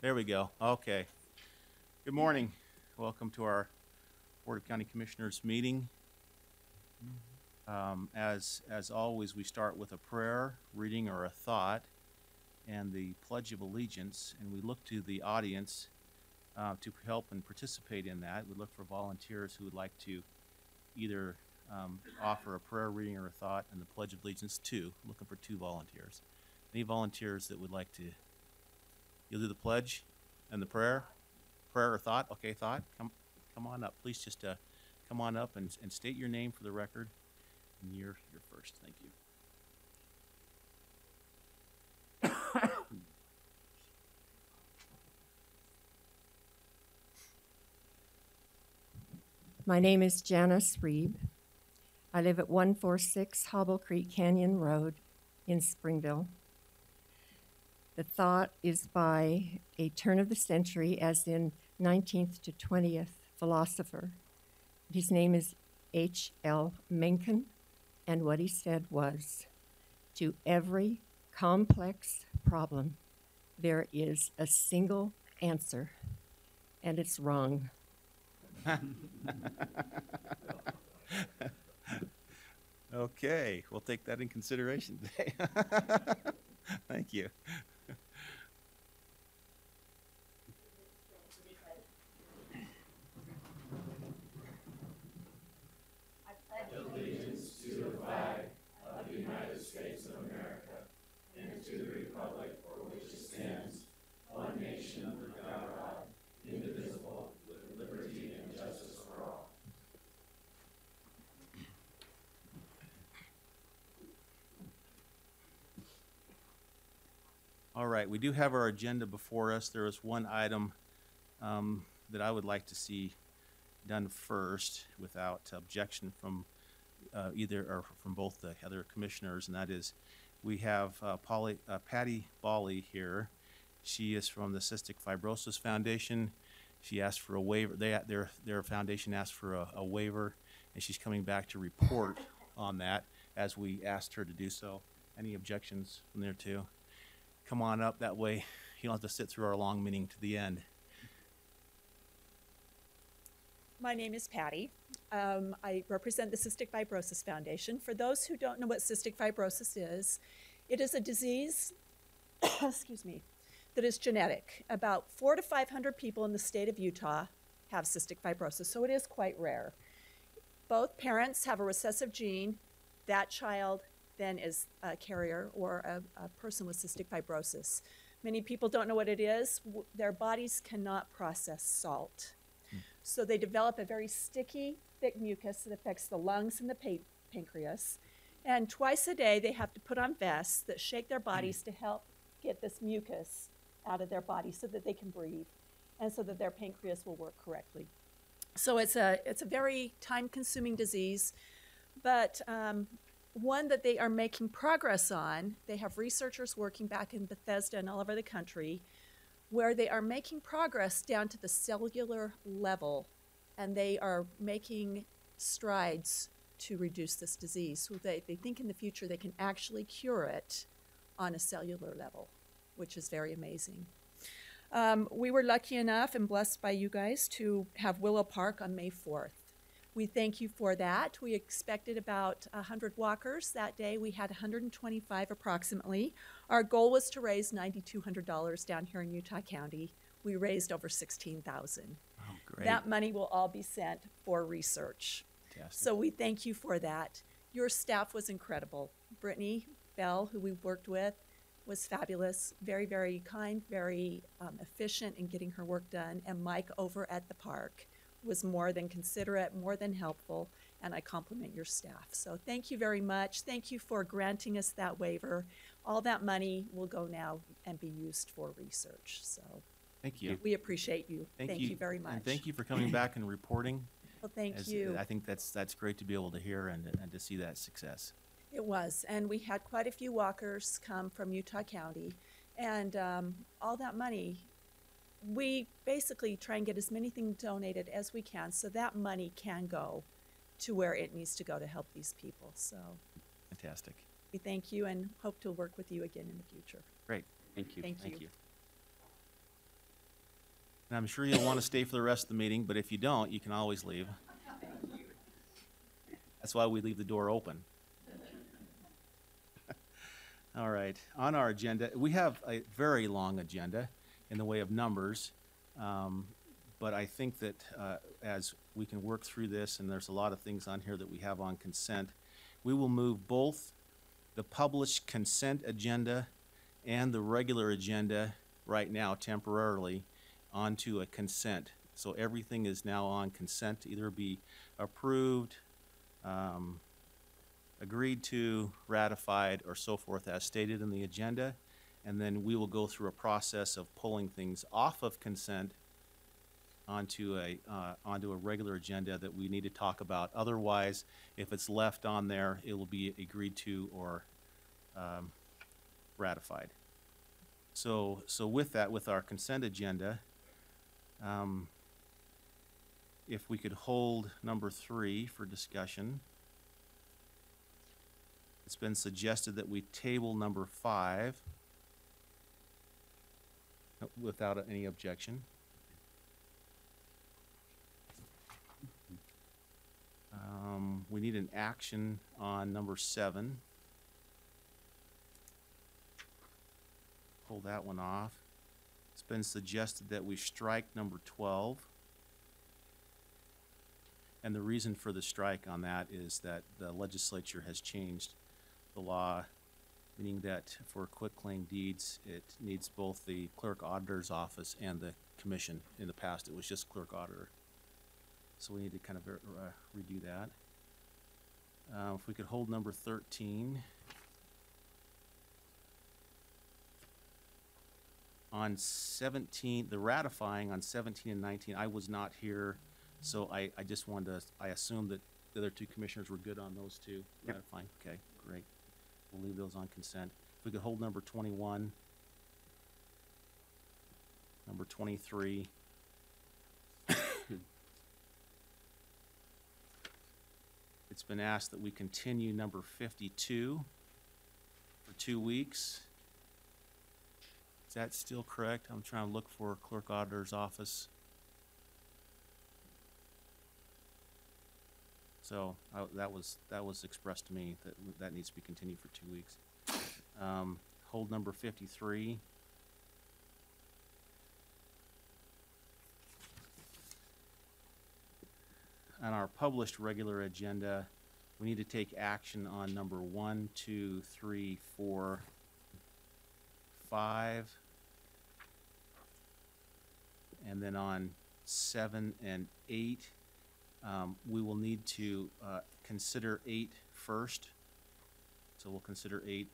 There we go. Okay. Good morning. Welcome to our Board of County Commissioners meeting. As always, we start with a prayer, reading, or a thought, and the Pledge of Allegiance, and we look to the audience to help and participate in that. We look for volunteers who would like to either offer a prayer, reading, or a thought, and the Pledge of Allegiance too. Looking for 2 volunteers. Any volunteers that would like to? You'll do the pledge and the prayer or thought. Okay, thought. Come on up. Please just come on up and state your name for the record. And you're first. Thank you. My name is Janice Reeb. I live at 146 Hobble Creek Canyon Road in Springville. The thought is by a turn of the century, as in 19th to 20th philosopher. His name is H.L. Mencken, and what he said was, to every complex problem, there is a single answer, and it's wrong. Okay, we'll take that in consideration today. Thank you. All right, we do have our agenda before us. There is one item that I would like to see done first without objection from either or from both the other commissioners, and that is we have Patty Bawley here. She is from the Cystic Fibrosis Foundation. She asked for a waiver. Their foundation asked for a waiver, and she's coming back to report on that as we asked her to do so. Any objections from there too? Come on up, that way you don't have to sit through our long meeting to the end. My name is Patty. I represent the Cystic Fibrosis Foundation. For those who don't know what cystic fibrosis is, it is a disease, excuse me, that is genetic. About 400 to 500 people in the state of Utah have cystic fibrosis, so it is quite rare. Both parents have a recessive gene. That child then is a carrier or a person with cystic fibrosis. Many people don't know what it is. Their bodies cannot process salt. So they develop a very sticky, thick mucus that affects the lungs and the pancreas. And twice a day, they have to put on vests that shake their bodies to help get this mucus out of their body so that they can breathe and so that their pancreas will work correctly. So it's a very time-consuming disease, but one that they are making progress on. They have researchers working back in Bethesda and all over the country where they are making progress down to the cellular level, and they are making strides to reduce this disease. So they think in the future they can actually cure it on a cellular level, which is very amazing. We were lucky enough and blessed by you guys to have Willow Park on May 4th. We thank you for that. We expected about 100 walkers that day. We had 125 approximately. Our goal was to raise $9,200 down here in Utah County. We raised over $16,000. Oh, great. That money will all be sent for research. Fantastic. So we thank you for that. Your staff was incredible. Brittany Bell, who we worked with, was fabulous, very, very kind, very efficient in getting her work done. And Mike over at the park was more than considerate, more than helpful, and I compliment your staff. So thank you very much. Thank you for granting us that waiver. All that money will go now and be used for research. So thank you. We appreciate you. Thank you very much. And thank you for coming back and reporting. Well, thank you. I think that's great to be able to hear and to see that success. It was, and we had quite a few walkers come from Utah County, and all that money, we basically try and get as many things donated as we can so that money can go to where it needs to go to help these people. So Fantastic. we thank you and hope to work with you again in the future. Great. Thank you. Thank you. And I'm sure you'll want to stay for the rest of the meeting, but if you don't, you can always leave. That's why we leave the door open. All right, on our agenda, we have a very long agenda in the way of numbers, but I think that as we can work through this, and there's a lot of things on here that we have on consent, we will move both the published consent agenda and the regular agenda right now temporarily onto a consent. So everything is now on consent to either be approved, agreed to, ratified, or so forth as stated in the agenda. And then we will go through a process of pulling things off of consent onto a regular agenda that we need to talk about. Otherwise, if it's left on there, it will be agreed to or ratified. So with that, with our consent agenda, if we could hold number 3 for discussion. It's been suggested that we table number 5 without any objection. We need an action on number 7. Pull that one off. It's been suggested that we strike number 12. And the reason for the strike on that is that the legislature has changed the law, meaning that for quitclaim deeds, it needs both the clerk auditor's office and the commission. In the past, it was just clerk auditor. So we need to kind of redo that. If we could hold number 13. On 17, the ratifying on 17 and 19, I was not here, so I just wanted to, I assumed that the other 2 commissioners were good on those 2. Yep. Ratifying, okay, great. We'll leave those on consent. If we could hold number 21, number 23. It's been asked that we continue number 52 for 2 weeks. Is that still correct? I'm trying to look for clerk auditor's office. So that was expressed to me that needs to be continued for 2 weeks. Hold number 53. On our published regular agenda, we need to take action on number 1, 2, 3, 4, 5, and then on 7 and 8, we will need to consider 8 first. So we'll consider 8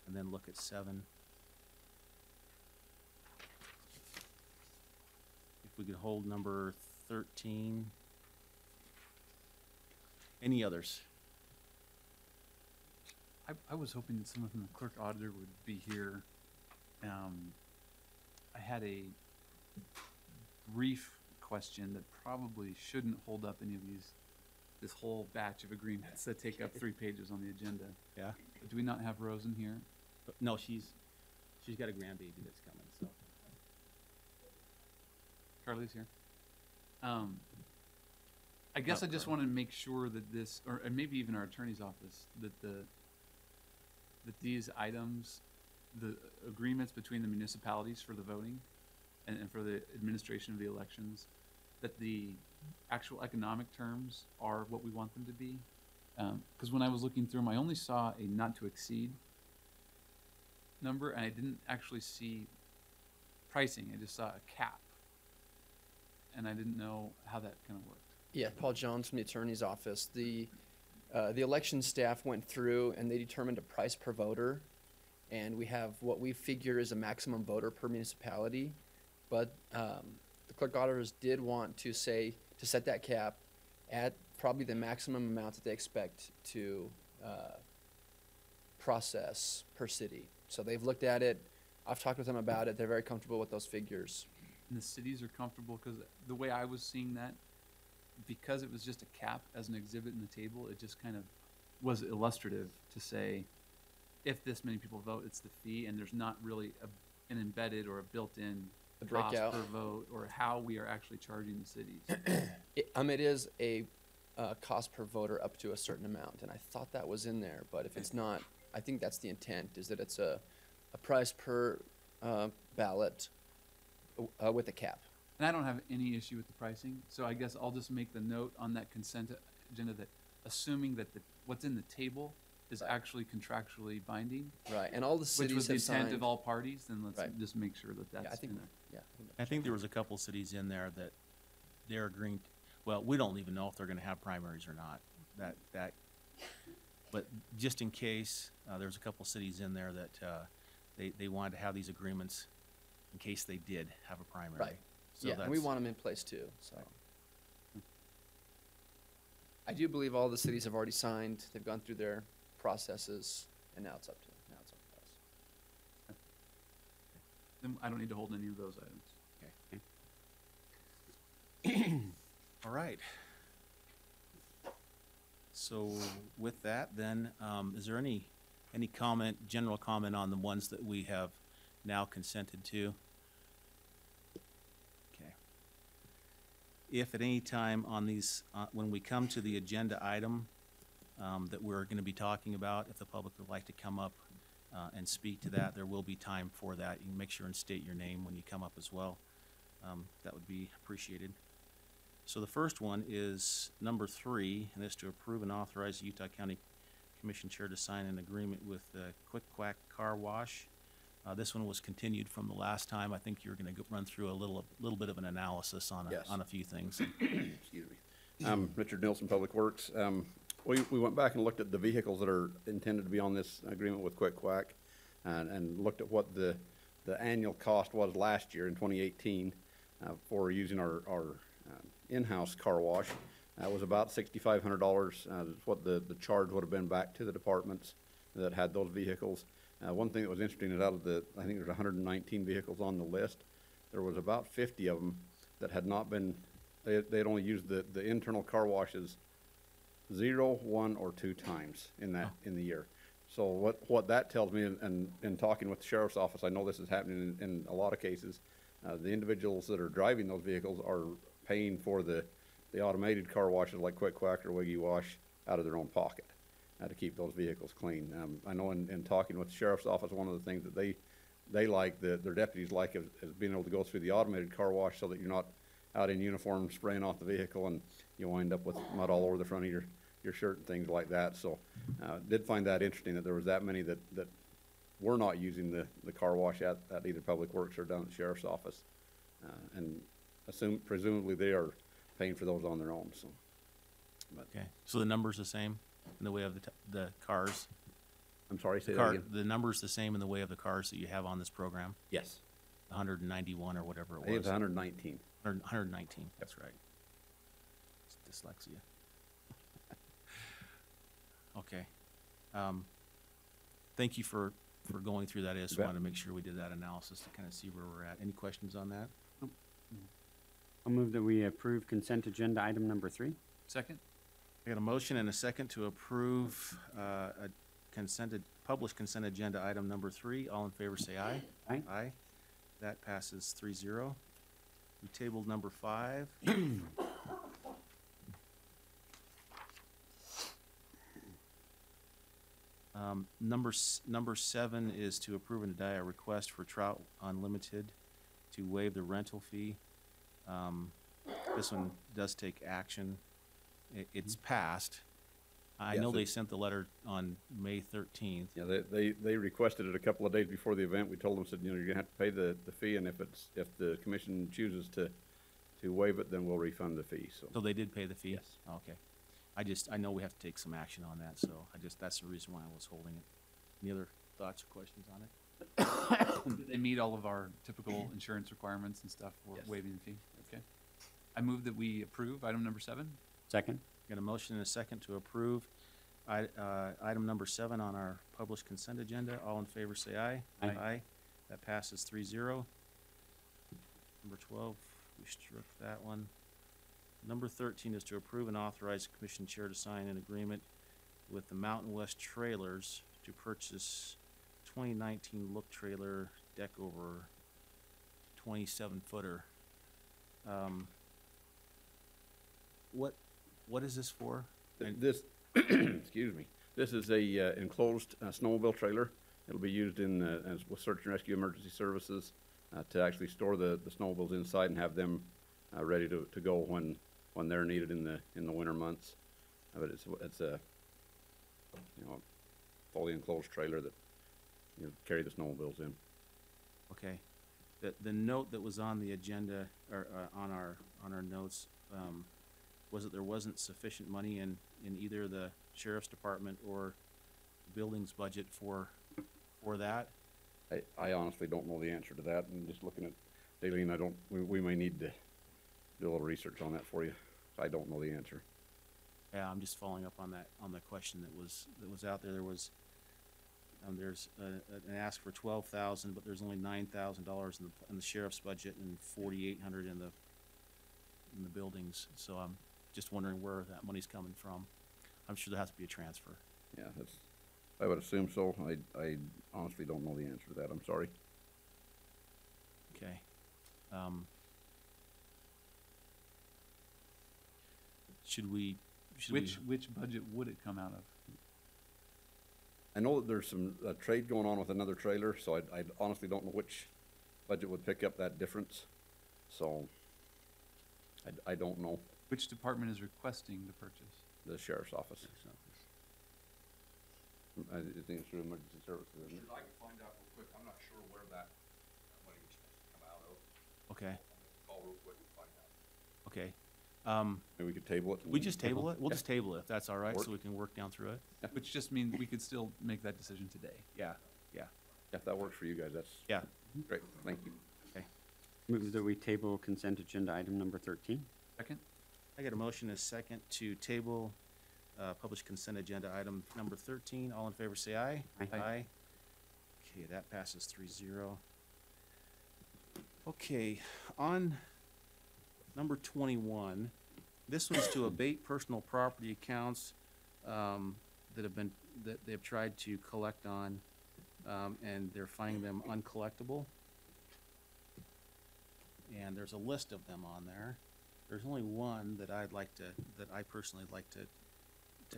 and then look at 7. If we could hold number 13. Any others? I was hoping that someone from the clerk auditor would be here. I had a brief question that probably shouldn't hold up any of this whole batch of agreements that take up 3 pages on the agenda. Yeah? Do we not have Rosen here? No, she's got a grandbaby that's coming, so. Carly's here. I guess I just wanted to make sure that this, or and maybe even our attorney's office, that these items, the agreements between the municipalities for the voting and for the administration of the elections, that the actual economic terms are what we want them to be. Because when I was looking through them, I only saw a not to exceed number, and I didn't actually see pricing. I just saw a cap, and I didn't know how that kind of worked. Yeah, Paul Jones from the attorney's office. The election staff went through and they determined a price per voter, and we have what we figure is a maximum voter per municipality. But the clerk auditors did want to set that cap at probably the maximum amount that they expect to process per city. So they've looked at it. I've talked with them about it. They're very comfortable with those figures. And the cities are comfortable, because the way I was seeing that, because it was just a cap as an exhibit in the table, it just kind of was illustrative to say, if this many people vote, it's the fee, and there's not really an embedded or a built-in The cost breakout. per vote or how we are actually charging the cities. It is a cost per voter up to a certain amount, and I thought that was in there, but if it's not, I think that's the intent, is that it's a price per ballot with a cap. And I don't have any issue with the pricing, so I guess I'll just make the note on that consent agenda that assuming that what's in the table is actually contractually binding, Right, and all the which cities was the have intent signed. of all parties, then let's Right. just make sure that Yeah, I that's think, in there. yeah. I think there was a couple cities in there that they're agreeing, well, we don't even know if they're gonna have primaries or not. But just in case, there's a couple cities in there that, they wanted to have these agreements in case they did have a primary. Right. So Yeah, and we that's- want them in place too, so. I do believe all the cities have already signed, they've gone through their processes, and now it's up to us. Then I don't need to hold any of those items. All right. So with that, then, is there any comment, general comment on the ones that we have now consented to? Okay. If at any time on these, when we come to the agenda item that we're gonna be talking about, if the public would like to come up and speak to that, there will be time for that. You can make sure and state your name when you come up as well. That would be appreciated. So the first one is number 3, and it's to approve and authorize the Utah County Commission Chair to sign an agreement with Quick Quack Car Wash. This one was continued from the last time. I think you're gonna run through a little bit of an analysis on Yes. a few things. Excuse me. Richard Nilsson, Public Works. We went back and looked at the vehicles that are intended to be on this agreement with Quick Quack and looked at what the annual cost was last year in 2018 for using our in-house car wash. That was about $6,500, is what the charge would have been back to the departments that had those vehicles. One thing that was interesting is out of I think there's 119 vehicles on the list, there was about 50 of them that had not been, they'd only used the internal car washes 0, 1, or 2 times in the year. So what that tells me, and in talking with the sheriff's office, I know this is happening in a lot of cases, the individuals that are driving those vehicles are paying for the automated car washes like Quick Quack or Wiggy Wash out of their own pocket to keep those vehicles clean. I know in talking with the sheriff's office, one of the things that they like, their deputies like, is being able to go through the automated car wash so that you're not out in uniform spraying off the vehicle and you wind up with mud all over the front of your shirt and things like that. So did find that interesting that there was that many that were not using the car wash at either Public Works or down at the sheriff's office. And presumably they are paying for those on their own, so. But, Okay, so the number's the same in the way of the cars? I'm sorry, say that again? The number's the same in the way of the cars that you have on this program? Yes. 191 or whatever it I think it's was? 119. 119, that's right. It's dyslexia. Okay. Thank you for going through that. I just bet. wanted to make sure we did that analysis to kind of see where we're at. Any questions on that? I'll move that we approve consent agenda item number 3. Second? I got a motion and a second to approve published consent agenda item number 3. All in favor say aye. Aye. Aye. That passes 3-0. We tabled number 5. Number 7 is to approve and deny a request for Trout Unlimited to waive the rental fee. This one does take action. It's passed. I Yes, know they it- sent the letter on May 13th. Yeah, they requested it a couple of days before the event. We told them, said, you're gonna have to pay the fee, and if the commission chooses to waive it, then we'll refund the fee, so. So they did pay the fee? Yes. Okay. I know we have to take some action on that, so that's the reason why I was holding it. Any other thoughts or questions on it? Did they meet all of our typical insurance requirements and stuff for Yes. waiving the fee? Okay. I move that we approve item number 7. Second. Got a motion and a second to approve item number 7 on our published consent agenda. All in favor say aye. Aye. That passes 3-0. Number 12, we struck that one. Number 13 is to approve and authorize the commission chair to sign an agreement with the Mountain West Trailers to purchase 2019 look trailer deck over 27 footer. What is this for? And- This, excuse me, this is a enclosed snowmobile trailer. It'll be used in, with search and rescue emergency services to actually store the snowmobiles inside and have them ready to go when they're needed in the winter months. But it's a, you know, fully enclosed trailer that, you know, carry the snowmobiles in. Okay. The note that was on the agenda, or on our notes, was that there wasn't sufficient money in either the sheriff's department or the buildings budget for that. I honestly don't know the answer to that, and just looking at Daleen, we may need to do a little research on that for you. I don't know the answer. Yeah, I'm just following up on the question that was out there. There's an ask for 12,000, but there's only $9,000 in the sheriff's budget and 4,800 in the buildings. So I'm just wondering where that money's coming from. I'm sure there has to be a transfer. Yeah, I would assume so. I honestly don't know the answer to that. I'm sorry. Okay. Should we? Which budget would it come out of? I know that there's some trade going on with another trailer, so I honestly don't know which budget would pick up that difference. So I don't know. Which department is requesting the purchase? The sheriff's office. I think it's through emergency services, isn't it? I can find out real quick. I'm not sure where that money was supposed to come out of. Okay. Call real quick and find out. Okay. Maybe we could table it. We just table it. We'll just table it if that's all right, Work. so we can work down through it. Which just means we could still make that decision today. Yeah. Yeah. If that works for you guys, that's Yeah. great. Thank you. Move that we table consent agenda item number 13. Second? I got a motion and a second to table published consent agenda item number 13. All in favor, say aye. Aye. Aye. Okay, that passes 3-0. Okay, on number 21, this one's to abate personal property accounts that they've tried to collect on, and they're finding them uncollectible. And there's a list of them on there. There's only one that I personally like to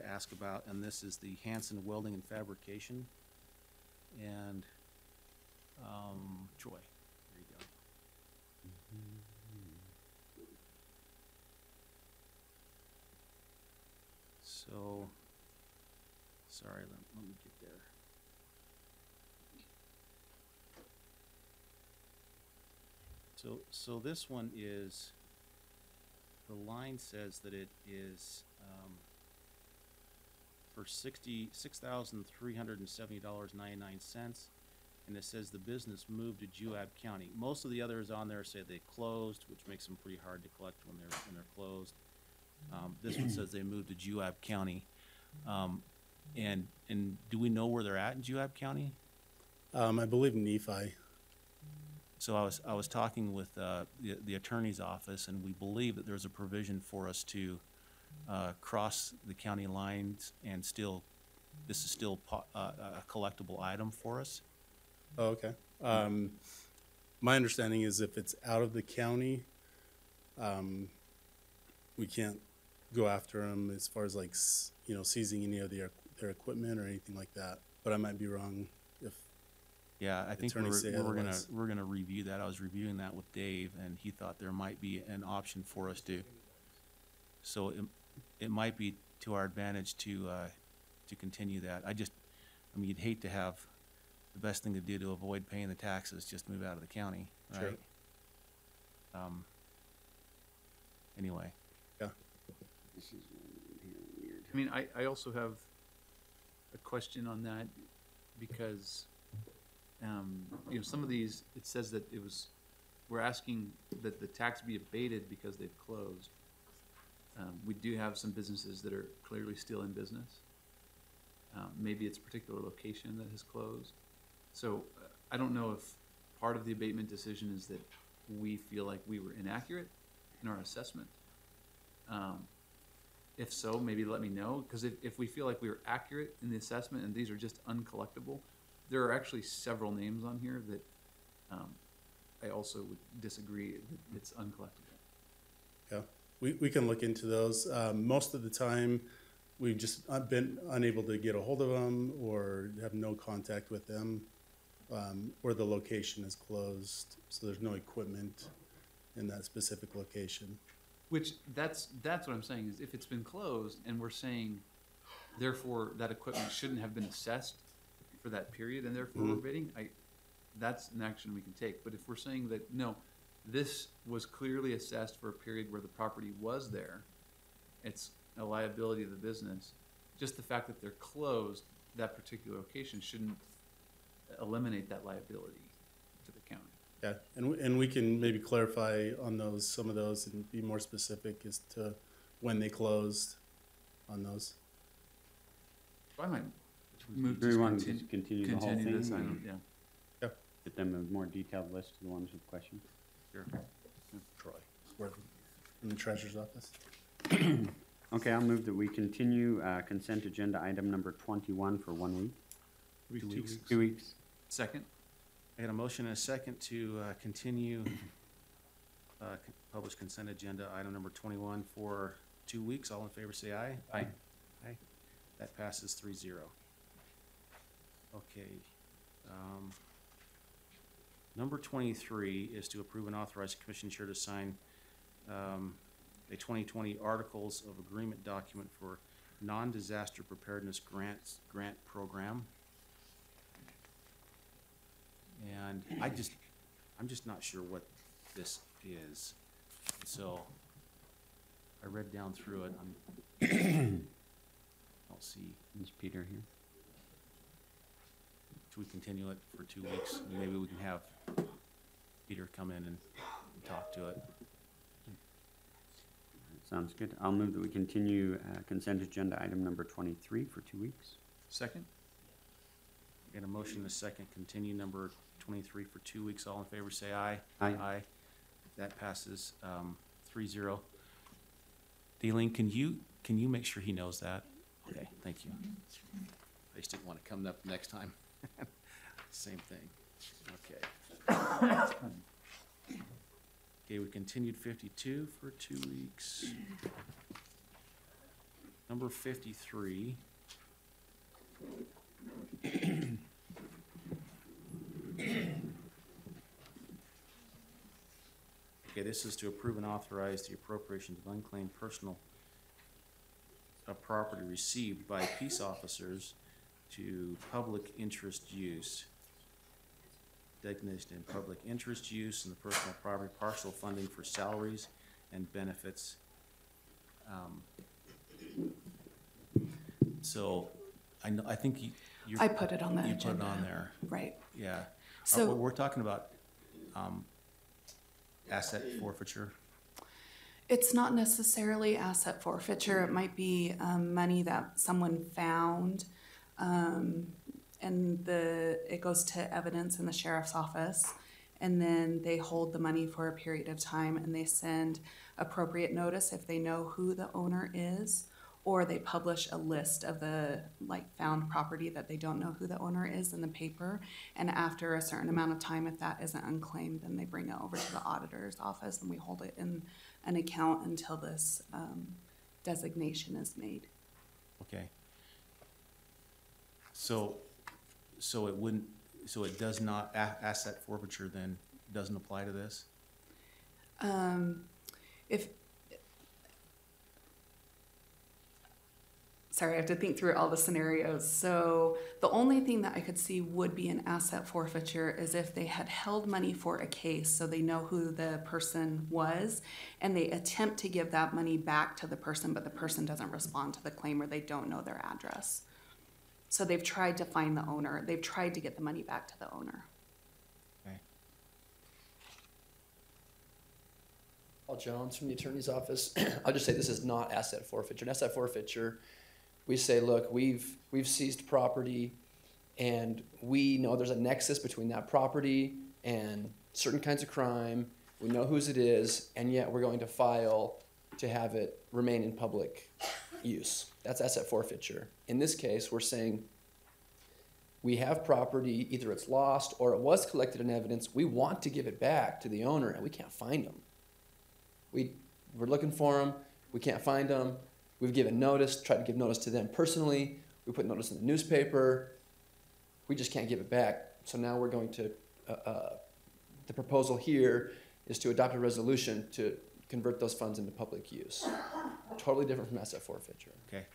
ask about, and this is the Hanson Welding and Fabrication. And, Troy, there you go. So, sorry, let me get there. So this one is, the line says that it is, for $66,370.99, and it says the business moved to Juab County. Most of the others on there say they closed, which makes them pretty hard to collect when they're closed. This one says they moved to Juab County. And do we know where they're at in Juab County? I believe Nephi. So I was talking with the attorney's office, and we believe that there's a provision for us to cross the county lines and this is still a collectible item for us. Oh, okay. My understanding is if it's out of the county, we can't go after them as far as like, seizing any of their equipment or anything like that. But I might be wrong if, Yeah, I think Attorneys say otherwise. we're gonna review that. I was reviewing that with Dave, and he thought there might be an option for us to. So it might be to our advantage to continue that. I mean, you'd hate to have, the best thing to do to avoid paying the taxes, just move out of the county, right? Sure. Anyway, yeah. This is weird. I mean, I also have a question on that because, some of these, it says that we're asking that the tax be abated because they've closed. We do have some businesses that are clearly still in business. Maybe it's a particular location that has closed. So I don't know if part of the abatement decision is that we feel like we were inaccurate in our assessment. If so, maybe let me know, because if we feel like we were accurate in the assessment and these are just uncollectible, there are actually several names on here that I also would disagree that it's uncollectible. Yeah, we can look into those. Most of the time, we've just been unable to get a hold of them or have no contact with them, or the location is closed, so there's no equipment in that specific location. Which, that's what I'm saying, is if it's been closed and we're saying, therefore, that equipment shouldn't have been assessed for that period and therefore we're bidding, that's an action we can take. But if we're saying that, no, this was clearly assessed for a period where the property was there, it's a liability of the business, just the fact that they're closed, that particular location shouldn't eliminate that liability to the county. Yeah, and we can maybe clarify on those, some of those, and be more specific as to when they closed on those. So I might move Do we to want to just continue the whole continue this thing? item, and yeah. Get them a more detailed list of the ones with questions? Sure. Troy, we're in the treasurer's office. Okay, I'll move that we continue consent agenda item number 21 for 1 week. 2 weeks. 2 weeks. Second? I got a motion and a second to continue published consent agenda item number 21 for 2 weeks. All in favor, say aye. Aye. Aye. That passes 3-0. Okay. Number 23 is to approve and authorize the commission chair to sign a 2020 Articles of Agreement document for non-disaster preparedness grant program. And I'm just not sure what this is. So I read down through it. I don't see. Is Peter here? Should we continue it for 2 weeks? Maybe we can have Peter come in and talk to it. Sounds good. I'll move that we continue consent agenda item number 23 for 2 weeks. Second? Got a motion and a second, continue number 23 for 2 weeks. All in favor, say aye. Aye. Aye. That passes 3-0. Dealing, can you make sure he knows that? Okay, thank you. I just didn't want to come up next time. Same thing. Okay. Okay, we continued 52 for 2 weeks. Number 53. Okay, this is to approve and authorize the appropriation of unclaimed personal property received by peace officers to public interest use. Designated in public interest use and the personal property partial funding for salaries and benefits. So I think you. I put it on the You agenda. put it on there, Right. yeah. So- We're talking about asset forfeiture. It's not necessarily asset forfeiture. It might be money that someone found, and it goes to evidence in the sheriff's office, and then they hold the money for a period of time, and they send appropriate notice if they know who the owner is, or they publish a list of the found property that they don't know who the owner is in the paper. And after a certain amount of time, if that isn't unclaimed, then they bring it over to the auditor's office and we hold it in an account until this designation is made. Okay. So it does not, asset forfeiture then doesn't apply to this? Sorry, I have to think through all the scenarios. So the only thing that I could see would be an asset forfeiture is if they had held money for a case, so they know who the person was, and they attempt to give that money back to the person, but the person doesn't respond to the claim or they don't know their address. So they've tried to find the owner. They've tried to get the money back to the owner. Okay. Paul Jones from the attorney's office. I'll just say this is not asset forfeiture. An asset forfeiture, we say, look, we've seized property and we know there's a nexus between that property and certain kinds of crime. We know whose it is, and yet we're going to file to have it remain in public use. That's asset forfeiture. In this case, we're saying we have property, either it's lost or it was collected in evidence, we want to give it back to the owner and we can't find them. We're looking for them, we can't find them, we've given notice, tried to give notice to them personally, we put notice in the newspaper, we just can't give it back. So now we're going to, the proposal here is to adopt a resolution to convert those funds into public use. Totally different from asset forfeiture. Okay.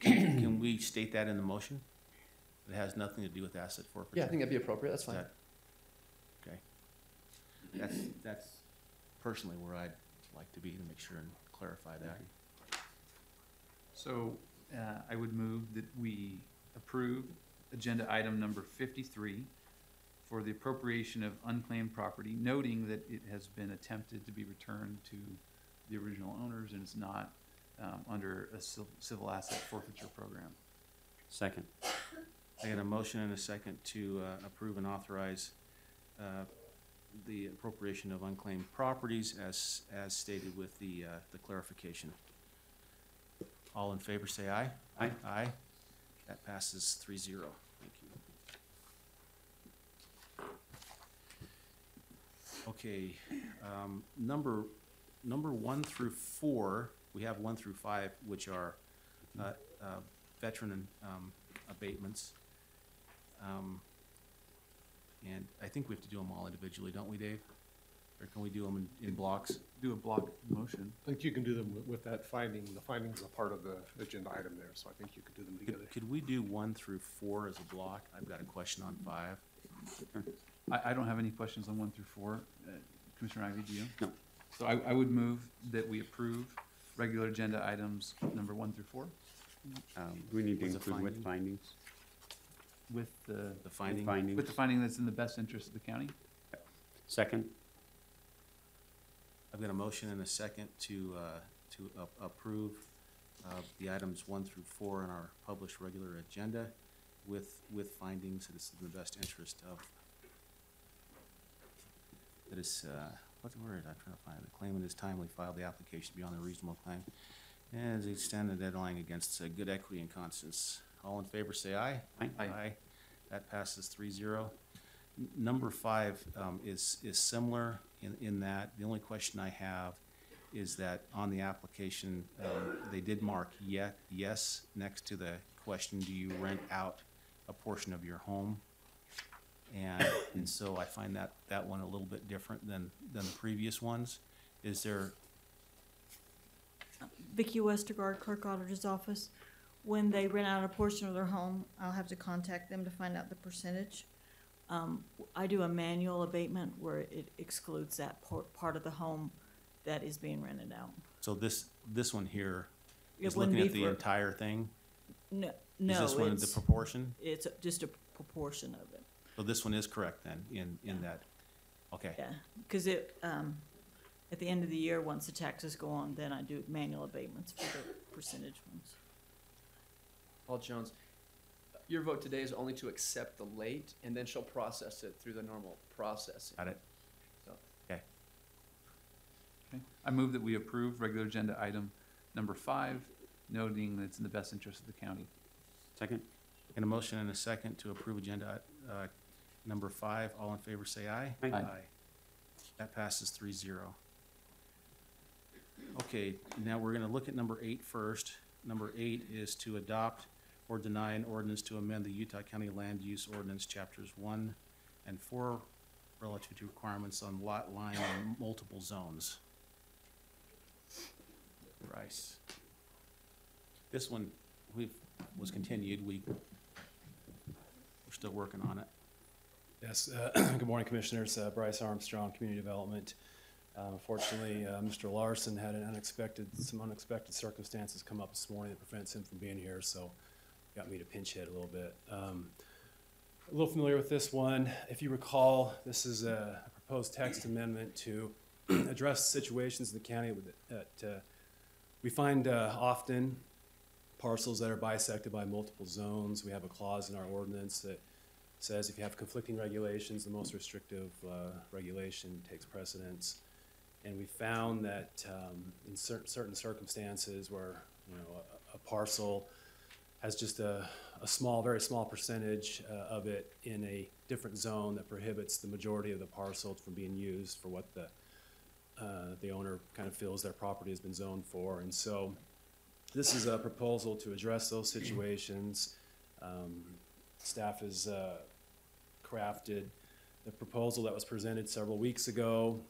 Can we state that in the motion? It has nothing to do with asset forfeiture? Yeah, I think that'd be appropriate, that's Is fine. that- Okay. That's personally where I'd like to be, to make sure and clarify that. So, I would move that we approve agenda item number 53 for the appropriation of unclaimed property, noting that it has been attempted to be returned to the original owners and is not under a civil asset forfeiture program. Second. I got a motion and a second to approve and authorize the appropriation of unclaimed properties as stated with the clarification. All in favor, say aye. Aye. Aye. That passes 3-0. Thank you. Okay, number 1 through 4, we have 1 through 5, which are veteran abatements. And I think we have to do them all individually, don't we, Dave? Or can we do them in blocks? Do a block motion. I think you can do them with that finding. The findings are part of the agenda item there, so I think you could do them together. Could we do 1 through 4 as a block? I've got a question on 5. I don't have any questions on 1 through 4. Commissioner Ivey, do you? No. So I would move that we approve regular agenda items number 1 through 4 We need to With the include with finding? findings. with the, The finding? Findings. with the finding that's in the best interest of the county. Second. I've got a motion and a second to approve the items 1 through 4 in our published regular agenda with findings that it's in the best interest of, that is, what's the word I'm trying to find? The claimant is timely filed the application beyond the reasonable time and has extended the deadline against good equity and constance. All in favor, say aye. Aye. Aye. That passes 3-0. Number 5 is similar in that the only question I have is that on the application, they did mark yes next to the question, do you rent out a portion of your home? And so I find that one a little bit different than the previous ones. Is there, Vicki Westergaard, Clerk Auditor's Office. When they rent out a portion of their home, I'll have to contact them to find out the percentage. I do a manual abatement where it excludes that part of the home that is being rented out. so this one here It is wouldn't looking be at the for- entire thing? No, Is no, this one the proportion? it's just a proportion of it. So this one is correct then in that, okay. Yeah, because at the end of the year, once the taxes go on, then I do manual abatements for the percentage ones. Paul Jones, your vote today is only to accept the late, and then she'll process it through the normal processing. Got it? So, Okay. Okay. I move that we approve regular agenda item number 5, noting that it's in the best interest of the county. Second. And a motion and a second to approve agenda number 5. All in favor, say aye. Aye. That passes 3-0. Okay, now we're gonna look at number 8 first. Number 8 is to adopt or deny an ordinance to amend the Utah County Land Use Ordinance, Chapters 1 and 4, relative to requirements on lot line and multiple zones. Bryce. This one, was continued. We're still working on it. Yes, good morning, Commissioners. Bryce Armstrong, Community Development. Unfortunately, Mr. Larson had some unexpected circumstances come up this morning that prevents him from being here, so got me to pinch hit a little bit. A little familiar with this one. If you recall, this is a proposed text amendment to address situations in the county that we find often parcels that are bisected by multiple zones. We have a clause in our ordinance that says if you have conflicting regulations, the most restrictive regulation takes precedence. And we found that in certain circumstances where a parcel has just a small, very small percentage of it in a different zone that prohibits the majority of the parcel from being used for what the owner kind of feels their property has been zoned for. And so this is a proposal to address those situations. Staff has crafted the proposal that was presented several weeks ago,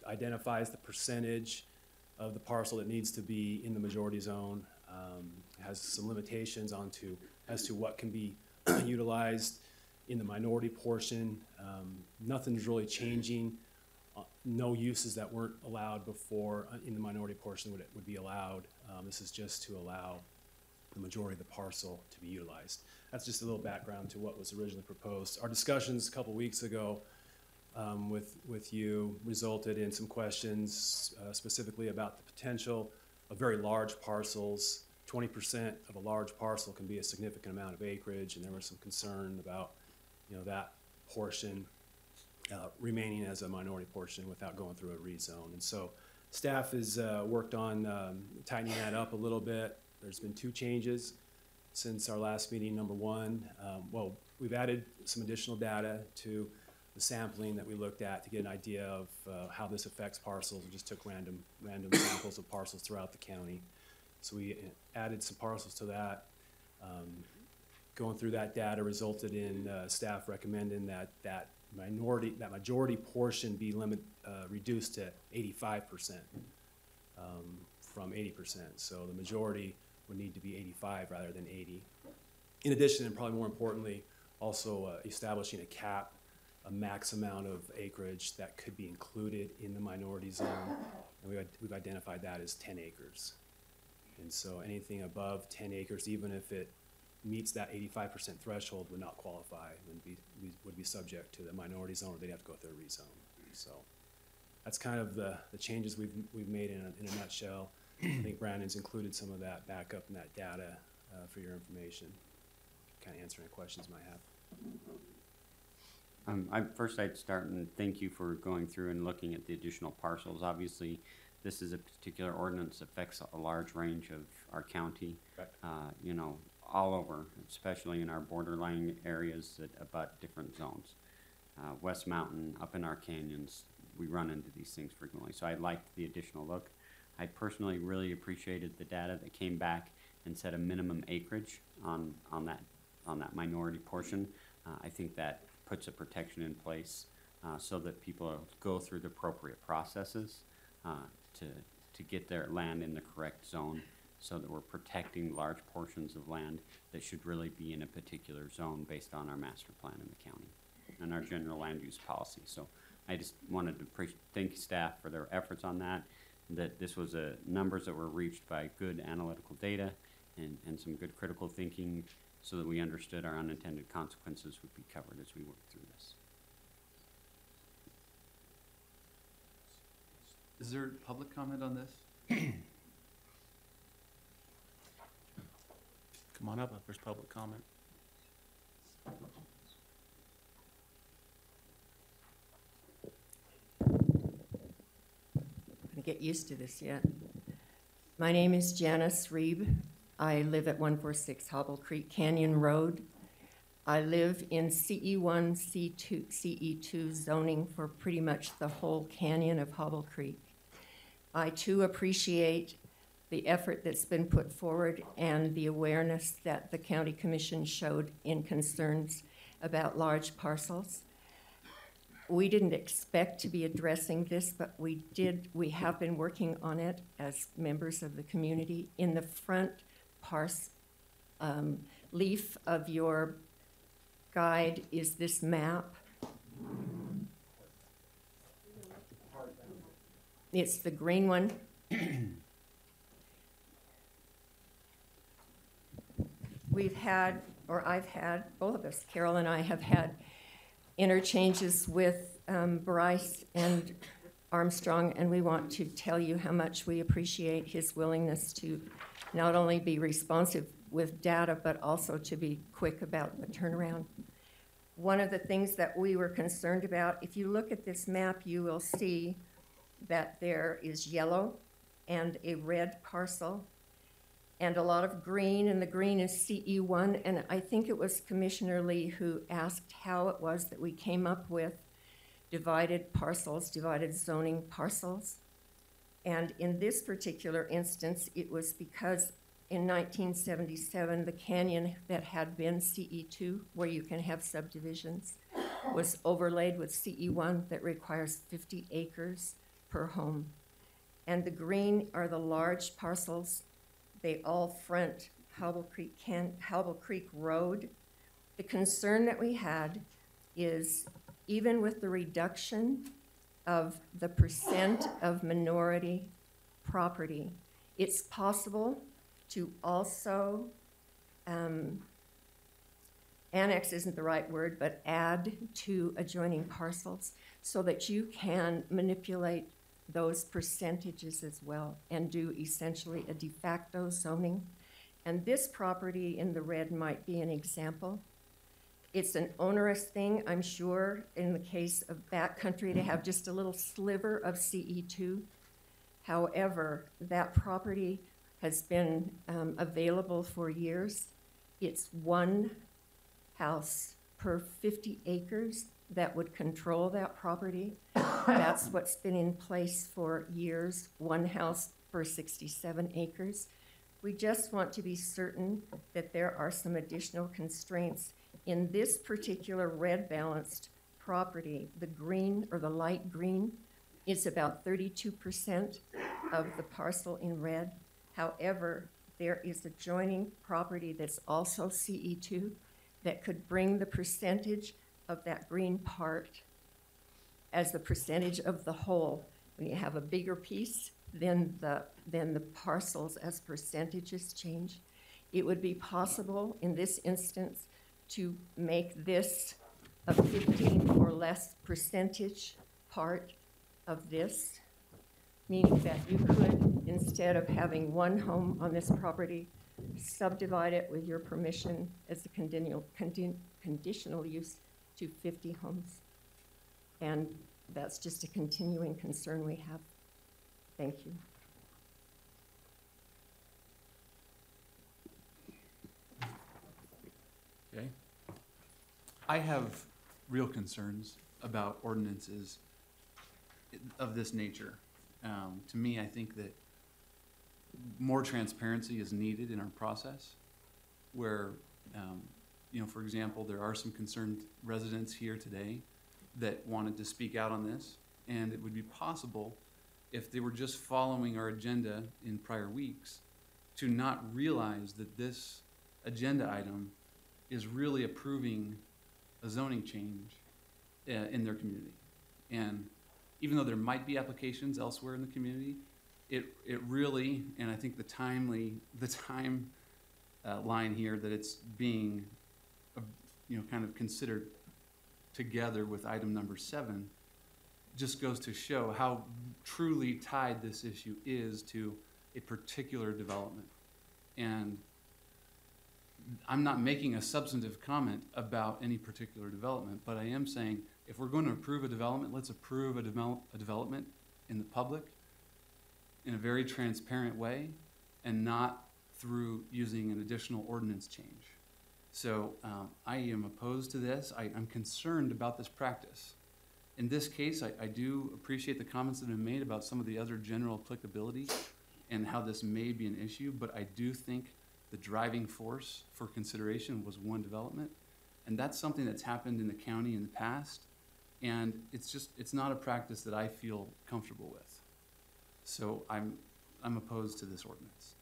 identifies the percentage of the parcel that needs to be in the majority zone, has some limitations as to what can be utilized in the minority portion. Nothing's really changing. No uses that weren't allowed before in the minority portion would be allowed. This is just to allow the majority of the parcel to be utilized. That's just a little background to what was originally proposed. Our discussions a couple weeks ago with you resulted in some questions specifically about the potential of very large parcels. 20% of a large parcel can be a significant amount of acreage, and there was some concern about, that portion remaining as a minority portion without going through a rezone. And so staff has worked on tightening that up a little bit. There's been 2 changes since our last meeting. Number one, we've added some additional data to the sampling that we looked at to get an idea of how this affects parcels. We just took random samples of parcels throughout the county. So we added some parcels to that. Going through that data resulted in staff recommending that majority portion be reduced to 85% from 80%. So the majority would need to be 85 rather than 80. In addition, and probably more importantly, also establishing a cap, a max amount of acreage that could be included in the minority zone. And we've identified that as 10 acres. And so anything above 10 acres, even if it meets that 85% threshold, would not qualify and would be subject to the minority zone, or they'd have to go through a rezone. So that's kind of the changes we've made in a nutshell. I think Brandon's included some of that backup in that data for your information. Kind of answer any questions you might have. First I'd start and thank you for going through and looking at the additional parcels. Obviously, this is a particular ordinance that affects a large range of our county, all over, especially in our borderline areas that abut different zones. West Mountain, up in our canyons, we run into these things frequently. So I liked the additional look. I personally really appreciated the data that came back and set a minimum acreage on that minority portion. I think that puts a protection in place so that people go through the appropriate processes to get their land in the correct zone, so that we're protecting large portions of land that should really be in a particular zone based on our master plan in the county and our general land use policy. So I just wanted to thank staff for their efforts on that this was numbers that were reached by good analytical data and some good critical thinking, so that we understood our unintended consequences would be covered as we work through this. Is there public comment on this? Come on up if there's public comment. I'm gonna get used to this yet. My name is Janice Reeb. I live at 146 Hobble Creek Canyon Road. I live in CE1, C2, CE2 zoning for pretty much the whole canyon of Hobble Creek. I too appreciate the effort that's been put forward and the awareness that the County Commission showed in concerns about large parcels. We didn't expect to be addressing this, but we have been working on it as members of the community. In the front leaf of your guide is this map. It's the green one. I've had, both of us, Carol and I have had interchanges with Bryce and Armstrong, and we want to tell you how much we appreciate his willingness to not only be responsive with data, but also to be quick about the turnaround. One of the things that we were concerned about, if you look at this map, you will see that there is yellow and a red parcel, and a lot of green, and the green is CE1, and I think it was Commissioner Lee who asked how it was that we came up with divided parcels, divided zoning parcels. And in this particular instance, it was because in 1977, the canyon that had been CE2, where you can have subdivisions, was overlaid with CE1 that requires 50 acres per home. And the green are the large parcels. They all front Hobble Creek Road. The concern that we had is even with the reduction of the percent of minority property, it's possible to also, annex isn't the right word, but add to adjoining parcels so that you can manipulate those percentages as well and do essentially a de facto zoning. And this property in the red might be an example. It's an onerous thing, I'm sure, in the case of backcountry to have just a little sliver of CE2. However, that property has been available for years. It's one house per 50 acres that would control that property. That's what's been in place for years, one house per 67 acres. We just want to be certain that there are some additional constraints. In this particular red balanced property, the green or the light green is about 32% of the parcel in red. However, there is adjoining property that's also CE2 that could bring the percentage of that green part as the percentage of the whole. When you have a bigger piece, then the parcels as percentages change. It would be possible in this instance to make this a 15 or less percentage part of this, meaning that you could, instead of having one home on this property, subdivide it with your permission as a conditional use to 50 homes. And that's just a continuing concern we have. Thank you. Okay. I have real concerns about ordinances of this nature. To me, I think that more transparency is needed in our process where, for example, there are some concerned residents here today that wanted to speak out on this, and it would be possible if they were just following our agenda in prior weeks to not realize that this agenda item is really approving a zoning change in their community. And even though there might be applications elsewhere in the community, it really, and I think the time line here that it's being, kind of considered together with item number 7 just goes to show how truly tied this issue is to a particular development. And I'm not making a substantive comment about any particular development, but I am saying if we're going to approve a development, let's approve a development in the public in a very transparent way and not through using an additional ordinance change. So I am opposed to this. I'm concerned about this practice. In this case, I do appreciate the comments that have been made about some of the other general applicability and how this may be an issue, but I do think the driving force for consideration was one development, and that's something that's happened in the county in the past, and it's not a practice that I feel comfortable with. So I'm opposed to this ordinance.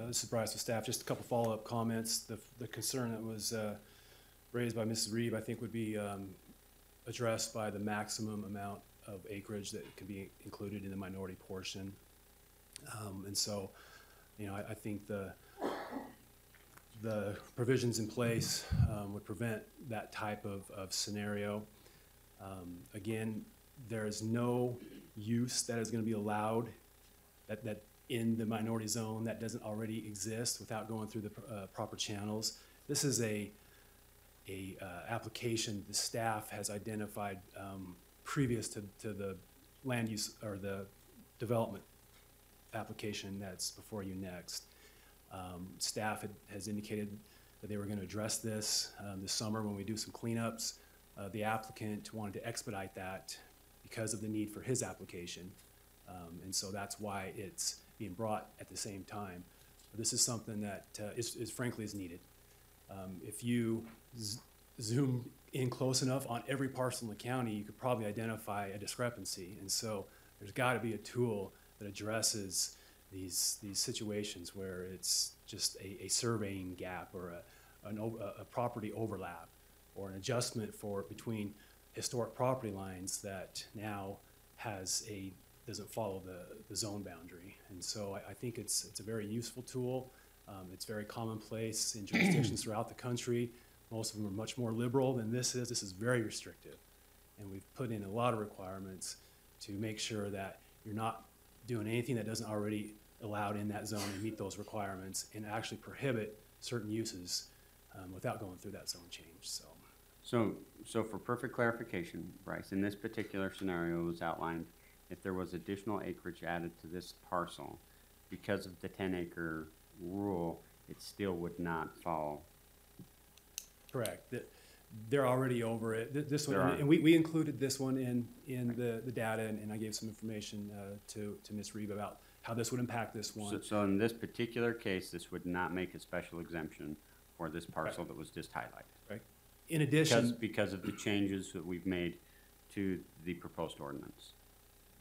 This is Bryce with staff. Just a couple follow-up comments. The concern that was raised by Mrs. Reeb, I think, would be addressed by the maximum amount of acreage that can be included in the minority portion. And so, I think the provisions in place would prevent that type of scenario. Again, there is no use that is going to be allowed that in the minority zone that doesn't already exist without going through the proper channels. This is a application the staff has identified previous to the land use or the development application that's before you next. Staff has indicated that they were going to address this summer when we do some cleanups. The applicant wanted to expedite that because of the need for his application. And so that's why it's being brought at the same time. This is something that is frankly is needed. If you zoom in close enough on every parcel in the county, you could probably identify a discrepancy. And so there's got to be a tool that addresses these situations where it's just a surveying gap or a property overlap or an adjustment between historic property lines that now doesn't follow the zone boundary. And so I think it's a very useful tool. It's very commonplace in jurisdictions throughout the country. Most of them are much more liberal than this is. This is very restrictive. And we've put in a lot of requirements to make sure that you're not doing anything that doesn't already allowed in that zone and meet those requirements and actually prohibit certain uses without going through that zone change. So for perfect clarification, Bryce, in this particular scenario, it was outlined if there was additional acreage added to this parcel, because of the 10-acre rule, it still would not fall. Correct. They're already over it. This one, There are. and we included this one in the data, and I gave some information to Ms. Reeb about how this would impact this one. So in this particular case, this would not make a special exemption for this parcel that was just highlighted. Right. In addition, Because of the changes that we've made to the proposed ordinance.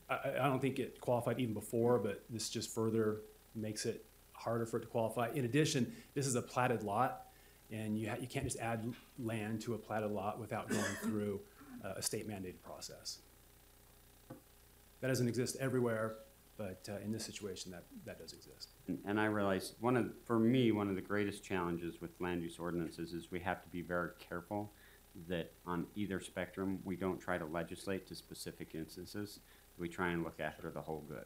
I don't think it qualified even before, but this just further makes it harder for it to qualify. In addition, this is a platted lot, and you can't just add land to a platted lot without going through a state mandated process. That doesn't exist everywhere, but in this situation, that does exist. And I realize for me, one of the greatest challenges with land use ordinances is we have to be very careful that on either spectrum, we don't try to legislate to specific instances. We try and look after the whole good.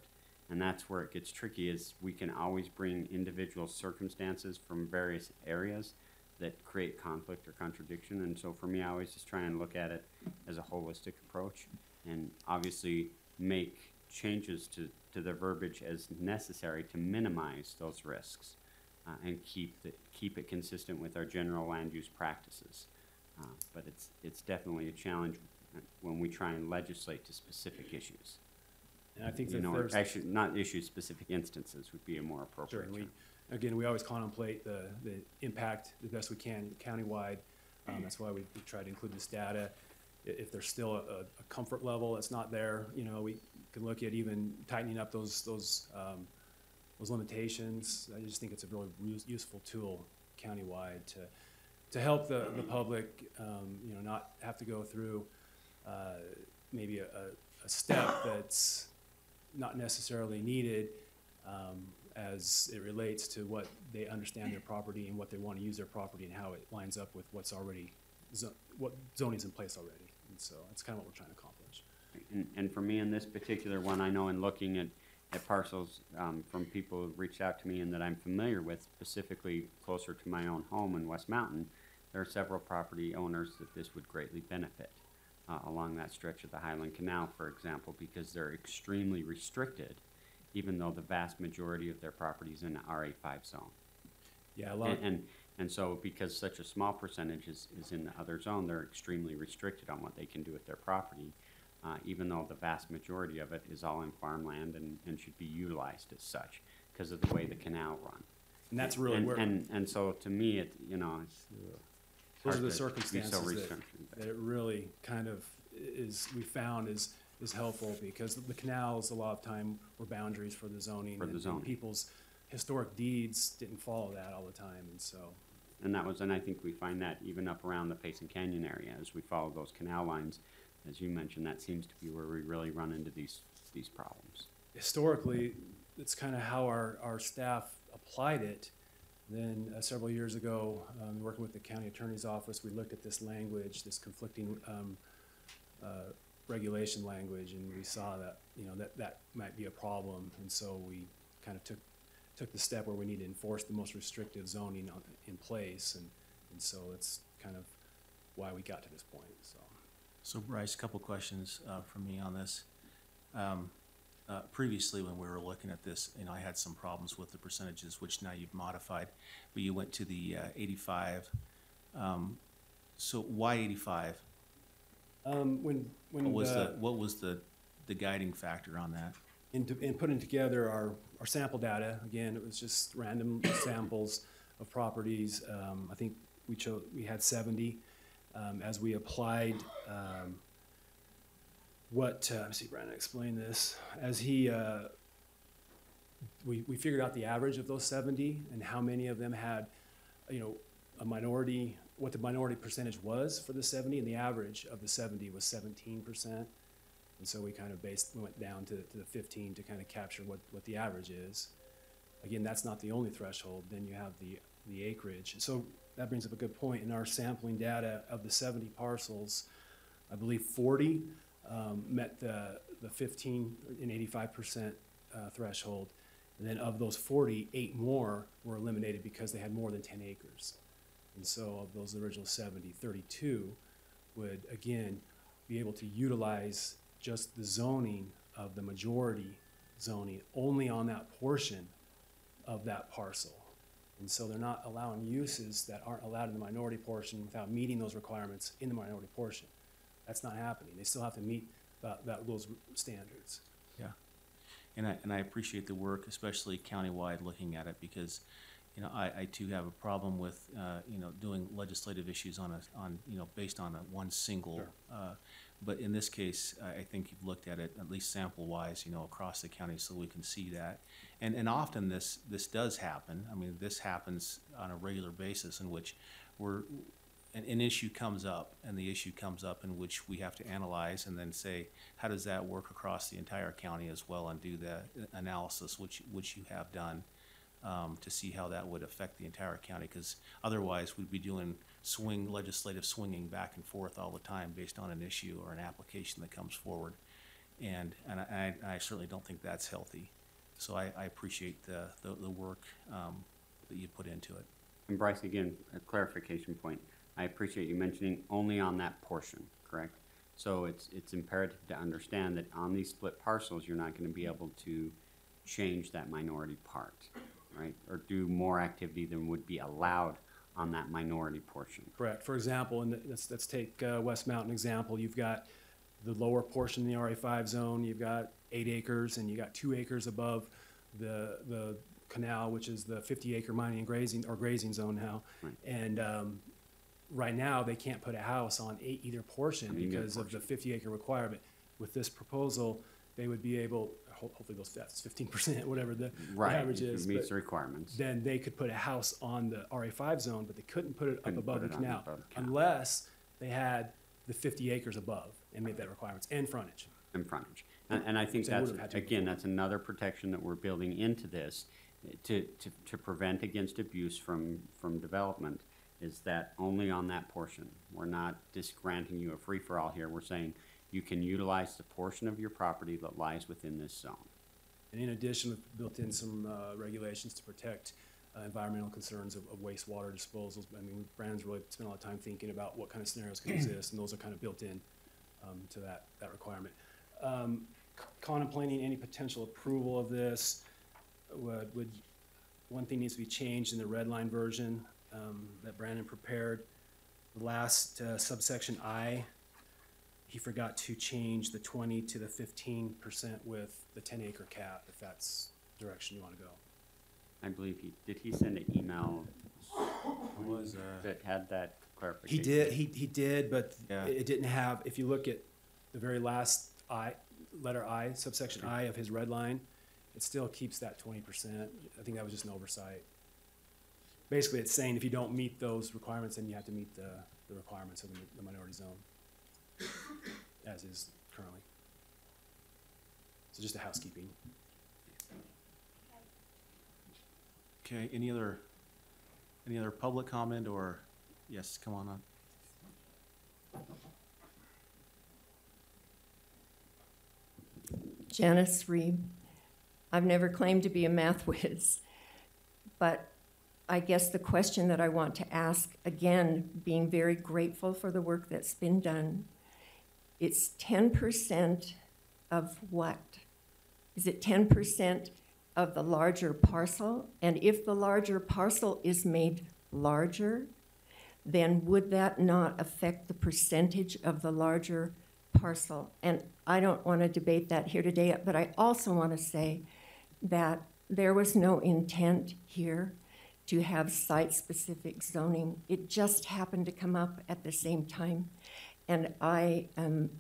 And that's where it gets tricky, is we can always bring individual circumstances from various areas that create conflict or contradiction. And so for me, I always just try and look at it as a holistic approach and obviously make changes to the verbiage as necessary to minimize those risks and keep it consistent with our general land use practices. But it's definitely a challenge when we try and legislate to specific issues. And I think You that know, or there's actually, not issues, specific instances would be a more appropriate Sure, and term. we always contemplate the impact the best we can countywide. That's why we try to include this data. If there's still a comfort level that's not there, you know, we can look at even tightening up those limitations. I just think it's a really useful tool countywide to help the public, you know, not have to go through maybe a step that's not necessarily needed as it relates to what they understand their property and what they want to use their property and how it lines up with what's already, what zoning's in place already. And so that's kind of what we're trying to accomplish. And for me in this particular one, I know in looking at parcels from people who've reached out to me and that I'm familiar with, specifically closer to my own home in West Mountain, there are several property owners that this would greatly benefit along that stretch of the Highland Canal, for example, because they're extremely restricted, even though the vast majority of their property is in the RA5 zone. Yeah, a lot. And so because such a small percentage is in the other zone, they're extremely restricted on what they can do with their property, even though the vast majority of it is all in farmland and should be utilized as such because of the way the canal runs. And that's really where. And so to me, it, you know, it's Those are hard the to be circumstances so that restricted. it really kind of we found is helpful because the canals a lot of time were boundaries for the zoning. And people's historic deeds didn't follow that all the time, and so. And I think we find that even up around the Payson Canyon area as we follow those canal lines, as you mentioned, that seems to be where we really run into these problems. Historically, it's kind of how our staff applied it. Then several years ago, working with the county attorney's office, we looked at this language, this conflicting regulation language, and we saw that, you know, that might be a problem. And so we kind of took the step where we need to enforce the most restrictive zoning in place. And so it's kind of why we got to this point, so. So Bryce, a couple questions from me on this. Previously, when we were looking at this, I had some problems with the percentages, which now you've modified, but you went to the 85. So why 85? When What was the guiding factor on that? in putting together our sample data, again, it was just random samples of properties. I think we had 70. As we applied, let me see, Brandon, explain this. As we figured out the average of those 70 and how many of them had, a minority, what the minority percentage was for the 70, and the average of the 70 was 17%. And so we kind of went down to the 15 to kind of capture what the average is. Again, that's not the only threshold. Then you have the acreage. So that brings up a good point. In our sampling data of the 70 parcels, I believe 40 met the 15 and 85% threshold. And then of those 40, 8 more were eliminated because they had more than 10 acres. And so of those original 70, 32 would, again, be able to utilize just the zoning of the majority zoning only on that portion of that parcel. And so they're not allowing uses that aren't allowed in the minority portion without meeting those requirements in the minority portion. That's not happening. They still have to meet those standards. Yeah, and I appreciate the work, especially countywide, looking at it, because I too have a problem with doing legislative issues based on one single. Sure. But in this case, I think you've looked at it at least sample-wise, across the county, so we can see that. And often this does happen. I mean, this happens on a regular basis in which an issue comes up, and the issue comes up in which we have to analyze and then say, how does that work across the entire county as well, and do the analysis, which you have done, to see how that would affect the entire county, because otherwise we'd be doing legislative swinging back and forth all the time based on an issue or an application that comes forward. And I certainly don't think that's healthy. So I appreciate the work that you put into it. And Bryce, again, a clarification point. I appreciate you mentioning only on that portion, correct? So it's imperative to understand that on these split parcels, you're not going to be able to change that minority part, right? Or do more activity than would be allowed on that minority portion. Correct. For example, and let's take West Mountain example. You've got the lower portion in the RA5 zone. You've got 8 acres, and you got 2 acres above the canal, which is the 50-acre mining and grazing zone now. Right. And right now, they can't put a house on either portion because of the 50-acre requirement. With this proposal, they would be able, hopefully that's 15%, whatever the average is. It meets the requirements. Then they could put a house on the RA5 zone, but they couldn't put it up above the canal unless they had the 50 acres above and made that requirements and frontage. And I think that's another protection that we're building into this to prevent against abuse from development, is that only on that portion. We're not just granting you a free-for-all here. We're saying you can utilize the portion of your property that lies within this zone. And in addition, we've built in some regulations to protect environmental concerns of wastewater disposals. I mean, Brandon's really spent a lot of time thinking about what kind of scenarios can exist, and those are kind of built in to that requirement. Contemplating any potential approval of this, one thing needs to be changed in the red line version that Brandon prepared. The last subsection I, he forgot to change the 20 to the 15% with the 10-acre cap, if that's the direction you want to go. I believe did he send an email that had that clarification? He did, but Yeah. it didn't have, if you look at the very last letter I, subsection I of his red line, it still keeps that 20%. I think that was just an oversight. Basically, it's saying if you don't meet those requirements, then you have to meet the requirements of the minority zone, as is currently. So just a housekeeping. Okay, any other public comment, or, yes, come on up. Janice Reed. I've never claimed to be a math whiz, but I guess the question that I want to ask, again, being very grateful for the work that's been done, it's 10% of what? Is it 10% of the larger parcel? And if the larger parcel is made larger, then would that not affect the percentage of the larger parcel? And I don't want to debate that here today, but I also want to say that there was no intent here to have site-specific zoning. It just happened to come up at the same time. And I am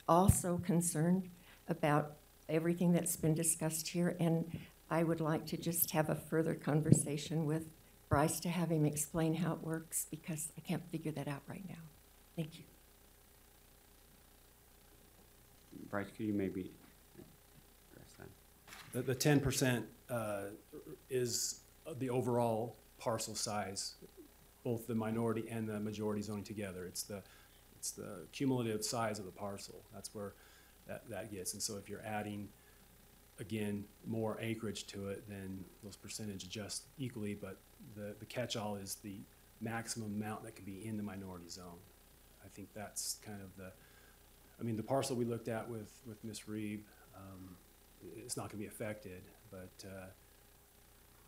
also concerned about everything that's been discussed here, and I would like to just have a further conversation with Bryce to have him explain how it works, because I can't figure that out right now. Thank you. Bryce, could you maybe address that? The 10% is the overall parcel size, both the minority and the majority zoning together. It's the cumulative size of the parcel. That's where that gets. And so if you're adding, again, more acreage to it, then those percentages adjust equally, but the catch-all is the maximum amount that can be in the minority zone. I think that's kind of the parcel we looked at with Ms. Reeb, it's not gonna be affected, but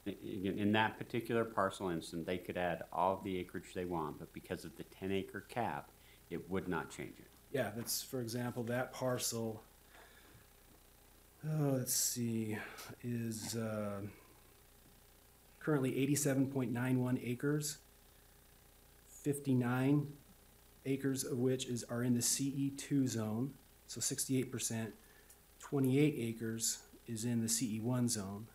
In that particular parcel instance, they could add all of the acreage they want, but because of the 10-acre cap, it would not change it. yeah, that's, for example, that parcel, let's see, is currently 87.91 acres, 59 acres of which are in the CE2 zone, so 68%. 28 acres is in the CE1 zone,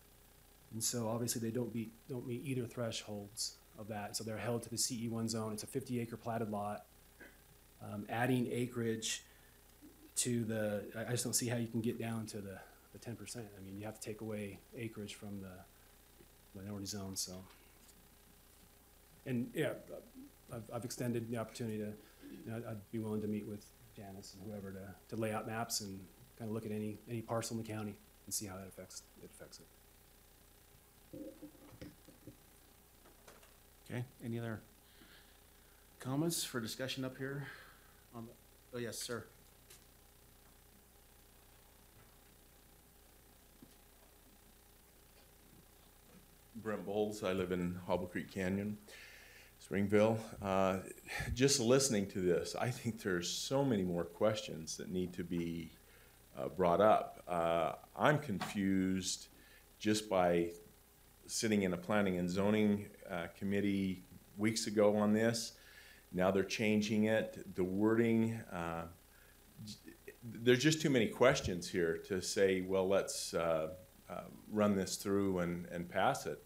and so obviously they don't meet either thresholds of that, so they're held to the CE1 zone. It's a 50-acre platted lot. Adding acreage to I just don't see how you can get down to the 10%. I mean, you have to take away acreage from the minority zone, so. And yeah, I've extended the opportunity to, I'd be willing to meet with Janice and whoever to lay out maps and kind of look at any parcel in the county and see how that affects it. Okay, any other comments for discussion up here? Oh, yes, sir. Brent Bowles. I live in Hobble Creek Canyon, Springville. Just listening to this, I think there's so many more questions that need to be brought up. I'm confused just by sitting in a planning and zoning committee weeks ago on this. Now they're changing it, the wording. There's just too many questions here to say, well, let's run this through and pass it,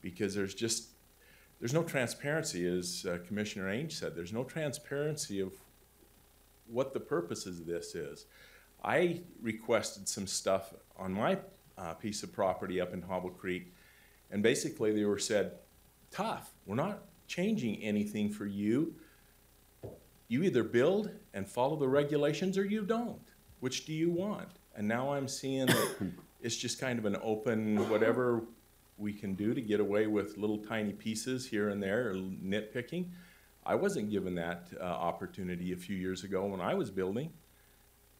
because there's no transparency, as Commissioner Ainge said. There's no transparency of what the purposes of this is. I requested some stuff on my piece of property up in Hobble Creek, and basically they were said, tough, we're not changing anything for you. You either build and follow the regulations or you don't. Which do you want? And now I'm seeing that it's just kind of an open, whatever we can do to get away with little tiny pieces here and there, or nitpicking. I wasn't given that opportunity a few years ago when I was building.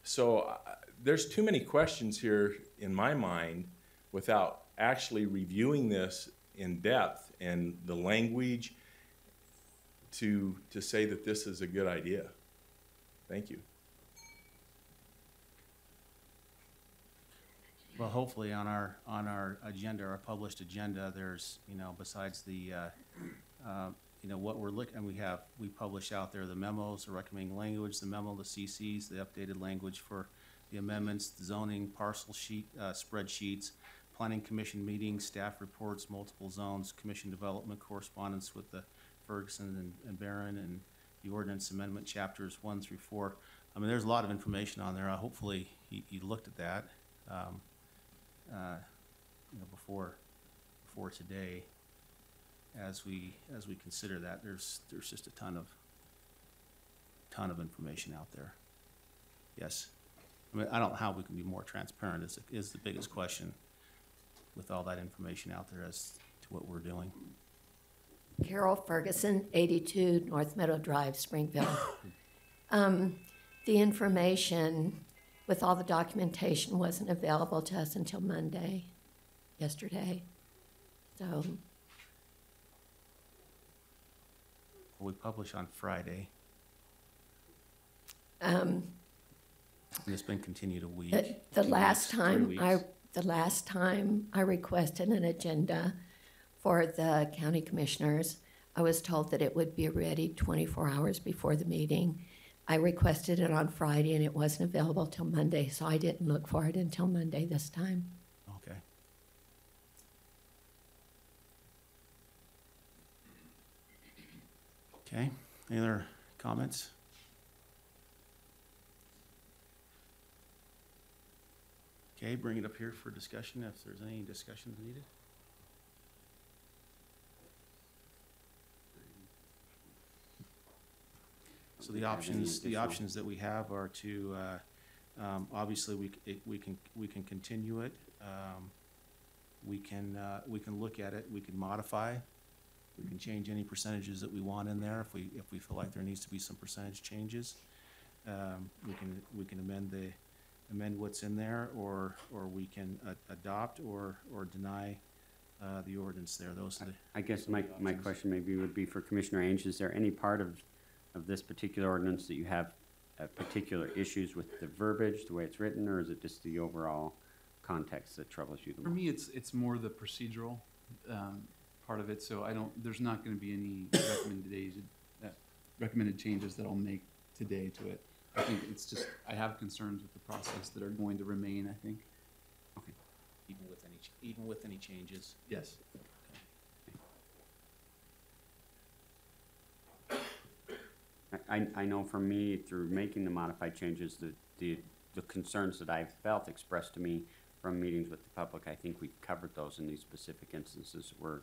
So there's too many questions here in my mind without actually reviewing this in depth and the language to say that this is a good idea. Thank you. Well, hopefully on our agenda, our published agenda, there's, besides the, what we're looking, and we publish out there the memos, the recommending language, the memo, the CCs, the updated language for the amendments, the zoning, parcel sheet, spreadsheets, planning commission meetings, staff reports, multiple zones, commission development, correspondence with the Ferguson and Barron, and the ordinance amendment chapters 1 through 4. I mean, there's a lot of information on there. Hopefully you looked at that before today. As we consider that, there's just a ton of information out there. Yes, I mean, I don't know how we can be more transparent. Is the biggest question with all that information out there as to what we're doing. Carol Ferguson, 82 North Meadow Drive, Springville. The information with all the documentation wasn't available to us until Monday, yesterday. So, We publish on Friday, um, and it's been continued a week. the 2 last weeks, 3 time weeks. the last time I requested an agenda for the county commissioners, I was told that it would be ready 24 hours before the meeting. I requested it on Friday and it wasn't available till Monday, so I didn't look for it until Monday this time. Okay. Okay, any other comments? Okay, bring it up here for discussion if there's any discussions needed. So the options that we have are to, obviously, we can continue it. We can look at it, we can modify, we can change any percentages that we want in there if we feel like there needs to be some percentage changes. We can amend what's in there, or we can adopt or deny the ordinance there. Those are the. I guess my question maybe would be for Commissioner Ainge, is there any part of this particular ordinance that you have particular issues with the verbiage, the way it's written, or is it just the overall context that troubles you the For most? me, it's more the procedural part of it, so there's not gonna be any recommended changes that I'll make today to it. I think it's just, I have concerns with the process that are going to remain, I think. Okay. Even with any changes. Yes. I know for me, through making the modified changes, the concerns that I've felt expressed to me from meetings with the public, I think we've covered those in these specific instances were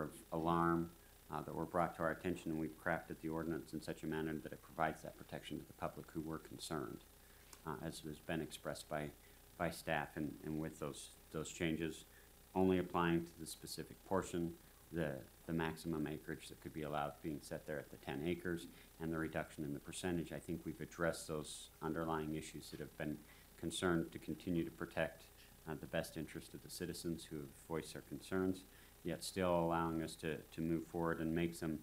of alarm, that were brought to our attention, and we've crafted the ordinance in such a manner that it provides that protection to the public who were concerned, as has been expressed by staff, and with those changes only applying to the specific portion, the maximum acreage that could be allowed being set there at the 10 acres, and the reduction in the percentage. I think we've addressed those underlying issues that have been concerned to continue to protect the best interest of the citizens who have voiced their concerns, yet still allowing us to move forward and make some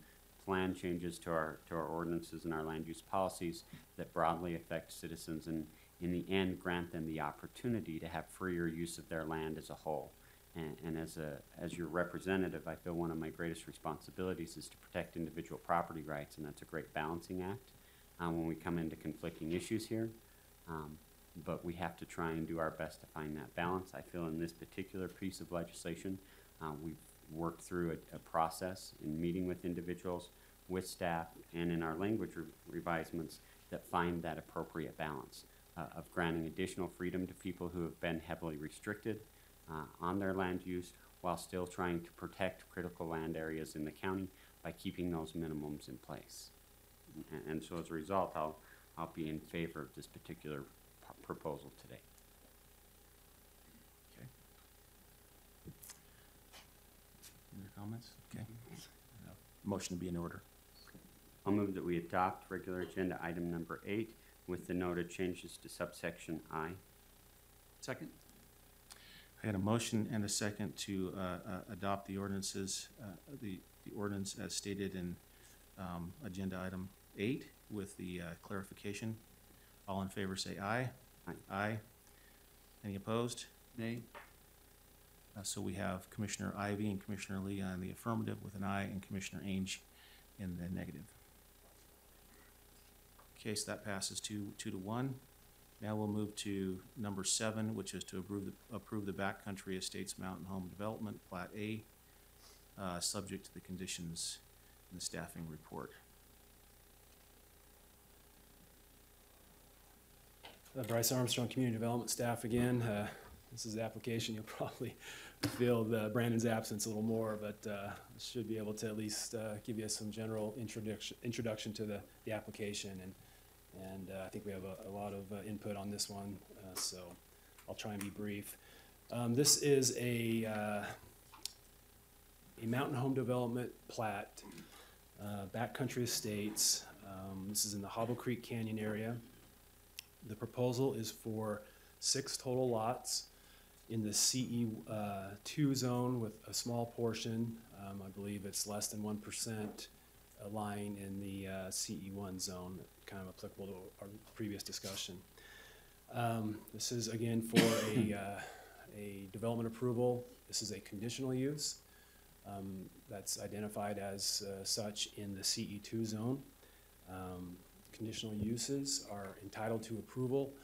plan changes to our ordinances and our land use policies that broadly affect citizens and in the end grant them the opportunity to have freer use of their land as a whole. And as your representative, I feel one of my greatest responsibilities is to protect individual property rights, and that's a great balancing act when we come into conflicting issues here. But we have to try and do our best to find that balance. I feel in this particular piece of legislation, we've worked through a process in meeting with individuals, with staff, and in our language revisements that find that appropriate balance of granting additional freedom to people who have been heavily restricted on their land use, while still trying to protect critical land areas in the county by keeping those minimums in place. And so as a result, I'll be in favor of this particular proposal today. Okay. Any other comments? Okay. Motion to be in order. I'll move that we adopt regular agenda item number 8 with the noted changes to subsection I. Second? I had a motion and a second to adopt the ordinances, the ordinance as stated in agenda item 8 with the clarification. All in favor say aye. Aye. Aye. Any opposed? Nay? So we have Commissioner Ivy and Commissioner Lee on the affirmative with an aye, and Commissioner Ainge in the negative. Okay, so that passes 2 to 1. Now we'll move to number 7, which is to approve the Backcountry Estates Mountain Home Development Plat A, subject to the conditions in the staffing report. Bryce Armstrong, Community Development staff again. This is the application. You'll probably feel Brandon's absence a little more, but should be able to at least give you some general introduction to the application. And I think we have a lot of input on this one, so I'll try and be brief. This is a mountain home development plat, Backcountry Estates. This is in the Hobble Creek Canyon area. The proposal is for 6 total lots in the CE2 zone with a small portion, I believe it's less than 1%, lying in the CE1 zone, kind of applicable to our previous discussion. This is again for a development approval. This is a conditional use that's identified as such in the CE2 zone. Conditional uses are entitled to approval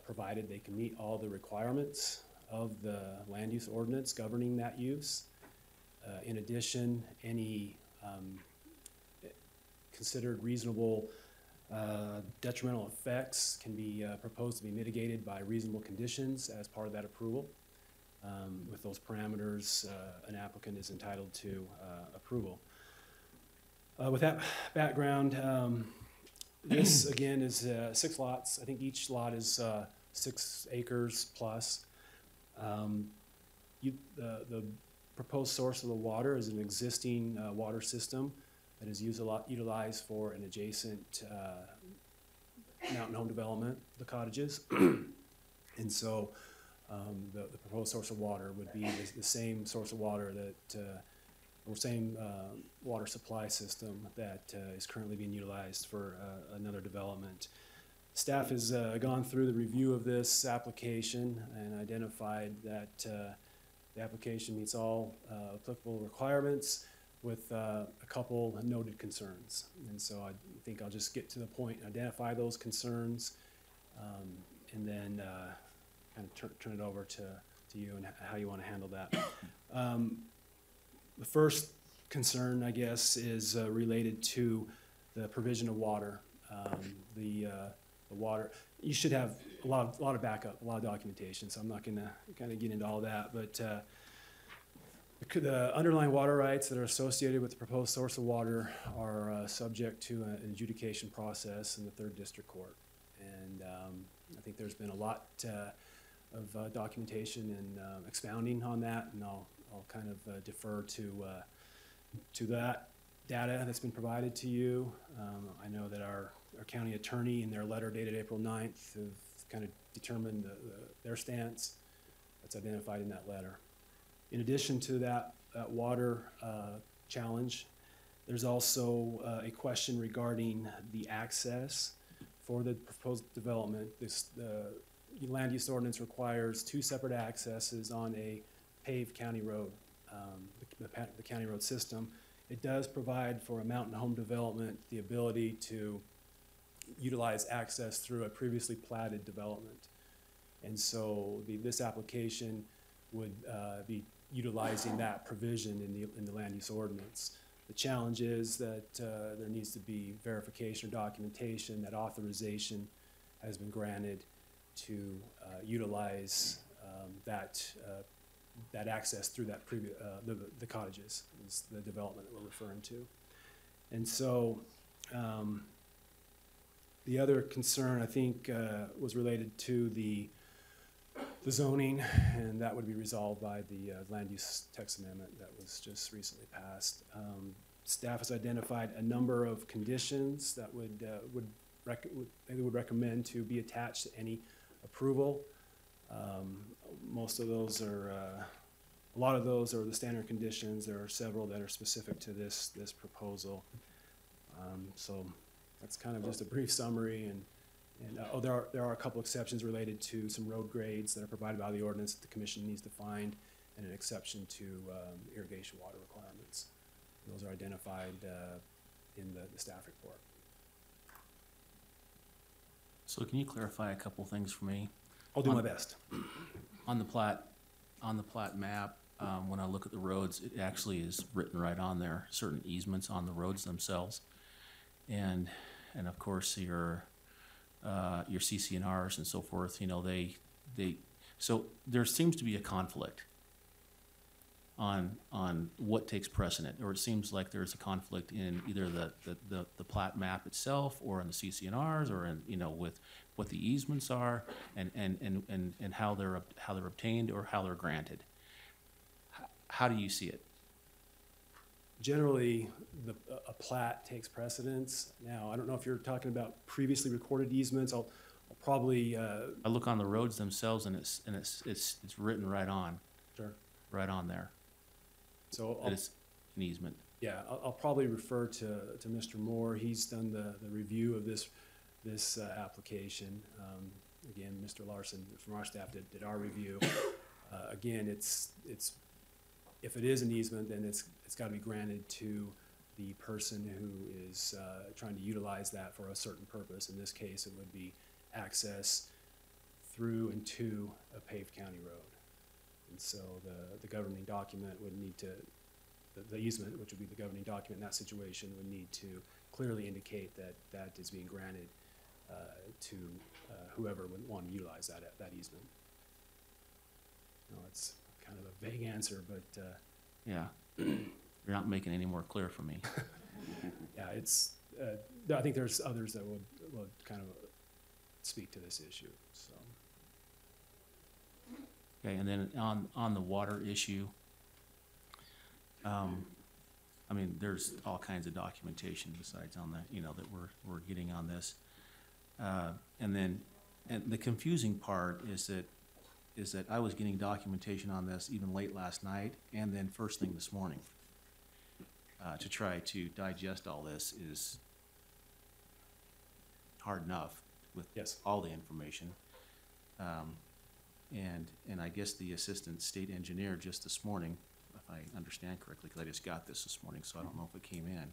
provided they can meet all the requirements of the land use ordinance governing that use. In addition, any considered reasonable detrimental effects can be proposed to be mitigated by reasonable conditions as part of that approval. With those parameters, an applicant is entitled to approval. With that background, this again is 6 lots. I think each lot is 6 acres plus. The proposed source of the water is an existing water system that is utilized for an adjacent mountain home development, the cottages. And so the proposed source of water would be the same source of water that, or same water supply system that is currently being utilized for another development. Staff has gone through the review of this application and identified that the application meets all applicable requirements with a couple noted concerns. And so I think I'll just get to the point, identify those concerns, and then kind of turn it over to you and how you want to handle that. The first concern, I guess, is related to the provision of water. The water, you should have a lot of backup, a lot of documentation, so I'm not going to kind of get into all that, but the underlying water rights that are associated with the proposed source of water are subject to an adjudication process in the 3rd District Court. And I think there's been a lot of documentation and expounding on that, and I'll kind of defer to that data that's been provided to you. I know that our county attorney in their letter dated April 9th have kind of determined their stance that's identified in that letter. In addition to that water challenge, there's also a question regarding the access for the proposed development. The land use ordinance requires 2 separate accesses on a paved county road, the county road system. It does provide for a mountain home development the ability to utilize access through a previously platted development. And so this application would be utilizing that provision in the land use ordinance. The challenge is that there needs to be verification or documentation that authorization has been granted to utilize that access through that the cottages is the development that we're referring to. And so the other concern, I think, was related to the zoning, and that would be resolved by the land use text amendment that was just recently passed. Staff has identified a number of conditions that they would recommend to be attached to any approval. Most of those are, a lot of those are the standard conditions. There are several that are specific to this proposal. So that's kind of just a brief summary, and there are a couple exceptions related to some road grades that are provided by the ordinance that the commission needs to find, and an exception to irrigation water requirements. Those are identified in the staff report. So can you clarify a couple things for me? I'll do my best. On the plat map, when I look at the roads, it actually is written right on there, certain easements on the roads themselves. And of course your CC&Rs and so forth, you know, so there seems to be a conflict on what takes precedent, or it seems like there's a conflict in either the plat map itself, or in the CC&Rs, or in, you know, with what the easements are, and how they're obtained or how they're granted. How do you see it? Generally, a plat takes precedence. Now, I don't know if you're talking about previously recorded easements. I'll Probably, I look on the roads themselves, and it's written right on sure. there So that it's an easement. yeah, I'll probably refer to Mr. Moore. He's done the review of this application. Again, Mr. Larson from our staff did our review. Again, it's if it is an easement, then it's got to be granted to the person who is trying to utilize that for a certain purpose. In this case, it would be access through and to a paved county road. And so the governing document would need to, the easement, which would be the governing document in that situation, would need to clearly indicate that that is being granted to whoever would want to utilize that easement. No, it's kind of a vague answer, but Yeah, you're not making any more clear for me. yeah, it's. I think there's others that would kind of speak to this issue. So Okay, and then on the water issue, I mean, there's all kinds of documentation besides on that, that we're getting on this. And the confusing part is that I was getting documentation on this even late last night and then first thing this morning. To try to digest all this is hard enough with yes, all the information. And I guess the assistant state engineer just this morning, if I understand correctly, because I just got this morning, so I don't know if it came in.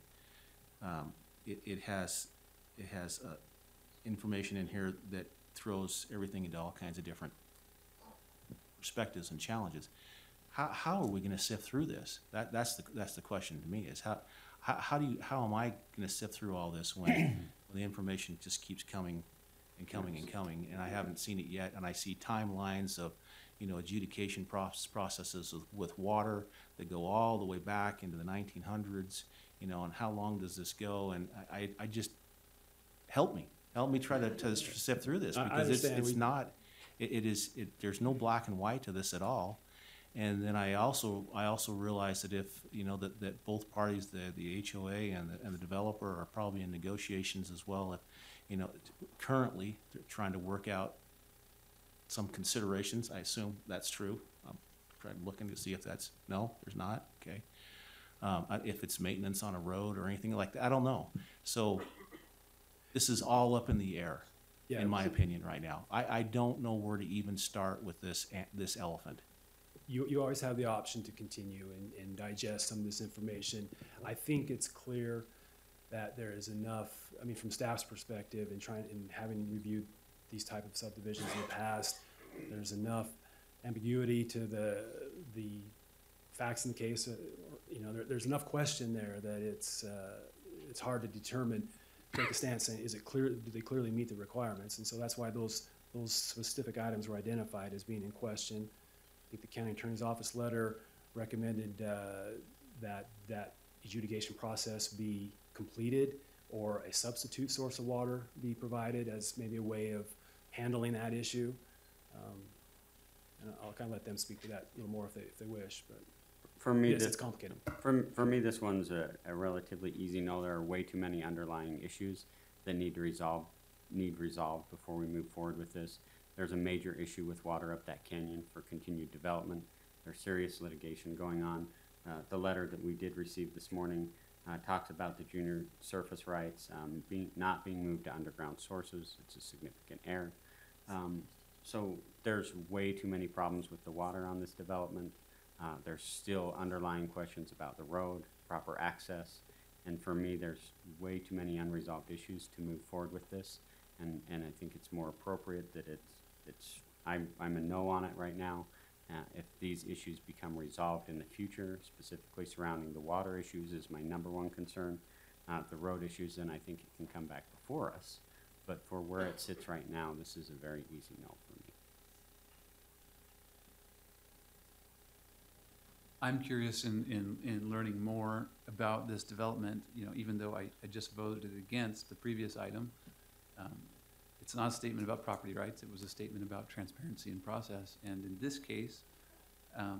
It has information in here that throws everything into all kinds of different perspectives and challenges. How are we going to sift through this? That's the question to me, is how am I going to sift through all this when the information just keeps coming and coming and coming, and I haven't seen it yet, and I see timelines of adjudication processes with water that go all the way back into the 1900s, and how long does this go? And I just help me try to sift through this, because it's not, there's no black and white to this at all. And then I also realize that if that both parties, the HOA and the developer, are probably in negotiations as well. If currently they're trying to work out some considerations. I assume that's true. I'm trying to look to see if that's no. There's not. Okay. If it's maintenance on a road or anything like that, I don't know. So this is all up in the air, in my opinion, right now. I don't know where to even start with this elephant. You always have the option to continue and digest some of this information. I think it's clear that there is enough, I mean, from staff's perspective and having reviewed these type of subdivisions in the past, there's enough ambiguity to the facts in the case. There's enough question there that it's hard to determine, take a stance saying, is it clear, do they clearly meet the requirements? And so that's why those specific items were identified as being in question. I think the county attorney's office letter recommended that adjudication process be completed, or a substitute source of water be provided as maybe a way of handling that issue. And I'll kind of let them speak to that a little more if they wish. But for me, yes, it's complicated. For me, this one's a relatively easy no. There are way too many underlying issues that need resolved before we move forward with this. There's a major issue with water up that canyon for continued development. There's serious litigation going on. The letter that we did receive this morning talks about the junior surface rights not being moved to underground sources. It's a significant error. So there's way too many problems with the water on this development. There's still underlying questions about the road, proper access, and for me, there's way too many unresolved issues to move forward with this. And I think it's more appropriate that I'm a no on it right now. If these issues become resolved in the future, specifically surrounding the water issues is my #1 concern. The road issues, then I think it can come back before us. But for where it sits right now, this is a very easy no for me. I'm curious in learning more about this development, even though I just voted against the previous item. It's not a statement about property rights. It was a statement about transparency and process. And in this case,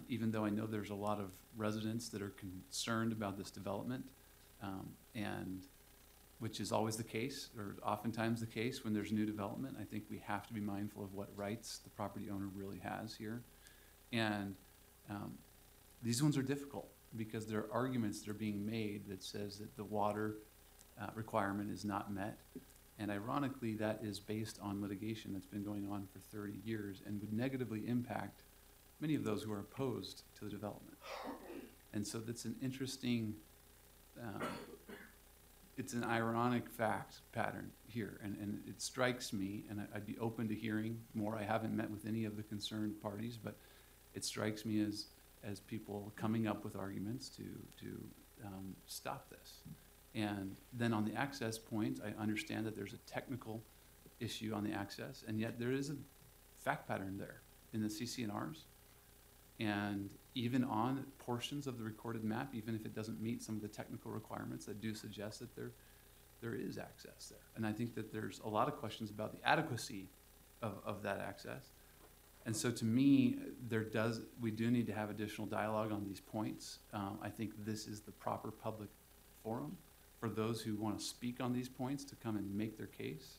even though I know there's a lot of residents that are concerned about this development and which is always the case, or oftentimes the case when there's new development. I think we have to be mindful of what rights the property owner really has here. And these ones are difficult because there are arguments that are being made that says that the water requirement is not met. And ironically, that is based on litigation that's been going on for 30 years and would negatively impact many of those who are opposed to the development. And so that's an interesting, it's an ironic fact pattern here. And it strikes me, and I'd be open to hearing more. I haven't met with any of the concerned parties, but it strikes me as people coming up with arguments to stop this. And then on the access point, I understand that there's a technical issue on the access, and yet there is a fact pattern there in the CC&Rs. And even on portions of the recorded map, even if it doesn't meet some of the technical requirements that do suggest that there is access there. And I think that there's a lot of questions about the adequacy of that access. And so to me, we do need to have additional dialogue on these points. I think this is the proper public forum for those who want to speak on these points to come and make their case.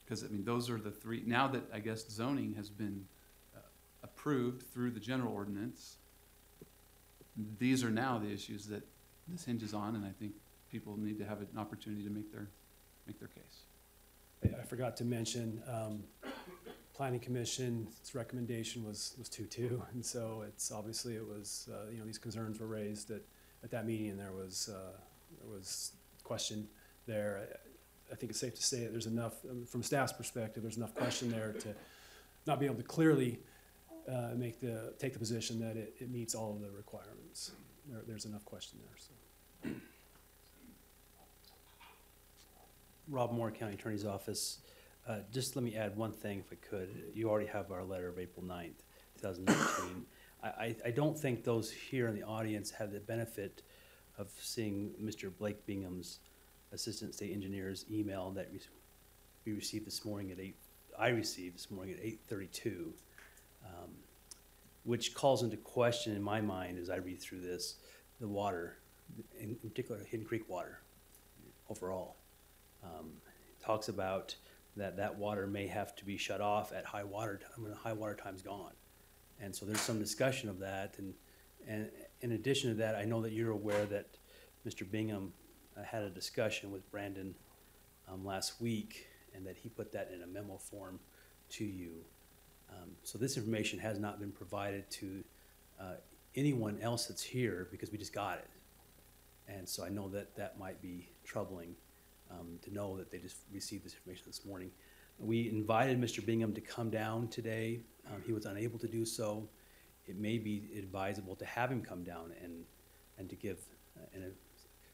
Because, I mean, those are the three. Now that, I guess, zoning has been approved through the general ordinance, these are now the issues that this hinges on, and I think people need to have an opportunity to make their case. I forgot to mention, Planning Commission's recommendation was 2-2, and so it's obviously it was, you know, these concerns were raised at that meeting, and there was question there. I think it's safe to say that there's enough, from staff's perspective, there's enough question there to not be able to clearly take the position that it meets all of the requirements. There's enough question there. So. Rob Moore, County Attorney's Office. Just let me add one thing if I could. You already have our letter of April 9th, 2019. I don't think those here in the audience have the benefit of seeing Mr. Blake Bingham's Assistant State Engineer's email that we received this morning at 8:32, which calls into question in my mind as I read through this, the water, in particular Hidden Creek water overall. It talks about that water may have to be shut off at high water time when the high water time's gone. And so there's some discussion of that. And in addition to that, I know that you're aware that Mr. Bingham had a discussion with Brandon last week, and that he put that in a memo form to you. So this information has not been provided to anyone else that's here because we just got it. And so I know that might be troubling to know that they just received this information this morning. We invited Mr. Bingham to come down today. He was unable to do so. It may be advisable to have him come down and to give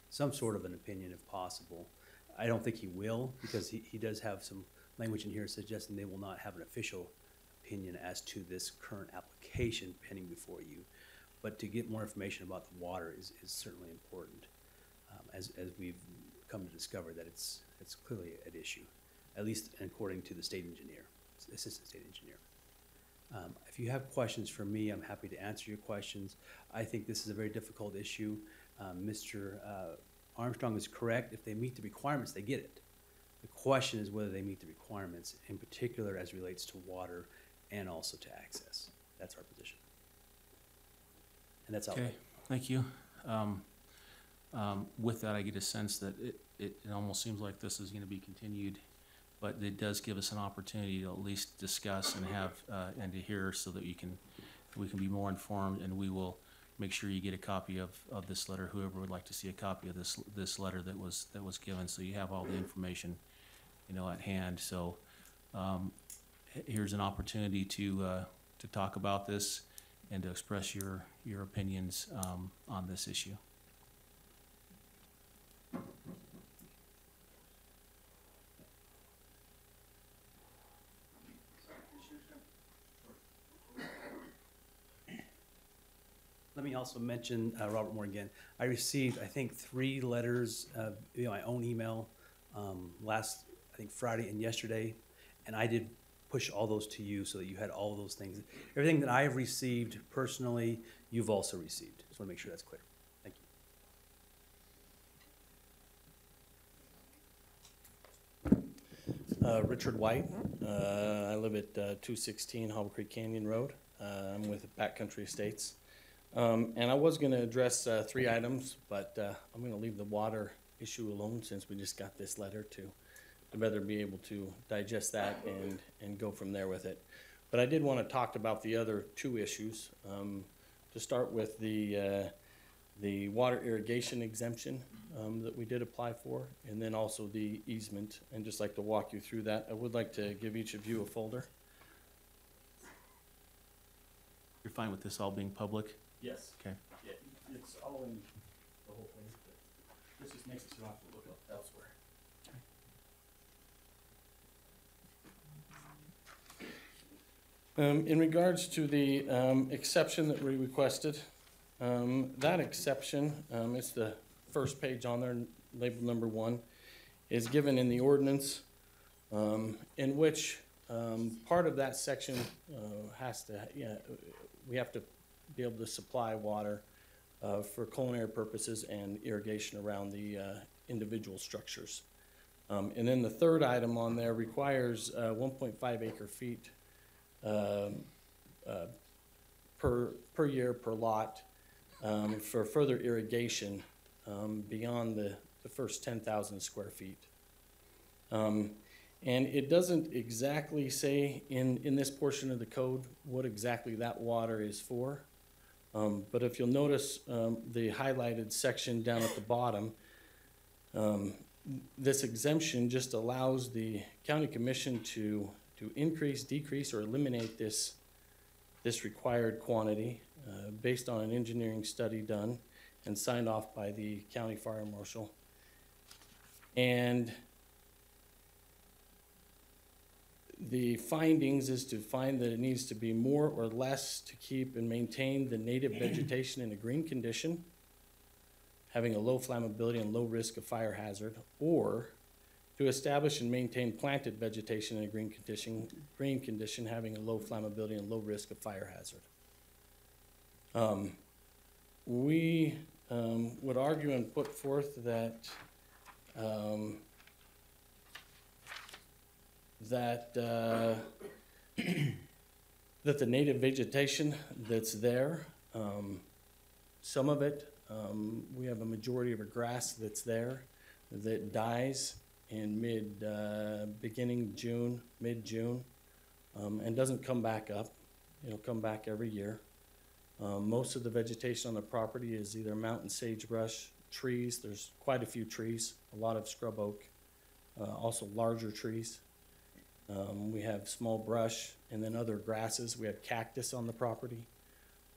some sort of an opinion if possible. I don't think he will, because he does have some language in here suggesting they will not have an official opinion as to this current application pending before you. But to get more information about the water is certainly important, as we've come to discover that it's clearly an issue, at least according to the state engineer, assistant state engineer. If you have questions for me, I'm happy to answer your questions. I think this is a very difficult issue. Mr. Armstrong is correct. If they meet the requirements, they get it. The question is whether they meet the requirements, in particular as relates to water and also to access. That's our position. And that's all. Okay, thank you. With that, I get a sense that it almost seems like this is going to be continued, but it does give us an opportunity to at least discuss and have and to hear, so that we can be more informed, and we will make sure you get a copy of this letter. Whoever would like to see a copy of this letter that was given, so you have all the information, you know, at hand. So here's an opportunity to talk about this and to express your opinions on this issue. Let me also mention, Robert Moore again, I received, I think, 3 letters via my own email last, I think, Friday and yesterday, and I did push all those to you so that you had all of those things. Everything that I have received personally, you've also received. Just want to make sure that's clear. Thank you. Richard White. I live at 216 Hobble Creek Canyon Road. I'm with Backcountry Estates. And I was gonna address 3 items, but I'm gonna leave the water issue alone since we just got this letter to. I'd rather be able to digest that and go from there with it. But I did want to talk about the other 2 issues. To start with the water irrigation exemption that we did apply for, and then also the easement. And just like to walk you through that. I would like to give each of you a folder. You're fine with this all being public? Yes. Okay. Yeah, it's all in the whole thing, but this just makes it so you don't have to look up elsewhere. In regards to the exception that we requested, that exception, it's the first page on there, labeled number 1, is given in the ordinance, in which part of that section has to, we have to be able to supply water for culinary purposes and irrigation around the individual structures. And then the third item on there requires 1.5 acre feet per year per lot for further irrigation beyond the first 10,000 square feet. And it doesn't exactly say in this portion of the code what exactly that water is for. But if you'll notice the highlighted section down at the bottom, this exemption just allows the county commission to increase, decrease, or eliminate this required quantity based on an engineering study done and signed off by the county fire marshal. And the findings is to find that it needs to be more or less to keep and maintain the native vegetation in a green condition, having a low flammability and low risk of fire hazard, or to establish and maintain planted vegetation in a green condition having a low flammability and low risk of fire hazard. We would argue and put forth that that the native vegetation that's there, some of it, we have a majority of a grass that's there that dies in beginning June, mid-June, and doesn't come back up. It'll come back every year. Most of the vegetation on the property is either mountain sagebrush, trees. There's quite a few trees, a lot of scrub oak, also larger trees. We have small brush and then other grasses. We have cactus on the property.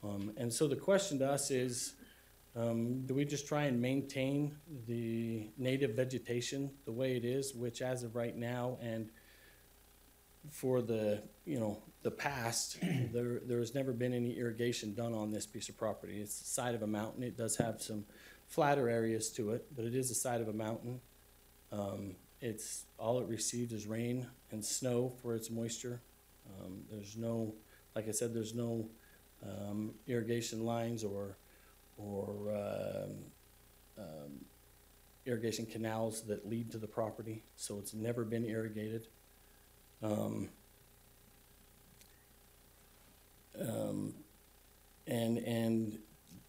And so the question to us is, do we just try and maintain the native vegetation the way it is, which as of right now and for the past, there's never been any irrigation done on this piece of property. It's the side of a mountain. It does have some flatter areas to it, but it is the side of a mountain. It's all it receives is rain and snow for its moisture. There's no, like I said, there's no irrigation lines or irrigation canals that lead to the property, so it's never been irrigated. And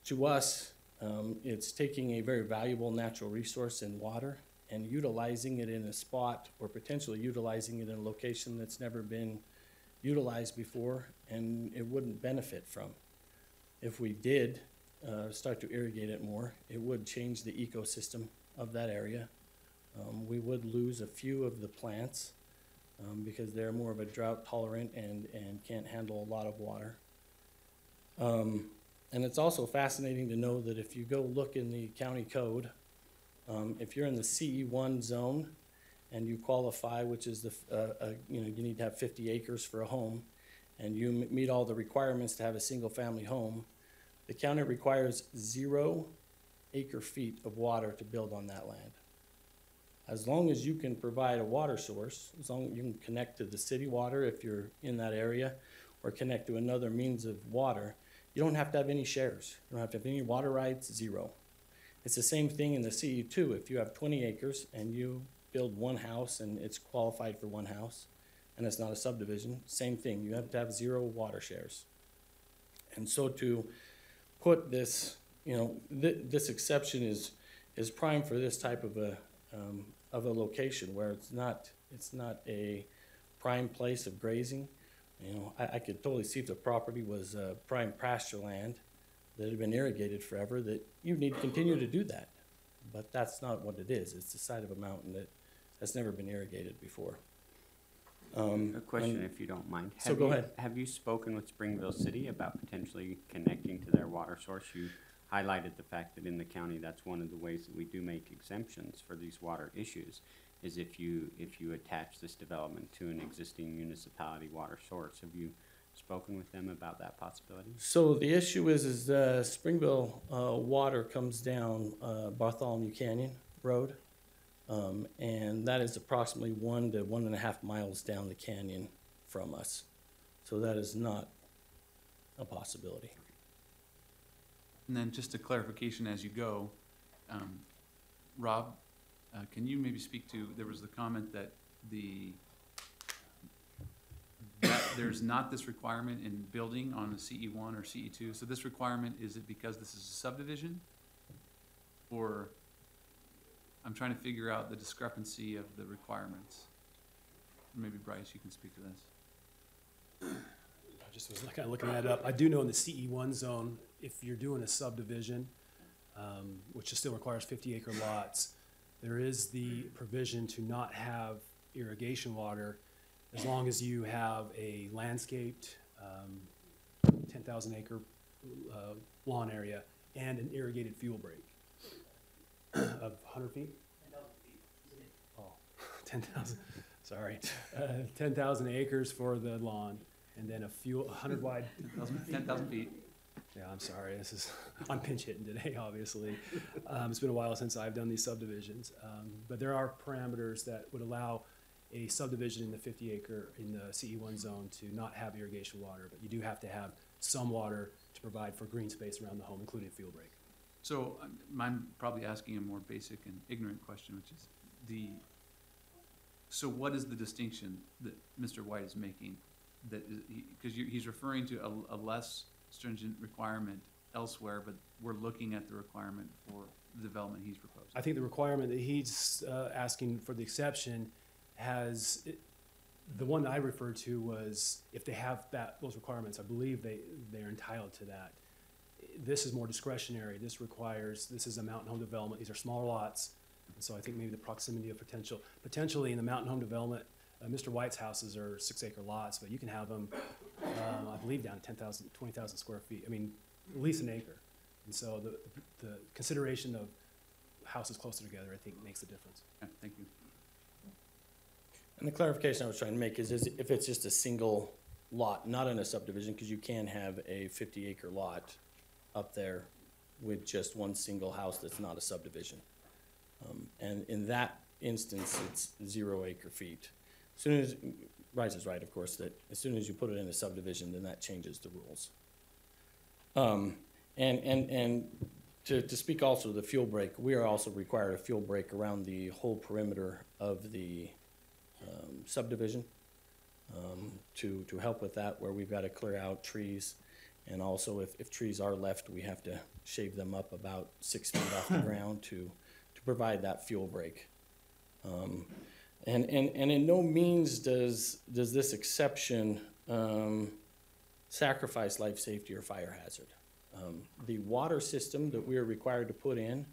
to us, it's taking a very valuable natural resource in water and utilizing it in a spot or potentially utilizing it in a location that's never been utilized before and it wouldn't benefit from. If we did start to irrigate it more, it would change the ecosystem of that area. We would lose a few of the plants because they're more of a drought tolerant and can't handle a lot of water. And it's also fascinating to know that if you go look in the county code, if you're in the CE1 zone and you qualify, which is you need to have 50 acres for a home, and you meet all the requirements to have a single family home, the county requires 0 acre feet of water to build on that land. As long as you can provide a water source, as long as you can connect to the city water if you're in that area, or connect to another means of water, you don't have to have any shares. You don't have to have any water rights, 0. It's the same thing in the CE2. If you have 20 acres and you build one house and it's qualified for one house, and it's not a subdivision, same thing, you have to have 0 water shares. And so to put this, you know, this exception is prime for this type of a location where it's not a prime place of grazing. You know, I could totally see if the property was prime pasture land that had been irrigated forever, that you need to continue to do that. But that's not what it is. It's the side of a mountain that's never been irrigated before. A question, if you don't mind. So go ahead. Have you spoken with Springville City about potentially connecting to their water source? You highlighted the fact that in the county, that's one of the ways that we do make exemptions for these water issues, is if you attach this development to an existing municipality water source. Have you spoken with them about that possibility? So the issue is Springville water comes down Bartholomew Canyon Road, and that is approximately 1 to 1.5 miles down the canyon from us. So that is not a possibility. And then just a clarification as you go, Rob, can you maybe speak to, there was the comment that that there's not this requirement in building on a CE1 or CE2. So this requirement, is it because this is a subdivision? Or I'm trying to figure out the discrepancy of the requirements. Maybe Bryce, you can speak to this. I just was kind of looking that up. I do know in the CE1 zone, if you're doing a subdivision, which still requires 50-acre lots, there is the provision to not have irrigation water as long as you have a landscaped 10,000-acre lawn area and an irrigated fuel break of 100 feet? 10,000, sorry. 10,000 acres for the lawn, and then a 100 wide. 10,000 feet. Yeah, I'm sorry. I'm pinch hitting today, obviously. It's been a while since I've done these subdivisions. But there are parameters that would allow a subdivision in the 50-acre in the CE1 zone to not have irrigation water, but you do have to have some water to provide for green space around the home, including fuel break. So I'm probably asking a more basic and ignorant question, which is so what is the distinction that Mr. White is making? That because he's referring to a less stringent requirement elsewhere, but we're looking at the requirement for the development he's proposing. I think the requirement that he's asking for the exception the one I referred to was if they have those requirements, I believe they're entitled to that. This is more discretionary. This is a mountain home development. These are smaller lots. And so I think maybe the proximity of potentially in the mountain home development, Mr. White's houses are 6-acre lots, but you can have them, I believe, down to 10,000, 20,000 square feet. I mean, at least an acre. And so the consideration of houses closer together, I think, makes a difference. Okay, thank you. And the clarification I was trying to make is if it's just a single lot, not in a subdivision, because you can have a 50-acre lot up there with just one single house that's not a subdivision. And in that instance, it's 0 acre feet. As soon as, Bryce is right, of course, that as soon as you put it in a subdivision, then that changes the rules. And to speak also to the fuel break, we are also required a fuel break around the whole perimeter of the subdivision to help with that, where we've got to clear out trees. And also if trees are left, we have to shave them up about 6 feet off the ground to provide that fuel break. And in no means does this exception sacrifice life safety or fire hazard. The water system that we are required to put in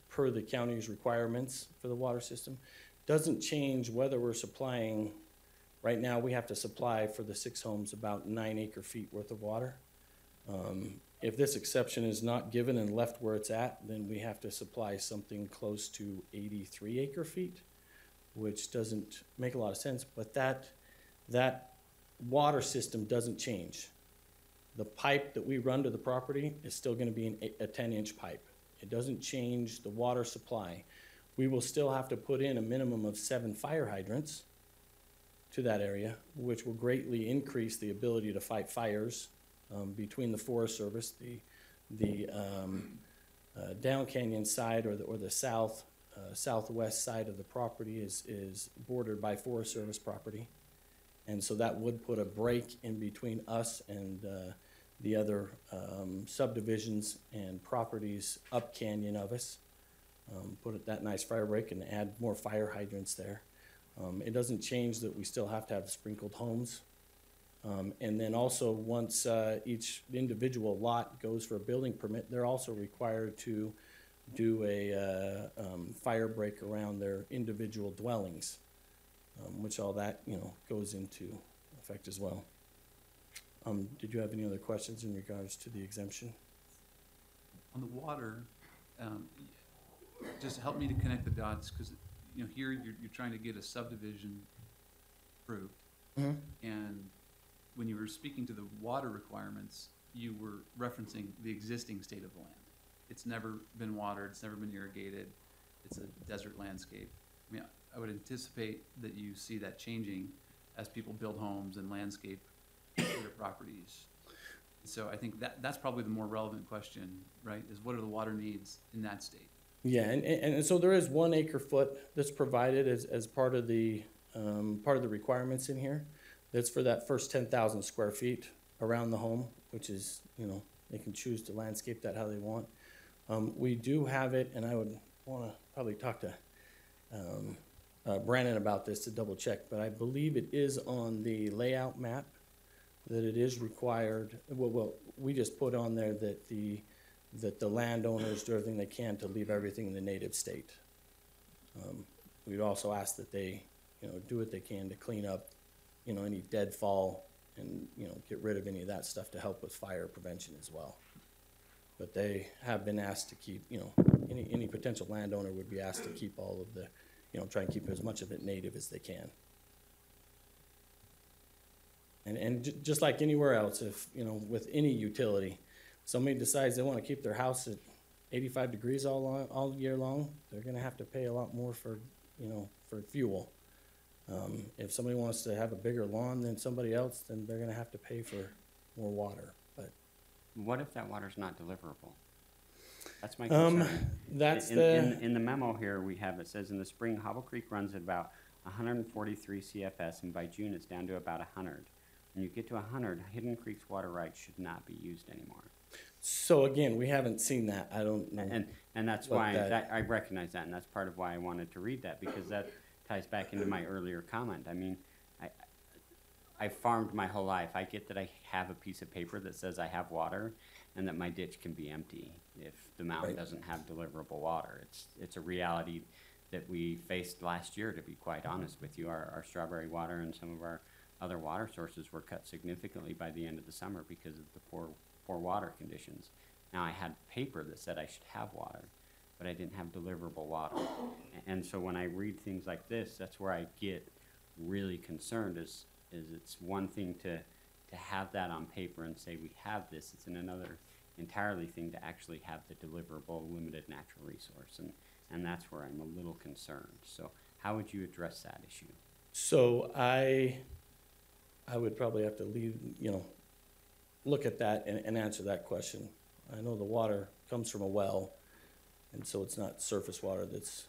per the county's requirements for the water system doesn't change whether we're supplying. Right now we have to supply for the 6 homes about 9 acre feet worth of water. If this exception is not given and left where it's at, then we have to supply something close to 83 acre feet, which doesn't make a lot of sense, but that water system doesn't change. The pipe that we run to the property is still gonna be a 10-inch pipe. It doesn't change the water supply. We will still have to put in a minimum of 7 fire hydrants to that area, which will greatly increase the ability to fight fires between the Forest Service, the down canyon side or the south southwest side of the property is bordered by Forest Service property. And so that would put a break in between us and the other subdivisions and properties up canyon of us. Put that nice fire break and add more fire hydrants there. It doesn't change that we still have to have sprinkled homes. And then also, once each individual lot goes for a building permit, they're also required to do a fire break around their individual dwellings, which all that, goes into effect as well. Did you have any other questions in regards to the exemption? On the water, just help me to connect the dots, because, here you're trying to get a subdivision approved. Mm-hmm. And when you were speaking to the water requirements, you were referencing the existing state of the land. It's never been watered, it's never been irrigated, it's a desert landscape. I mean, I would anticipate that you see that changing as people build homes and landscape their properties. So I think that's probably the more relevant question, right, is what are the water needs in that state? Yeah, and so there is 1 acre foot that's provided as part of the requirements in here. That's for that first 10,000 square feet around the home, which is, they can choose to landscape that how they want. We do have it, and I would want to probably talk to Brandon about this to double check, but I believe it is on the layout map that it is required. Well, we just put on there that the landowners do everything they can to leave everything in the native state. We'd also ask that they, do what they can to clean up, any deadfall and, get rid of any of that stuff to help with fire prevention as well. But they have been asked to keep, any potential landowner would be asked to keep all of the, try and keep as much of it native as they can. And just like anywhere else, if, with any utility, somebody decides they want to keep their house at 85 degrees all year long, they're going to have to pay a lot more for, for fuel. If somebody wants to have a bigger lawn than somebody else, then they're going to have to pay for more water. But what if that water's not deliverable? That's my concern. In the memo here we have, it says in the spring, Hobble Creek runs at about 143 CFS, and by June it's down to about 100. When you get to 100, Hidden Creek's water rights should not be used anymore. So again, we haven't seen that. I don't know. And that's why I recognize that, and that's part of why I wanted to read that, because that ties back into my earlier comment. I mean, I farmed my whole life. I get that I have a piece of paper that says I have water, and that my ditch can be empty if the mountain doesn't have deliverable water. It's a reality that we faced last year, to be quite honest with you. Our strawberry water and some of our other water sources were cut significantly by the end of the summer because of the poor water conditions. Now, I had paper that said I should have water, but I didn't have deliverable water. And so when I read things like this, that's where I get really concerned, is it's one thing to have that on paper and say we have this. It's another entirely thing to actually have the deliverable limited natural resource. And that's where I'm a little concerned. So how would you address that issue? So I would probably have to look at that and answer that question. I know the water comes from a well, and so it's not surface water that's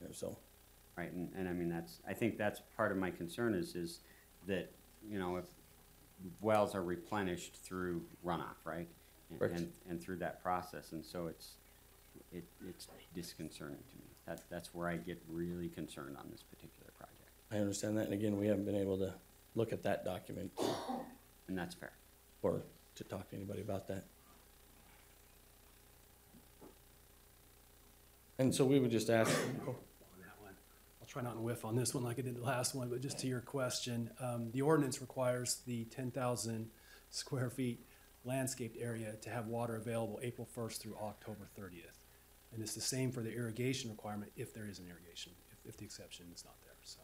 there, so. Right, and I mean, I think that's part of my concern is that, if wells are replenished through runoff, right? And through that process, and so it's disconcerting to me. That's where I get really concerned on this particular project. I understand that, and again, we haven't been able to look at that document. And that's fair. Or to talk to anybody about that. And so we would just ask. On that one, I'll try not to whiff on this one like I did the last one, but just to your question, the ordinance requires the 10,000 square feet landscaped area to have water available April 1st through October 30th. And it's the same for the irrigation requirement if there is an irrigation, if the exception is not there, so.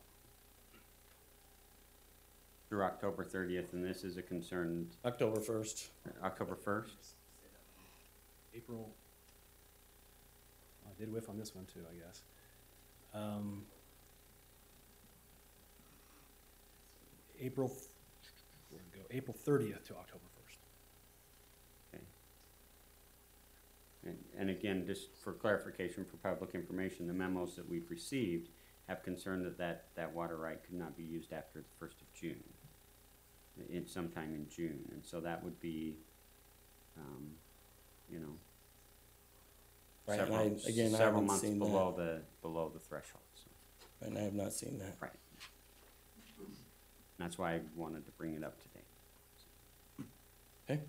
Through October 30th, and this is a concern. October 1st. October 1st? April. I did whiff on this one too, I guess. April 30th to October 1st. Okay. And again, just for clarification, for public information, the memos that we've received have concerned that water right could not be used after the 1st of June. It's sometime in June, and so that would be, you know, Right, and several, again, I several haven't months seen below that. the threshold, so, And I have not seen that. right. That's why I wanted to bring it up today. Okay.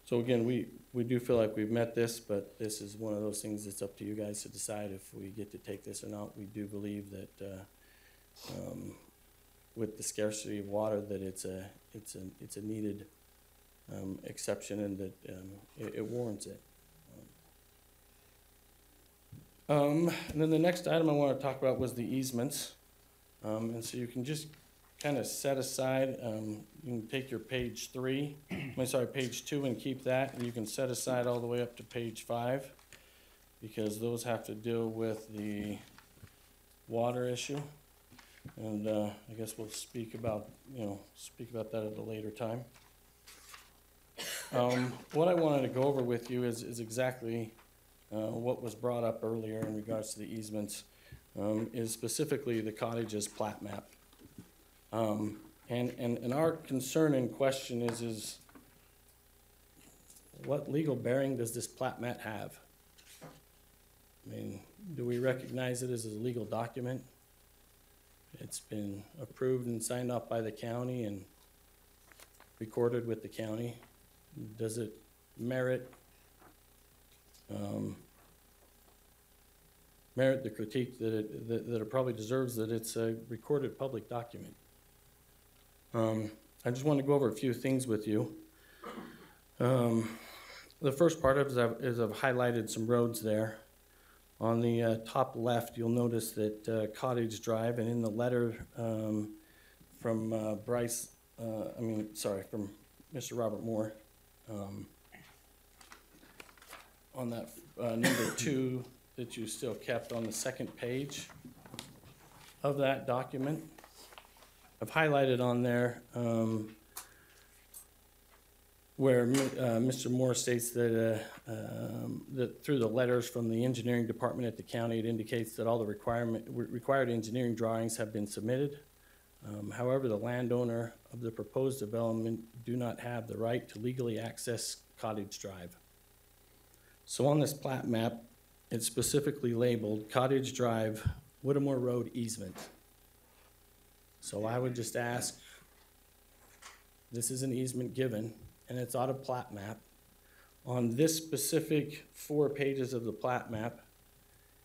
So again, we do feel like we've met this, but this is one of those things that's up to you guys to decide if we get to take this or not. We do believe that, with the scarcity of water, that it's a needed, exception, and that, it warrants it. And then the next item I want to talk about was the easements. And so you can just kind of set aside, you can take your page 2 and keep that, and you can set aside all the way up to page 5, because those have to deal with the water issue. And I guess we'll speak about that at a later time. What I wanted to go over with you is exactly what was brought up earlier in regards to the easements, is specifically the cottages plat map. And our concern and question is what legal bearing does this plat map have? I mean, do we recognize it as a legal document? It's been approved and signed off by the county and recorded with the county. Does it merit the critique that it probably deserves, that it's a recorded public document? I just want to go over a few things with you. The first part of it is I've highlighted some roads there. On the top left, you'll notice that Cottage Drive, and in the letter from from Mr. Robert Moore, on that number 2 that you still kept on the second page of that document, I've highlighted on there where Mr. Moore states that through the letters from the engineering department at the county, it indicates that all the required engineering drawings have been submitted. However, the landowner of the proposed development do not have the right to legally access Cottage Drive. So on this plat map, it's specifically labeled Cottage Drive, Whittemore Road easement. So I would just ask, this is an easement given, and it's on a plat map. On this specific 4 pages of the plat map,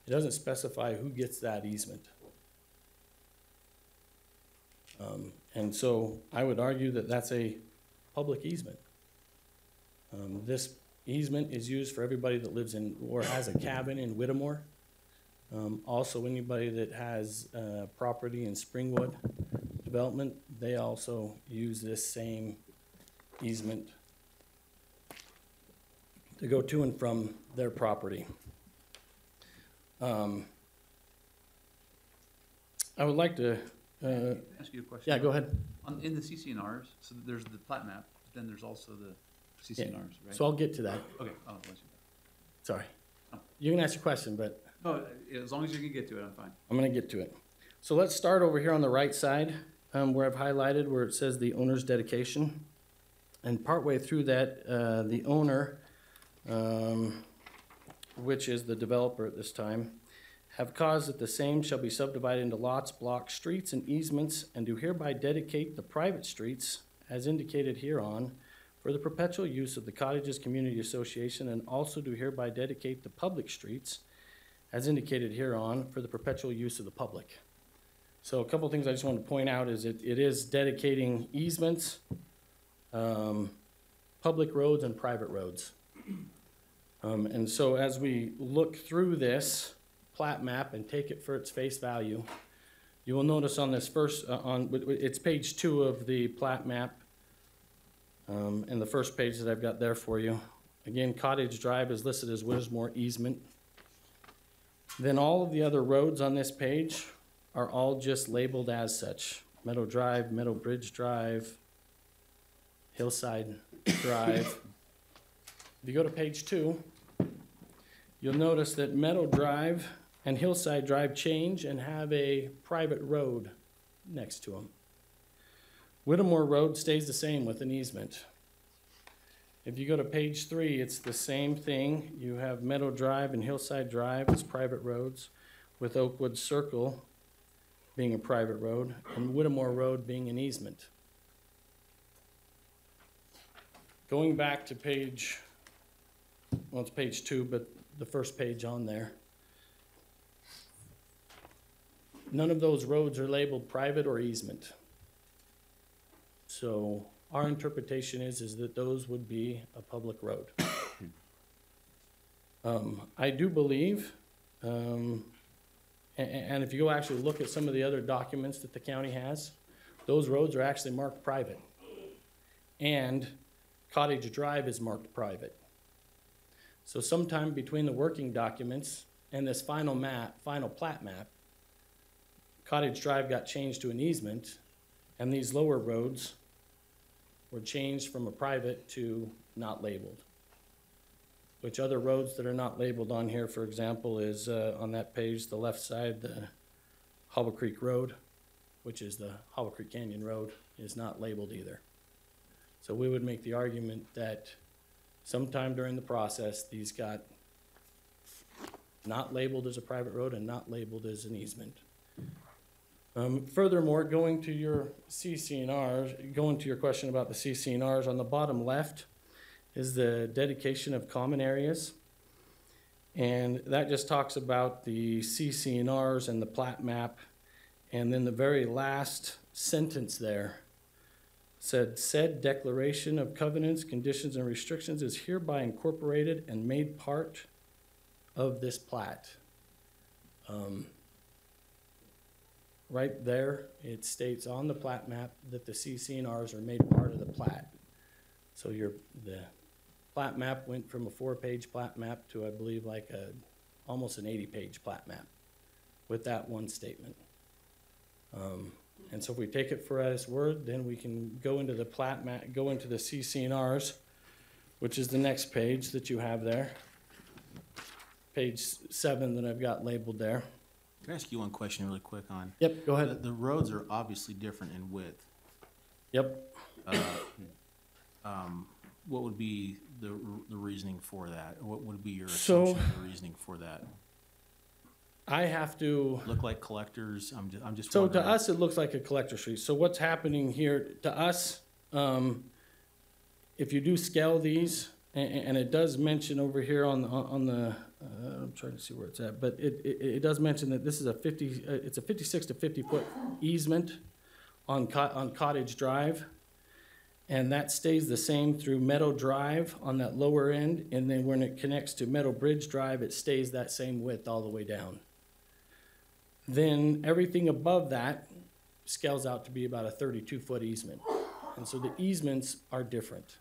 it doesn't specify who gets that easement. And so I would argue that that's a public easement. This easement is used for everybody that lives in or has a cabin in Whittemore. Also, anybody that has property in Springwood development, they also use this same easement to go to and from their property. I would like to ask you a question. Yeah, go ahead. In the CCNRs, so there's the plat map, but then there's also the CCNRs, right? So I'll get to that. Okay, I'll let you. Sorry. Oh. You can ask your question, but No, as long as you can get to it, I'm fine. I'm going to get to it. So let's start over here on the right side, where I've highlighted where it says the owner's dedication. And partway through that, the owner, which is the developer at this time, have caused that the same shall be subdivided into lots, blocks, streets, and easements, and do hereby dedicate the private streets, as indicated hereon, for the perpetual use of the Cottages Community Association, and also do hereby dedicate the public streets, as indicated hereon, for the perpetual use of the public. So a couple of things I just want to point out is it is dedicating easements, public roads, and private roads. And so as we look through this plat map and take it for its face value, you will notice on this first, it's page 2 of the plat map, and the first page that I've got there for you. Again, Cottage Drive is listed as Whittemore easement. Then all of the other roads on this page are all just labeled as such. Meadow Drive, Meadow Bridge Drive, Hillside Drive. If you go to page 2, you'll notice that Meadow Drive and Hillside Drive change and have a private road next to them. Whittemore Road stays the same with an easement. If you go to page 3, it's the same thing. You have Meadow Drive and Hillside Drive as private roads, with Oakwood Circle being a private road and Whittemore Road being an easement. Going back to page, well, it's page 2, but the first page on there. None of those roads are labeled private or easement. So our interpretation is that those would be a public road. I do believe, and if you go actually look at some of the other documents that the county has, those roads are actually marked private. And Cottage Drive is marked private. So sometime between the working documents and this final plat map, Cottage Drive got changed to an easement, and these lower roads were changed from a private to not labeled. Which other roads that are not labeled on here, for example, is on that page, the left side, the Hobble Creek Road, which is the Hobble Creek Canyon Road, is not labeled either. So we would make the argument that sometime during the process, these got not labeled as a private road and not labeled as an easement. Furthermore, going to your CC&Rs, going to your question about the CC&Rs, on the bottom left is the dedication of common areas. And that just talks about the CC&Rs and the plat map. And then the very last sentence there said declaration of covenants, conditions, and restrictions is hereby incorporated and made part of this plat. Right there, it states on the plat map that the CC&Rs are made part of the plat. So the plat map went from a 4-page plat map to, I believe, like almost an 80-page plat map with that one statement. And so if we take it for its word, then we can go into the plat map, go into the CC&Rs, which is the next page that you have there. Page 7 that I've got labeled there. Can I ask you one question really quick on? Yep, go ahead. The roads are obviously different in width. Yep. What would be the reasoning for that? Or what would be your So- assumption of the reasoning for that? I have to. Look like collectors? I'm just So wondering. to us, it looks like a collector street. So what's happening here to us, if you do scale these, and it does mention over here on the I'm trying to see where it's at, but it does mention that this is it's a 56 to 50 foot easement on Cottage Drive, and that stays the same through Meadow Drive on that lower end, and then when it connects to Meadow Bridge Drive, it stays that same width all the way down. Then everything above that scales out to be about a 32-foot easement. And so the easements are different.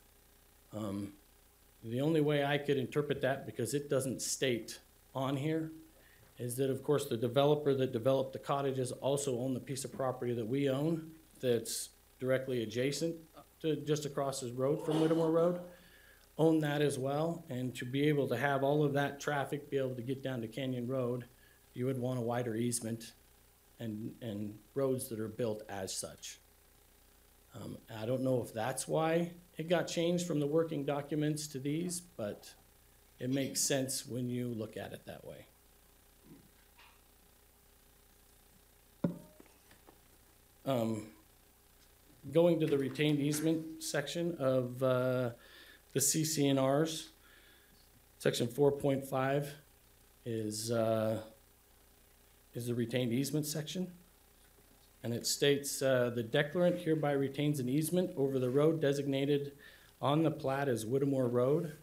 The only way I could interpret that, because it doesn't state on here, is that, of course, the developer that developed the cottages also own the piece of property that we own that's directly adjacent to just across the road from Whittemore Road, own that as well. And to be able to have all of that traffic be able to get down to Canyon Road, you would want a wider easement and roads that are built as such. I don't know if that's why it got changed from the working documents to these, but it makes sense when you look at it that way. Going to the retained easement section of the CC&Rs, section 4.5 is the retained easement section. And it states, the declarant hereby retains an easement over the road designated on the plat as Whittemore Road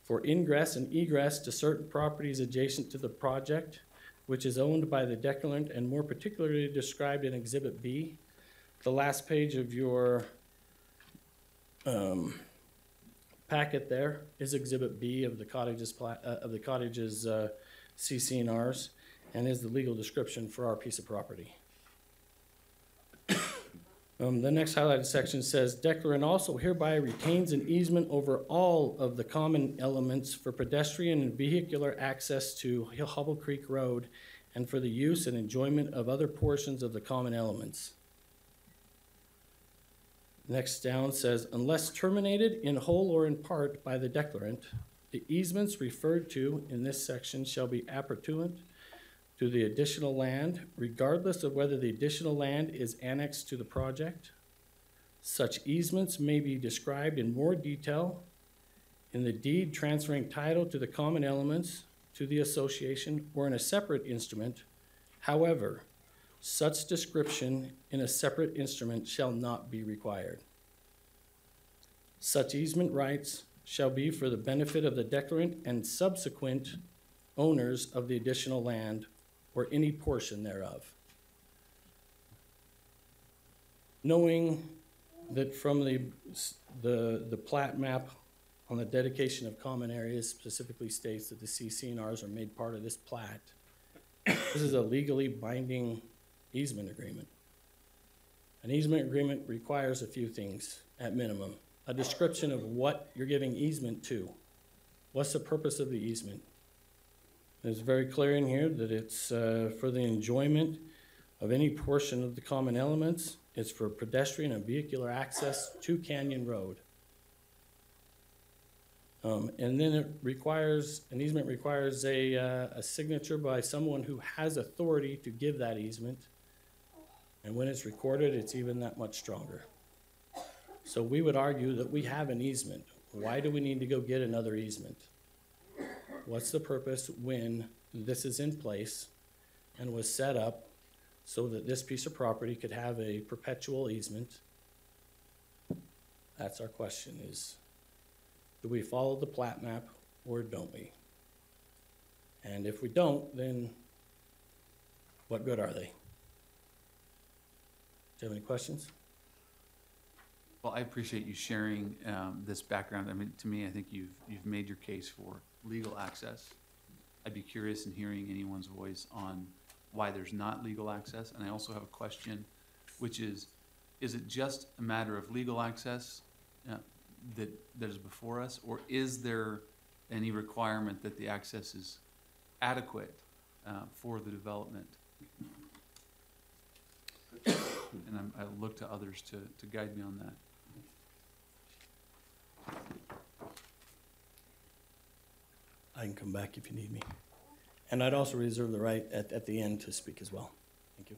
for ingress and egress to certain properties adjacent to the project, which is owned by the declarant and more particularly described in Exhibit B. The last page of your packet there is Exhibit B of the cottages CC&Rs, and is the legal description for our piece of property. The next highlighted section says, declarant also hereby retains an easement over all of the common elements for pedestrian and vehicular access to Hubble Creek Road and for the use and enjoyment of other portions of the common elements. Next down says, unless terminated in whole or in part by the declarant, the easements referred to in this section shall be appurtenant to the additional land, regardless of whether the additional land is annexed to the project. Such easements may be described in more detail in the deed transferring title to the common elements to the association or in a separate instrument. However, such description in a separate instrument shall not be required. Such easement rights shall be for the benefit of the declarant and subsequent owners of the additional land or any portion thereof. Knowing that from the plat map on the dedication of common areas specifically states that the CC&Rs are made part of this plat, this is a legally binding easement agreement. An easement agreement requires a few things at minimum. A description of what you're giving easement to. What's the purpose of the easement? It's very clear in here that it's for the enjoyment of any portion of the common elements. It's for pedestrian and vehicular access to Canyon Road. And then it requires, an easement requires a signature by someone who has authority to give that easement. And when it's recorded, it's even that much stronger. So we would argue that we have an easement. Why do we need to go get another easement? What's the purpose when this is in place and was set up so that this piece of property could have a perpetual easement? That's our question is, do we follow the plat map or don't we? And if we don't, then what good are they? Do you have any questions? Well, I appreciate you sharing this background. I mean, to me, I think you've made your case for legal access. I'd be curious in hearing anyone's voice on why there's not legal access. And I also have a question, which is it just a matter of legal access that is before us, or is there any requirement that the access is adequate for the development? And I look to others to guide me on that. I can come back if you need me. And I'd also reserve the right at the end to speak as well. Thank you.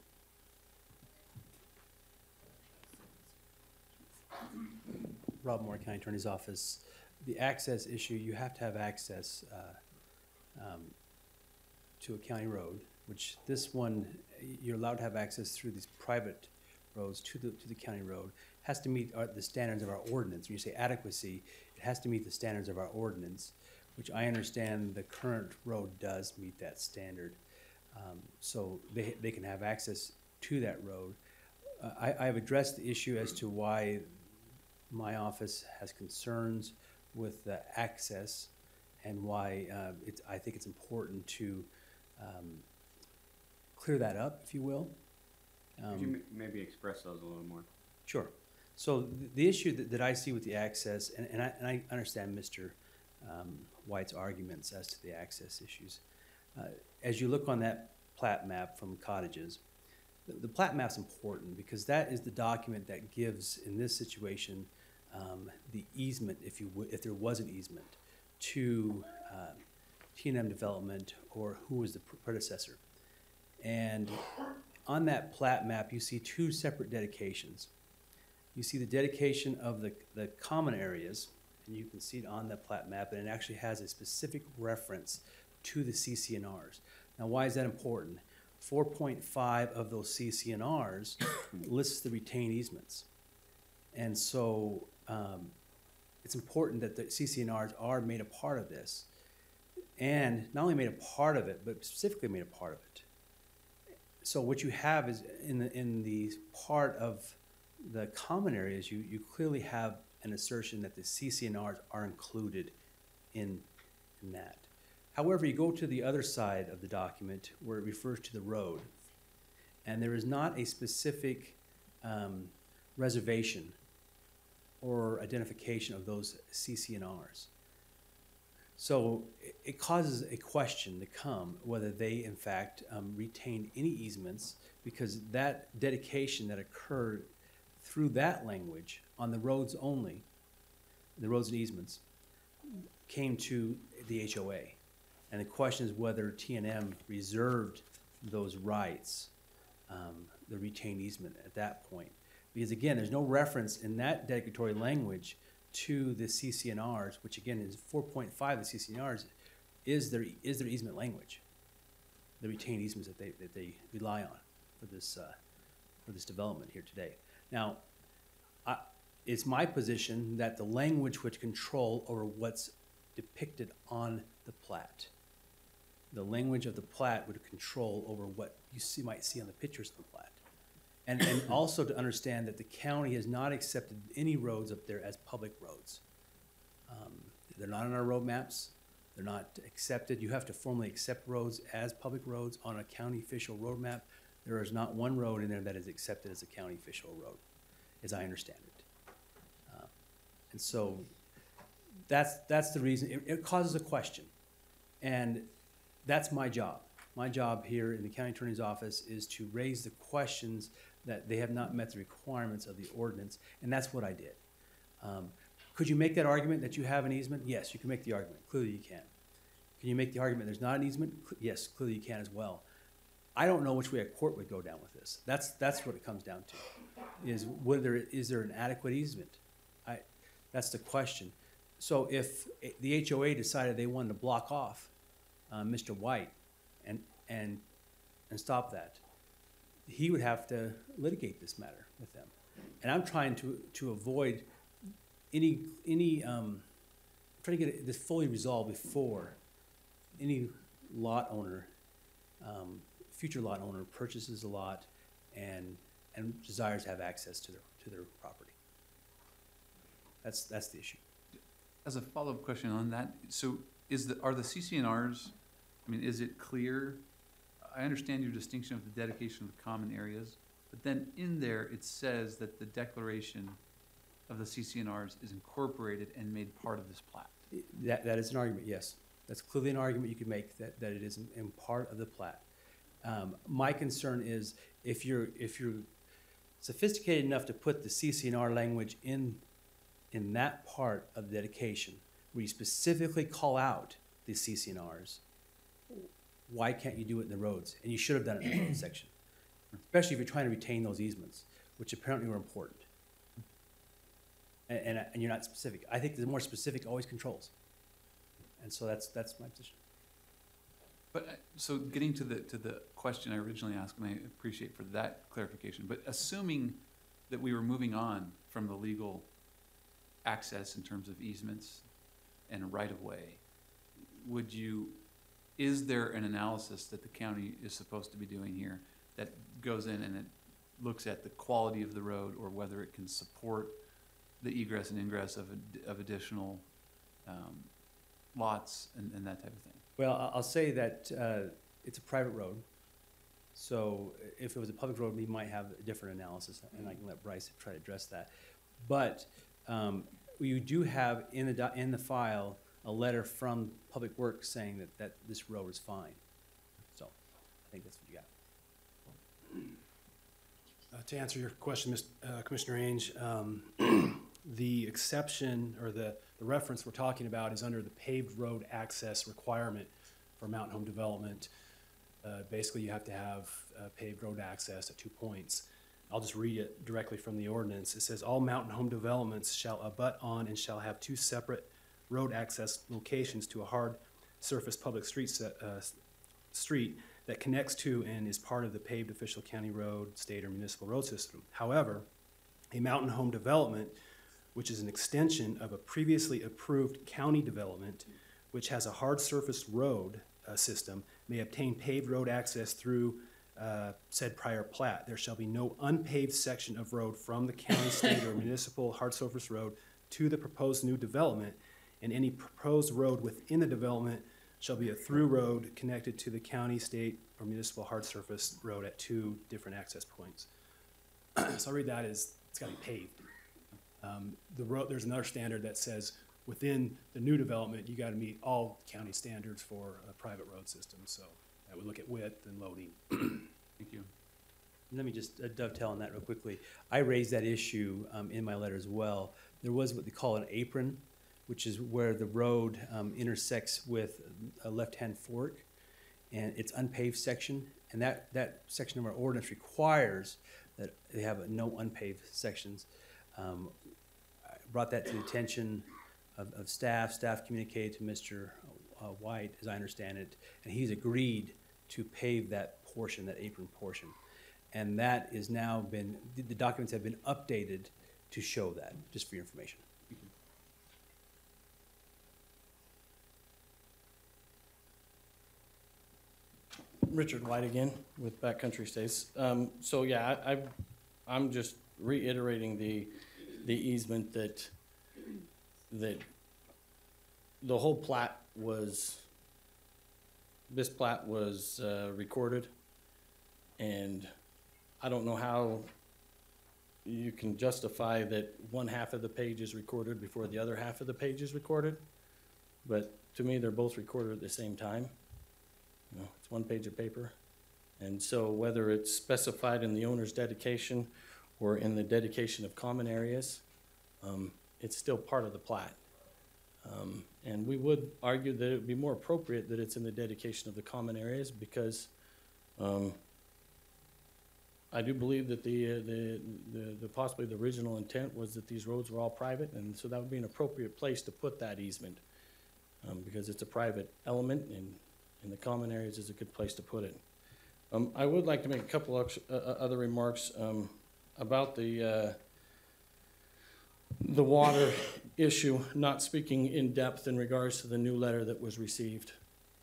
Rob Moore, County Attorney's Office. The access issue, you have to have access to a county road, which this one, you're allowed to have access through these private roads to the county road. Has to meet the standards of our ordinance. When you say adequacy, it has to meet the standards of our ordinance, which I understand the current road does meet that standard. So they can have access to that road. I've addressed the issue as to why my office has concerns with the access and why I think it's important to clear that up, if you will. Could you maybe express those a little more? Sure. So the issue that I see with the access, and I understand Mr. White's arguments as to the access issues. As you look on that plat map from cottages, the plat map's important because that is the document that gives, in this situation, the easement, if there was an easement, to T&M Development or who was the predecessor. And on that plat map, you see two separate dedications. You see the dedication of the common areas, and you can see it on the plat map, and it actually has a specific reference to the CC&Rs. Now, why is that important? 4.5 of those CC&Rs lists the retained easements. And so it's important that the CC&Rs are made a part of this. And not only made a part of it, but specifically made a part of it. So what you have is in the part of the common areas, you clearly have an assertion that the CC&Rs are included in that. However, you go to the other side of the document where it refers to the road, and there is not a specific reservation or identification of those CCNRs. So it causes a question to come whether they in fact retained any easements, because that dedication that occurred through that language on the roads only, the roads and easements, came to the HOA. And the question is whether T&M reserved those rights, the retained easement at that point. Because again, there's no reference in that dedicatory language to the CCNRs, which again is 4.5 of the CCNRs, is their easement language, the retained easements that they rely on for this development here today. Now, it's my position that the language would control over what's depicted on the plat. The language of the plat would control over what you might see on the pictures of the plat. And also to understand that the county has not accepted any roads up there as public roads. They're not on our road maps. They're not accepted. You have to formally accept roads as public roads on a county official road map. There is not one road in there that is accepted as a county official road, as I understand it. And so that's the reason. It causes a question. And that's my job. My job here in the county attorney's office is to raise the questions that they have not met the requirements of the ordinance, and that's what I did. Could you make that argument that you have an easement? Yes, you can make the argument. Clearly you can. Can you make the argument there's not an easement? Yes, clearly you can as well. I don't know which way a court would go down with this. That's what it comes down to, is there an adequate easement? That's the question. So if the HOA decided they wanted to block off Mr. White and stop that, he would have to litigate this matter with them. And I'm trying to avoid trying to get this fully resolved before any lot owner, future lot owner purchases a lot and desires to have access to their property. That's the issue. As a follow-up question on that, so are the CCNRs, I mean, is it clear? I understand your distinction of the dedication of the common areas, but then in there it says that the declaration of the CCNRs is incorporated and made part of this plat. That is an argument, yes. That's clearly an argument you could make that it is in part of the plat. My concern is if you're sophisticated enough to put the CCNR language in that part of the dedication, where you specifically call out the CCNRs, why can't you do it in the roads? And you should have done it in the road section, especially if you're trying to retain those easements, which apparently were important. And you're not specific. I think the more specific always controls. And so that's my position. But so getting to the question I originally asked, and I appreciate for that clarification, but assuming that we were moving on from the legal access in terms of easements and right-of-way, is there an analysis that the county is supposed to be doing here that goes in and it looks at the quality of the road or whether it can support the egress and ingress of additional lots and that type of thing? Well, I'll say that it's a private road. So if it was a public road, we might have a different analysis, and I can let Bryce try to address that. But you do have in the file a letter from Public Works saying that this road is fine. So I think that's what you got. To answer your question, Commissioner Ainge, the exception or the reference we're talking about is under the paved road access requirement for mountain home development. Basically, you have to have paved road access at 2 points. I'll just read it directly from the ordinance. It says, all mountain home developments shall abut on and shall have 2 separate road access locations to a hard surface public street that connects to and is part of the paved official county road, state, or municipal road system. However, a mountain home development, which is an extension of a previously approved county development, which has a hard surface road system, may obtain paved road access through said prior plat. There shall be no unpaved section of road from the county, state, or municipal hard surface road to the proposed new development, and any proposed road within the development shall be a through road connected to the county, state, or municipal hard surface road at 2 different access points. So I'll read that as it's gotta be paved. The road, there's another standard that says within the new development, you gotta meet all county standards for a private road system, so that would look at width and loading. Thank you. Let me just dovetail on that real quickly. I raised that issue in my letter as well. There was what they call an apron, which is where the road intersects with a left-hand fork, and it's unpaved section, and that section of our ordinance requires that they have no unpaved sections. I brought that to the attention of staff. Staff communicated to Mr. White, as I understand it, and he's agreed to pave that portion, that apron portion. And that is now been, the documents have been updated to show that, just for your information. Richard White again with Backcountry States. So yeah, I'm just reiterating the easement that the whole plat was, this plat was recorded, and I don't know how you can justify that one half of the page is recorded before the other half of the page is recorded, but to me, they're both recorded at the same time. You know, it's one page of paper. And so whether it's specified in the owner's dedication or in the dedication of common areas, it's still part of the plat. And we would argue that it would be more appropriate that it's in the dedication of the common areas because I do believe that the possibly the original intent was that these roads were all private, and so that would be an appropriate place to put that easement because it's a private element, and the common areas is a good place to put it. I would like to make a couple of other remarks about the water issue, not speaking in depth in regards to the new letter that was received.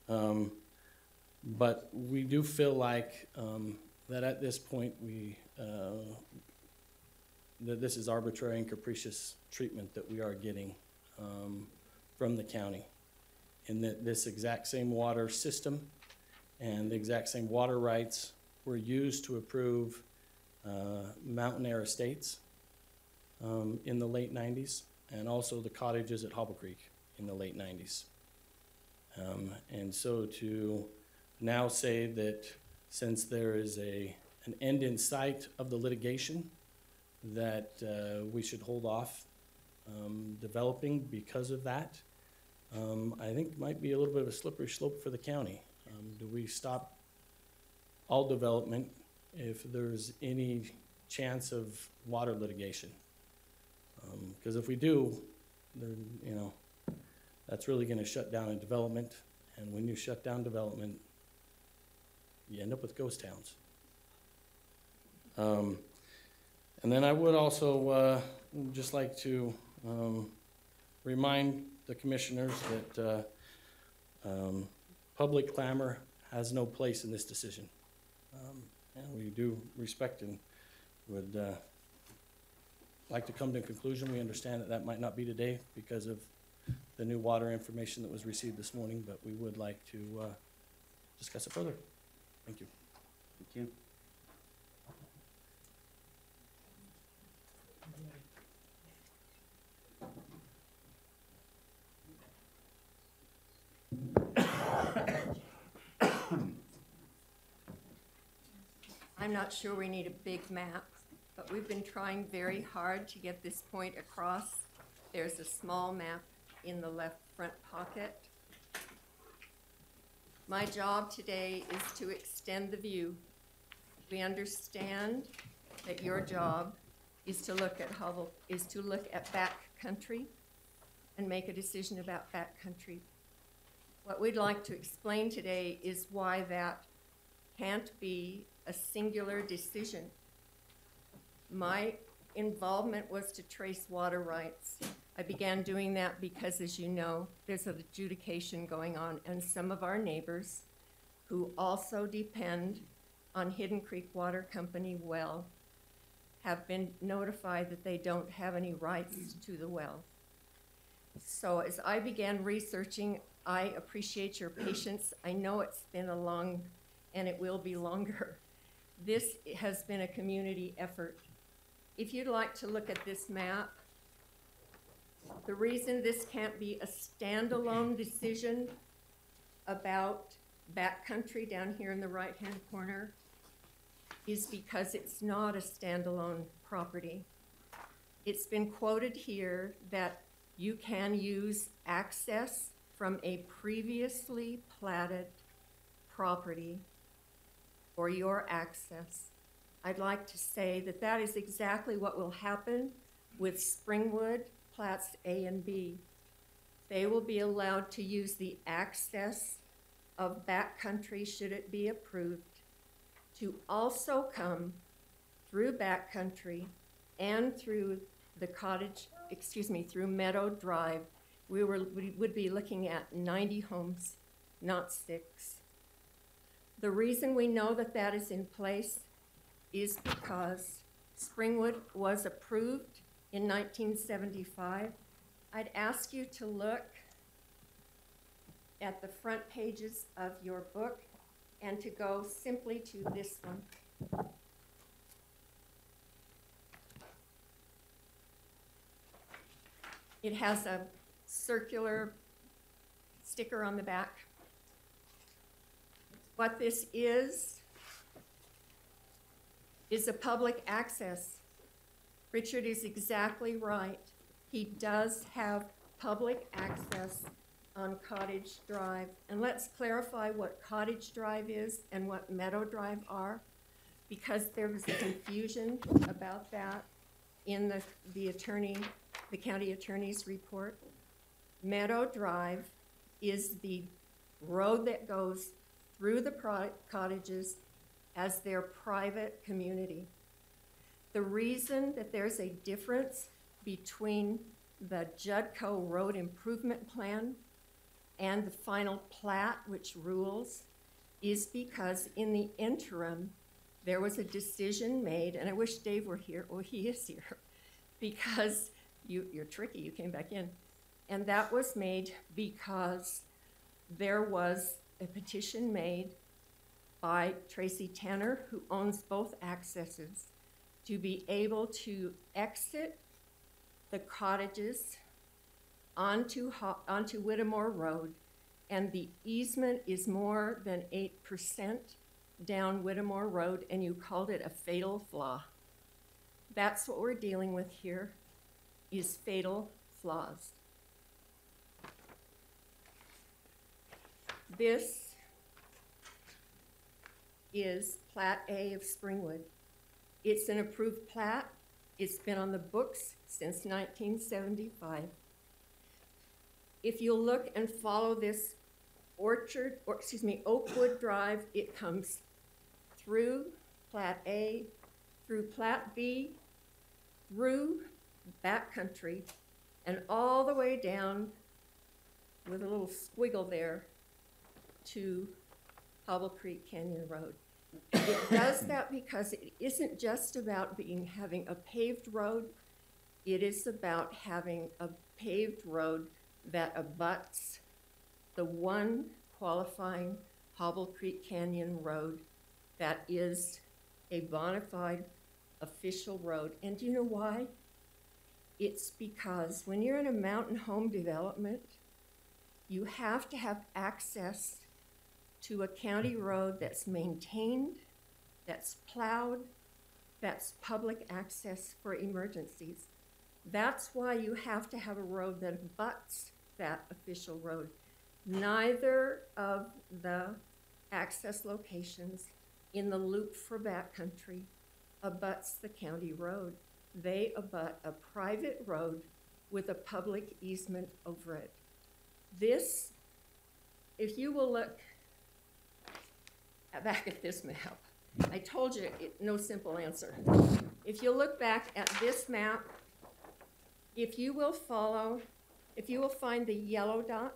But we do feel like that at this point that this is arbitrary and capricious treatment that we are getting from the county. And that this exact same water system and the exact same water rights were used to approve Mountain Air Estates in the late 90s, and also the cottages at Hobble Creek in the late 90s. And so to now say that since there is an end in sight of the litigation, that we should hold off developing because of that, I think might be a little bit of a slippery slope for the county. Do we stop all development if there's any chance of water litigation? Because if we do, you know, that's really going to shut down a development, and when you shut down development, you end up with ghost towns. And then I would also just like to remind the commissioners that public clamor has no place in this decision. And we do respect and would like to come to a conclusion. We understand that that might not be today because of the new water information that was received this morning, but we would like to discuss it further. Thank you. Thank you. I'm not sure we need a big map, but we've been trying very hard to get this point across. There's a small map in the left front pocket. My job today is to extend the view. We understand that your job is to look at back country and make a decision about back country. What we'd like to explain today is why that can't be a singular decision. My involvement was to trace water rights. I began doing that because, as you know, there's an adjudication going on, and some of our neighbors who also depend on Hidden Creek Water Company well have been notified that they don't have any rights to the well. So as I began researching, I appreciate your patience. I know it's been a long, and it will be longer. This has been a community effort. if you'd like to look at this map, the reason this can't be a standalone decision about backcountry down here in the right-hand corner is because it's not a standalone property. It's been quoted here that you can use access from a previously platted property for your access. I'd like to say that that is exactly what will happen with Springwood Plats A and B. They will be allowed to use the access of backcountry, should it be approved, to also come through backcountry and through the through Meadow Drive. We would be looking at 90 homes, not 6. The reason we know that that is in place is because Springwood was approved in 1975. I'd ask you to look at the front pages of your book and to go simply to this one. It has a circular sticker on the back. What this is a public access. Richard is exactly right. He does have public access on Cottage Drive. And let's clarify what Cottage Drive is and what Meadow Drive are, because there was a confusion about that in the county attorney's report. Meadow Drive is the road that goes through the cottages as their private community. The reason that there's a difference between the Judco Road Improvement Plan and the final plat, which rules, is because in the interim, there was a decision made, and I wish Dave were here. Oh, he is here, because you're tricky, you came back in. And that was made because there was a petition made by Tracy Tanner, who owns both accesses, to be able to exit the cottages onto Whittemore Road, and the easement is more than 8% down Whittemore Road, and you called it a fatal flaw. That's what we're dealing with here, is fatal flaws. This is Plat A of Springwood. It's an approved plat. It's been on the books since 1975. If you look and follow this Oakwood Drive, it comes through Plat A, through Plat B, through backcountry, and all the way down with a little squiggle there to Hobble Creek Canyon Road. It does that because it isn't just about having a paved road. It is about having a paved road that abuts the one qualifying Hobble Creek Canyon Road that is a bona fide official road. And do you know why? It's because when you're in a mountain home development, you have to have access to a county road that's maintained, that's plowed, that's public access for emergencies. That's why you have to have a road that abuts that official road. Neither of the access locations in the loop for backcountry abuts the county road. They abut a private road with a public easement over it. This, if you will look back at this map, I told you no simple answer. If you look back at this map, if you will find the yellow dot,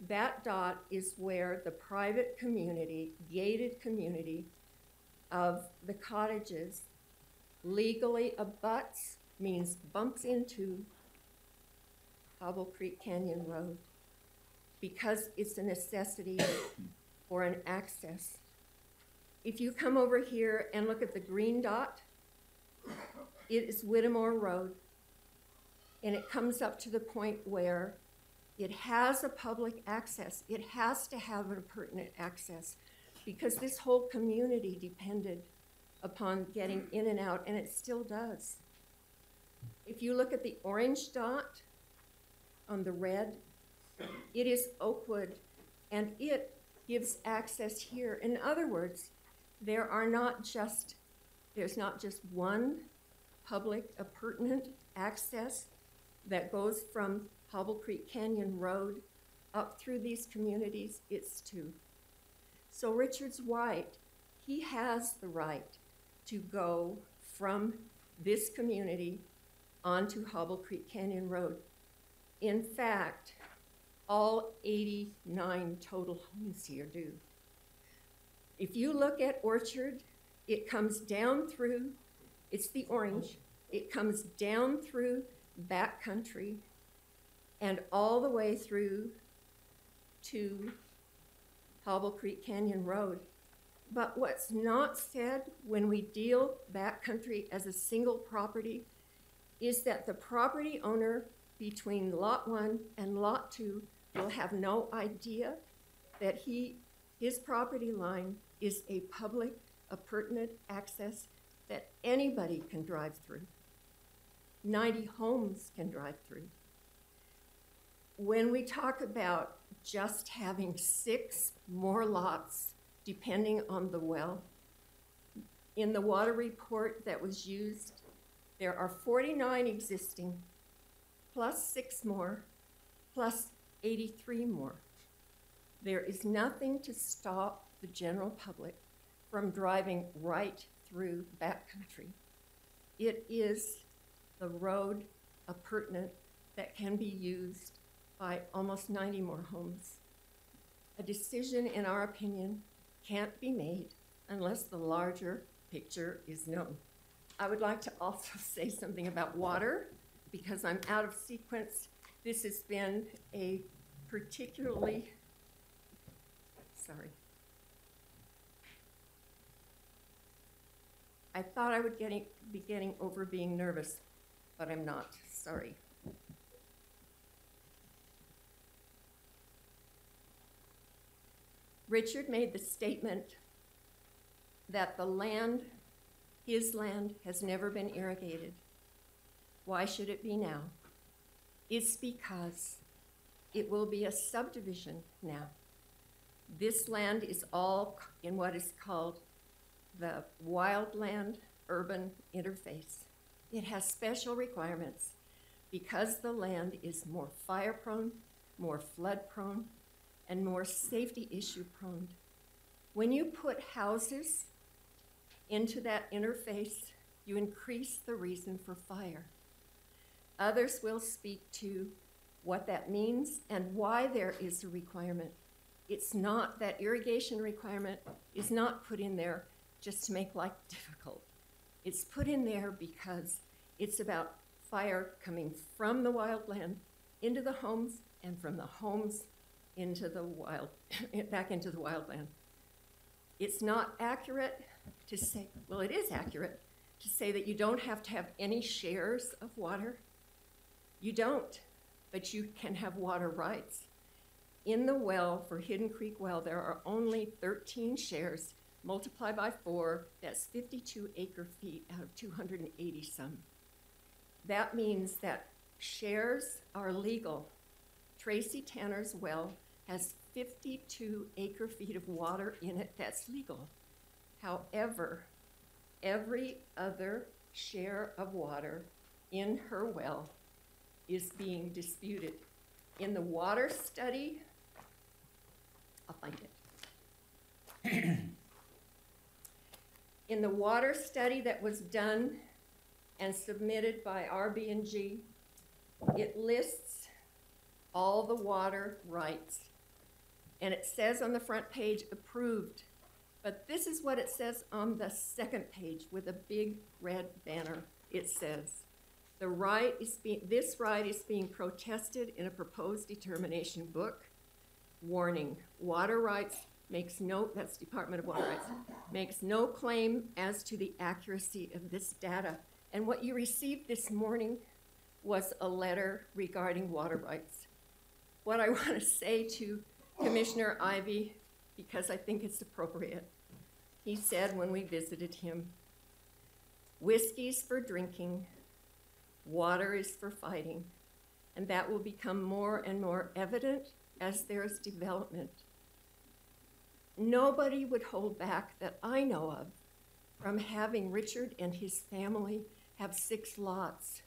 that dot is where the private community, gated community of the cottages legally abuts, means bumps into Hobble Creek Canyon Road, because it's a necessity for an access. If you come over here and look at the green dot, It is Whittemore Road, and it comes up to the point where it has a public access. It has to have a pertinent access because this whole community depended upon getting in and out, and it still does. If you look at the orange dot on the red, it is Oakwood, and it gives access here. In other words, there's not just one public appurtenant access that goes from Hobble Creek Canyon Road up through these communities, it's two. So Richards White, he has the right to go from this community onto Hobble Creek Canyon Road. In fact, all 89 total homes here do. If you look at Orchard, it comes down through, it's the orange, it comes down through backcountry and all the way through to Hobble Creek Canyon Road. But what's not said when we deal backcountry as a single property is that the property owner between Lot 1 and Lot 2 will have no idea that his property line is a public appurtenant access that anybody can drive through. 90 homes can drive through. When we talk about just having 6 more lots, depending on the well, in the water report that was used, there are 49 existing, plus 6 more, plus 83 more. There is nothing to stop the general public from driving right through backcountry. It is the road appurtenant that can be used by almost 90 more homes. A decision, in our opinion, can't be made unless the larger picture is known. I would like to also say something about water because I'm out of sequence. This has been a particularly, sorry. I thought I would be getting over being nervous, but I'm not, sorry. Richard made the statement that the land, his land, has never been irrigated. Why should it be now? It's because it will be a subdivision now. This land is all in what is called the wildland-urban interface. It has special requirements because the land is more fire-prone, more flood-prone, and more safety issue-prone. When you put houses into that interface, you increase the reason for fire. Others will speak to what that means and why there is a requirement. It's not, that irrigation requirement is not put in there just to make life difficult. It's put in there because it's about fire coming from the wildland into the homes and from the homes into the wild, back into the wildland. It's not accurate to say, well, it is accurate to say that you don't have to have any shares of water. You don't, but you can have water rights. In the well, for Hidden Creek Well, there are only 13 shares. Multiply by 4, that's 52 acre-feet out of 280 some. That means that shares are legal. Tracy Tanner's well has 52 acre-feet of water in it that's legal. However, every other share of water in her well is being disputed. In the water study, I'll find it. In the water study that was done and submitted by RB&G, it lists all the water rights. And it says on the front page, approved. But this is what it says on the second page with a big red banner. It says, this right is being protested in a proposed determination book. Warning, water rights makes no, that's Department of Water Rights, makes no claim as to the accuracy of this data. And what you received this morning was a letter regarding water rights. What I want to say to Commissioner Ivy, because I think it's appropriate, he said when we visited him, whiskey's for drinking, water is for fighting, and that will become more and more evident as there is development. Nobody would hold back that I know of from having Richard and his family have 6 lots.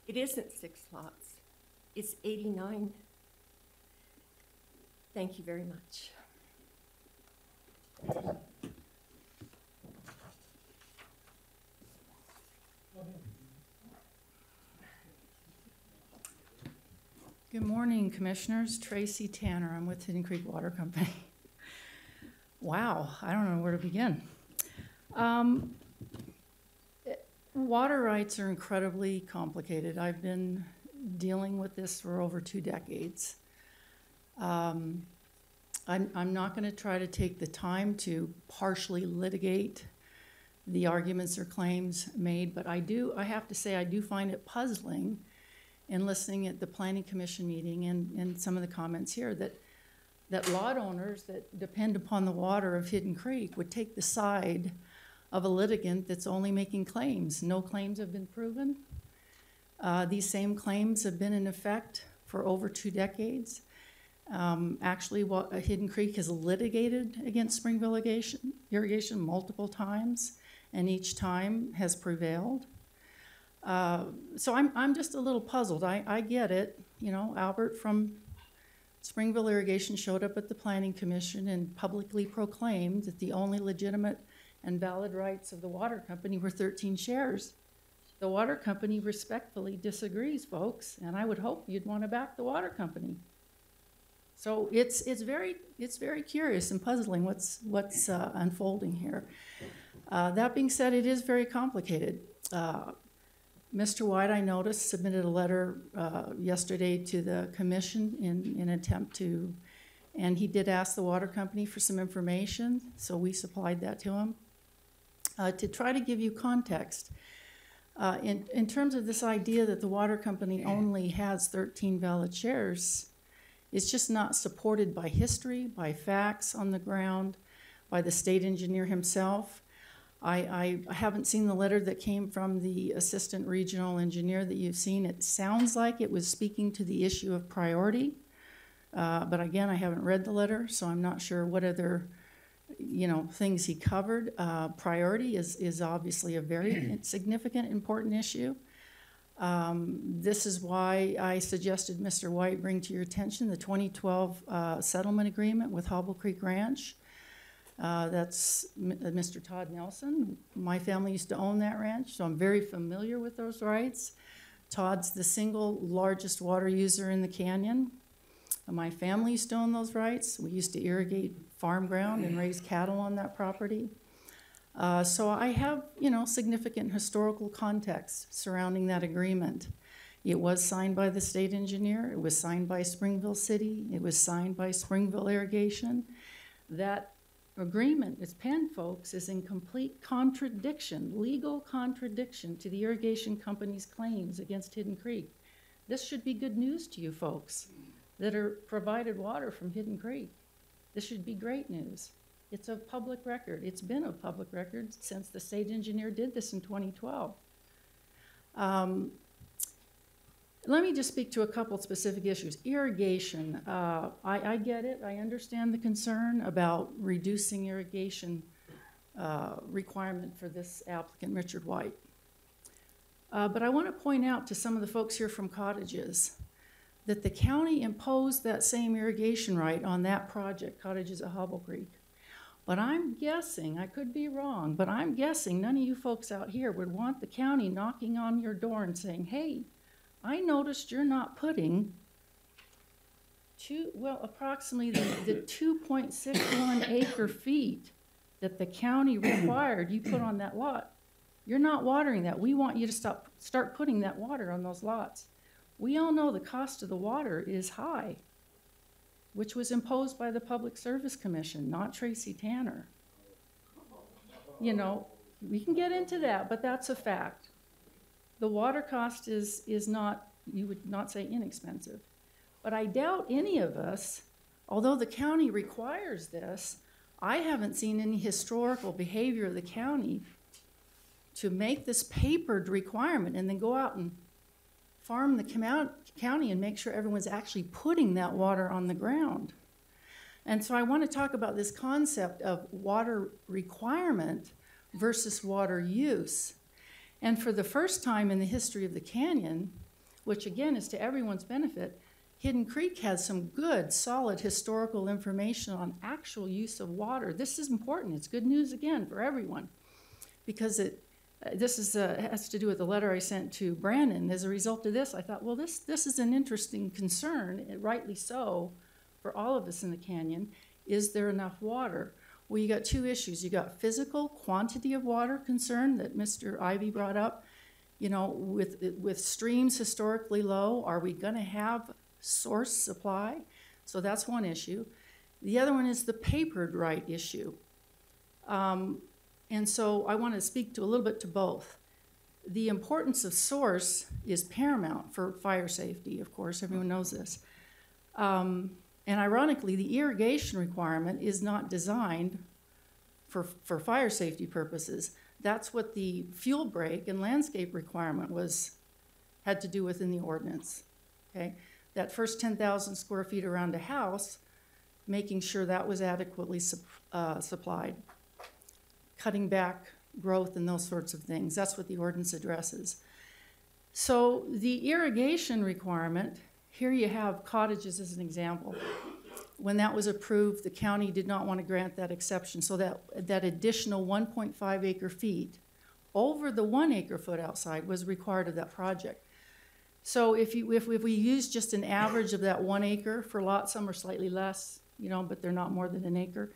It isn't 6 lots, it's 89. Thank you very much. Good morning, Commissioners. Tracy Tanner. I'm with Hidden Creek Water Company. Wow, I don't know where to begin. Water rights are incredibly complicated. I've been dealing with this for over 2 decades. I'm not going to try to take the time to partially litigate the arguments or claims made, but I have to say I do find it puzzling in listening at the Planning Commission meeting and some of the comments here that lot owners that depend upon the water of Hidden Creek would take the side of a litigant that's only making claims. No claims have been proven. These same claims have been in effect for over 2 decades. Actually, Hidden Creek has litigated against Springville Irrigation multiple times, and each time has prevailed. So I'm just a little puzzled. I get it. You know, Albert from Springville Irrigation showed up at the Planning Commission and publicly proclaimed that the only legitimate and valid rights of the water company were 13 shares. The water company respectfully disagrees, folks, and I would hope you'd want to back the water company. So it's very curious and puzzling what's unfolding here. That being said, it is very complicated. Mr. White, I noticed, submitted a letter yesterday to the commission in an attempt to, and he did ask the water company for some information, so we supplied that to him. To try to give you context, in terms of this idea that the water company only has 13 valid shares, it's just not supported by history, by facts on the ground, by the state engineer himself. I haven't seen the letter that came from the assistant regional engineer that you've seen. It sounds like it was speaking to the issue of priority, but again, I haven't read the letter, so I'm not sure what other things he covered. Priority is obviously a very significant, important issue. This is why I suggested Mr. White bring to your attention the 2012 settlement agreement with Hobble Creek Ranch. That's Mr. Todd Nelson. My family used to own that ranch, so I'm very familiar with those rights. Todd's the single largest water user in the canyon. My family used to own those rights. We used to irrigate farm ground and raise cattle on that property. So I have, significant historical context surrounding that agreement. It was signed by the state engineer. It was signed by Springville City. It was signed by Springville Irrigation. That agreement, it's penned, folks, is in complete contradiction, legal contradiction to the irrigation company's claims against Hidden Creek. This should be good news to you folks that are provided water from Hidden Creek. This should be great news. It's a public record. It's been a public record since the state engineer did this in 2012. Let me just speak to a couple specific issues. Irrigation, I get it. I understand the concern about reducing irrigation requirement for this applicant, Richard White. But I want to point out to some of the folks here from Cottages that the county imposed that same irrigation right on that project, Cottages at Hobble Creek. But I'm guessing, I could be wrong, but I'm guessing none of you folks out here would want the county knocking on your door and saying, hey, I noticed you're not putting approximately the 2.61 acre feet that the county required you put on that lot. You're not watering that. We want you to start putting that water on those lots. We all know the cost of the water is high, which was imposed by the Public Service Commission, not Tracy Tanner. We can get into that, but that's a fact. the water cost is not, you would not say inexpensive. But I doubt any of us, although the county requires this, I haven't seen any historical behavior of the county to make this papered requirement and then go out and farm the county and make sure everyone's actually putting that water on the ground. And so I want to talk about this concept of water requirement versus water use. And for the first time in the history of the canyon, which again is to everyone's benefit, Hidden Creek has some good, solid historical information on actual use of water. This is important. It's good news again for everyone, because this has to do with the letter I sent to Brandon. As a result of this, I thought, well, this is an interesting concern, and rightly so, for all of us in the canyon. Is there enough water? Well, you got two issues. You got physical quantity of water concern that Mr. Ivy brought up. You know, with streams historically low, are we going to have source supply? So that's one issue. The other one is the papered right issue. And so I want to speak to a little bit to both. The importance of source is paramount for fire safety, of course, everyone knows this. And ironically, the irrigation requirement is not designed for fire safety purposes. That's what the fuel break and landscape requirement had to do with in the ordinance. Okay, that first 10,000 square feet around a house, making sure that was adequately supplied, cutting back growth and those sorts of things. That's what the ordinance addresses. So the irrigation requirement, here you have cottages as an example. When that was approved, the county did not want to grant that exception, so that additional 1.5 acre feet over the 1 acre foot outside was required of that project. So if we use just an average of that 1 acre for lots, some are slightly less, you know, but they're not more than an acre.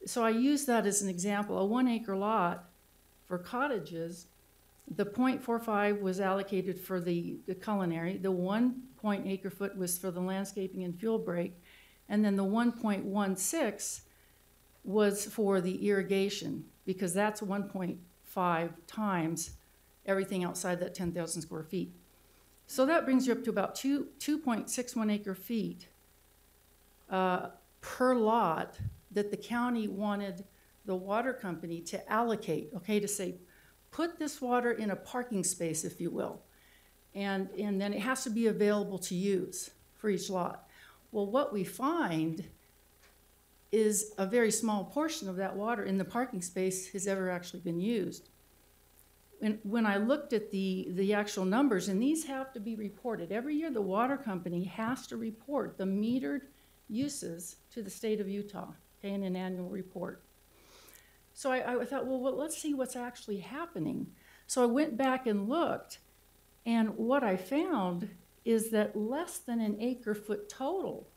So I use that as an example. A 1 acre lot for cottages, the 0.45 was allocated for the culinary, the 1 acre foot was for the landscaping and fuel break, and then the 1.16 was for the irrigation, because that's 1.5 times everything outside that 10,000 square feet. So that brings you up to about 2.61 acre feet per lot that the county wanted the water company to allocate, okay, to say, put this water in a parking space, if you will, and then it has to be available to use for each lot. Well, what we find is a very small portion of that water in the parking space has ever actually been used. When I looked at the actual numbers, and these have to be reported, every year the water company has to report the metered uses to the state of Utah, okay, in an annual report. So I thought, well, let's see what's actually happening. So I went back and looked, and what I found is that less than an acre foot total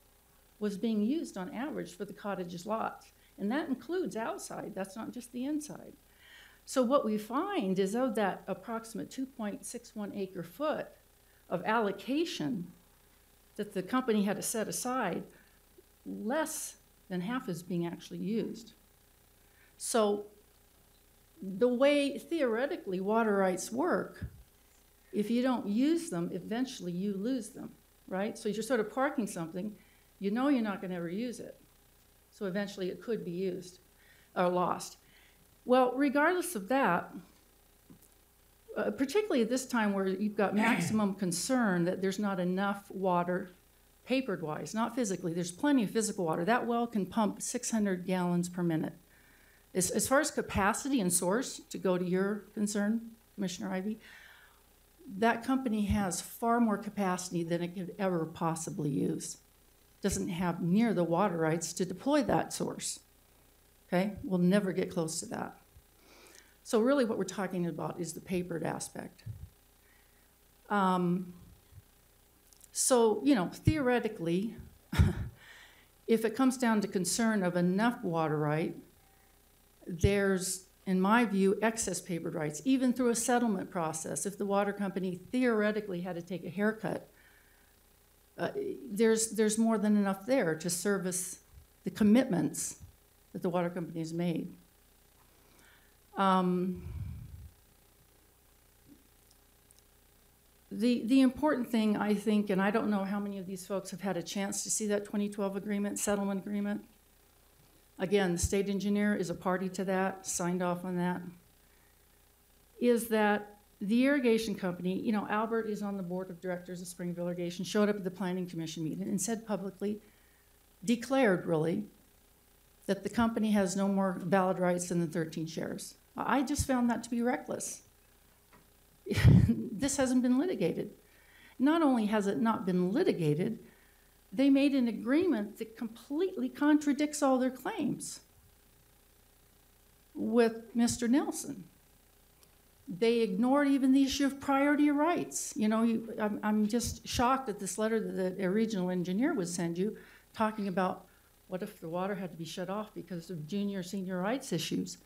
was being used on average for the cottages lots. And that includes outside, that's not just the inside. So what we find is of that approximate 2.61 acre foot of allocation that the company had to set aside, less than half is being actually used. So the way theoretically water rights work, if you don't use them, eventually you lose them, right? So you're sort of parking something, you know you're not going to ever use it. So eventually it could be used or lost. Well, regardless of that, particularly at this time where you've got maximum concern that there's not enough water, papered wise, not physically, there's plenty of physical water. That well can pump 600 gallons per minute. As far as capacity and source, to go to your concern, Commissioner Ivey, that company has far more capacity than it could ever possibly use. Doesn't have near the water rights to deploy that source. Okay, we'll never get close to that. So really what we're talking about is the papered aspect. So, you know, theoretically, if it comes down to concern of enough water right, there's, in my view, excess papered rights, even through a settlement process. If the water company theoretically had to take a haircut, there's more than enough there to service the commitments that the water company has made. The important thing, I think, and I don't know how many of these folks have had a chance to see that 2012 agreement, settlement agreement. Again, the state engineer is a party to that, signed off on that, is that the irrigation company, you know, Albert is on the board of directors of Springville Irrigation, showed up at the planning commission meeting and said publicly, declared really, that the company has no more valid rights than the 13 shares. I just found that to be reckless. This hasn't been litigated. Not only has it not been litigated, they made an agreement that completely contradicts all their claims with Mr. Nelson. They ignored even the issue of priority of rights. You know, I'm just shocked at this letter that the regional engineer would send you, talking about what if the water had to be shut off because of junior, senior rights issues.